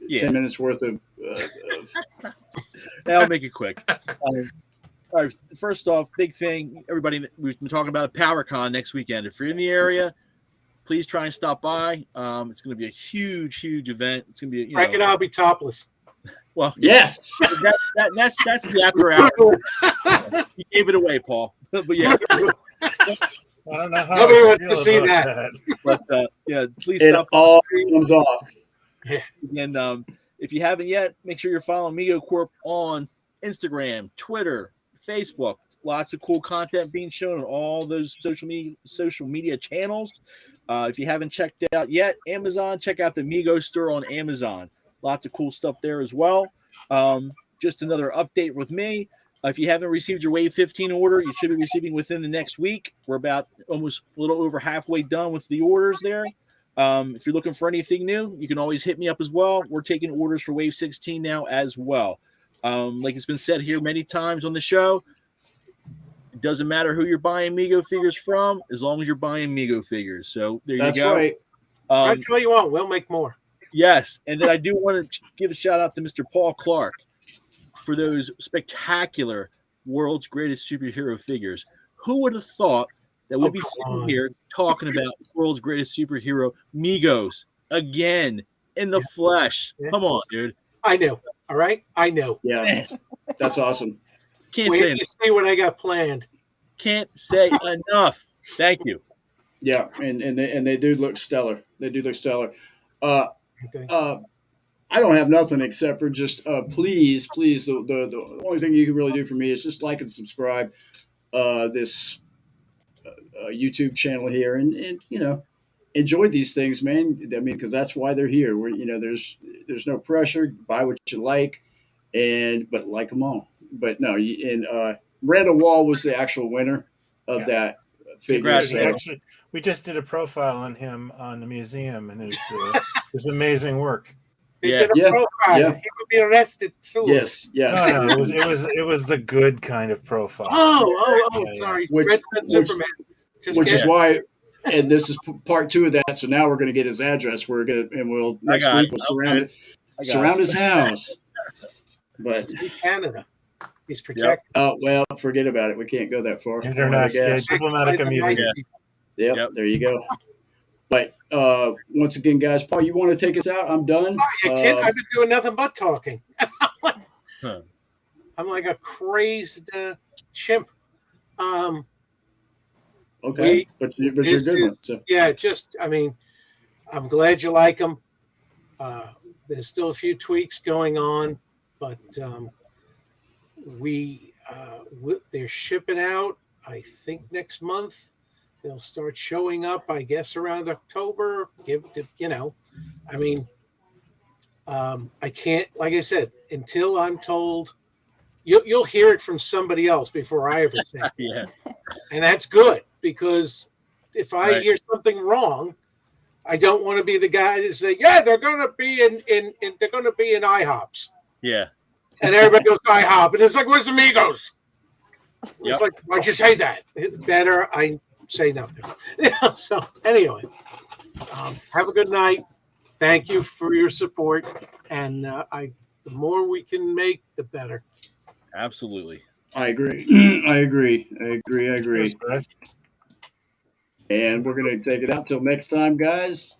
10 minutes worth of. I'll make it quick. All right, first off, big thing, everybody, we've been talking about PowerCon next weekend. If you're in the area, please try and stop by. It's going to be a huge event. It's going to be, Frank and I'll be topless. Well, Yes. that's the after hour. You gave it away, Paul. But yeah, I don't know how Nobody I wants feel to see about that. but yeah, please It stop. all comes off. And if you haven't yet, make sure you're following Mego Corp on Instagram, Twitter, Facebook. Lots of cool content being shown on all those social media channels. If you haven't checked it out yet, Amazon, check out the Mego store on Amazon. Lots of cool stuff there as well. Just another update with me. If you haven't received your Wave 15 order, you should be receiving within the next week. We're about almost a little over halfway done with the orders there. If you're looking for anything new, you can always hit me up as well. We're taking orders for Wave 16 now as well. Like it's been said here many times on the show, it doesn't matter who you're buying Mego figures from, as long as you're buying Mego figures. So there That's you go. right. That's all you want. We'll make more. Yes, and then I do want to give a shout out to Mr. Paul Clark for those spectacular world's greatest superhero figures. Who would have thought that we'd be sitting here talking about world's greatest superhero, Migos, again in the flesh? Yeah. Come on, dude. I know. All right, I know. Yeah, Man, that's awesome. can't Wait say till you see what I got planned. can't say enough. Thank you. Yeah, and they do look stellar. They do look stellar. Okay. I don't have nothing except for just please, the only thing you can really do for me is just like and subscribe this YouTube channel here, and enjoy these things, man. I mean, because that's why they're here. There's no pressure. Buy what you like, but like them all. But no, Randall Wall was the actual winner of that figure. Congrats, So, Actually, we just did a profile on him on the museum and his amazing work. They Yeah. did a Yeah, profile. yeah. He would be arrested too. yes. No, it was the good kind of profile. Yeah. Sorry. Which- Red Sun which- Superman. Just Which is kidding. why, and this is part 2 of that. So now we're going to get his address. Next got week it. we'll I got surround it. his house. But He's Canada. He's protected. well, forget about it. We can't go that far. International, I guess. diplomatic By the immunity. night people. Yep, there you go. But once again, guys, Paul, you want to take us out? I'm done. You kid, I've been doing nothing but talking. Huh. I'm like a crazed chimp. Okay, but you're a good one. So. Yeah, I'm glad you like them. There's still a few tweaks going on, but they're shipping out, I think, next month. They'll start showing up, I guess, around October. I can't, like I said, until I'm told. You'll hear it from somebody else before I ever say it. Yeah. And that's good, because if I Right. hear something wrong, I don't want to be the guy to say, "Yeah, they're going to be in IHOPs," Yeah. and everybody goes to IHOP, and it's like, "Where's the Migos?" It's Yep. like, why'd you say that? Better I say nothing. So anyway, have a good night. Thank you for your support, and the more we can make, the better. Absolutely. I agree. I agree. And we're going to take it out till next time, guys.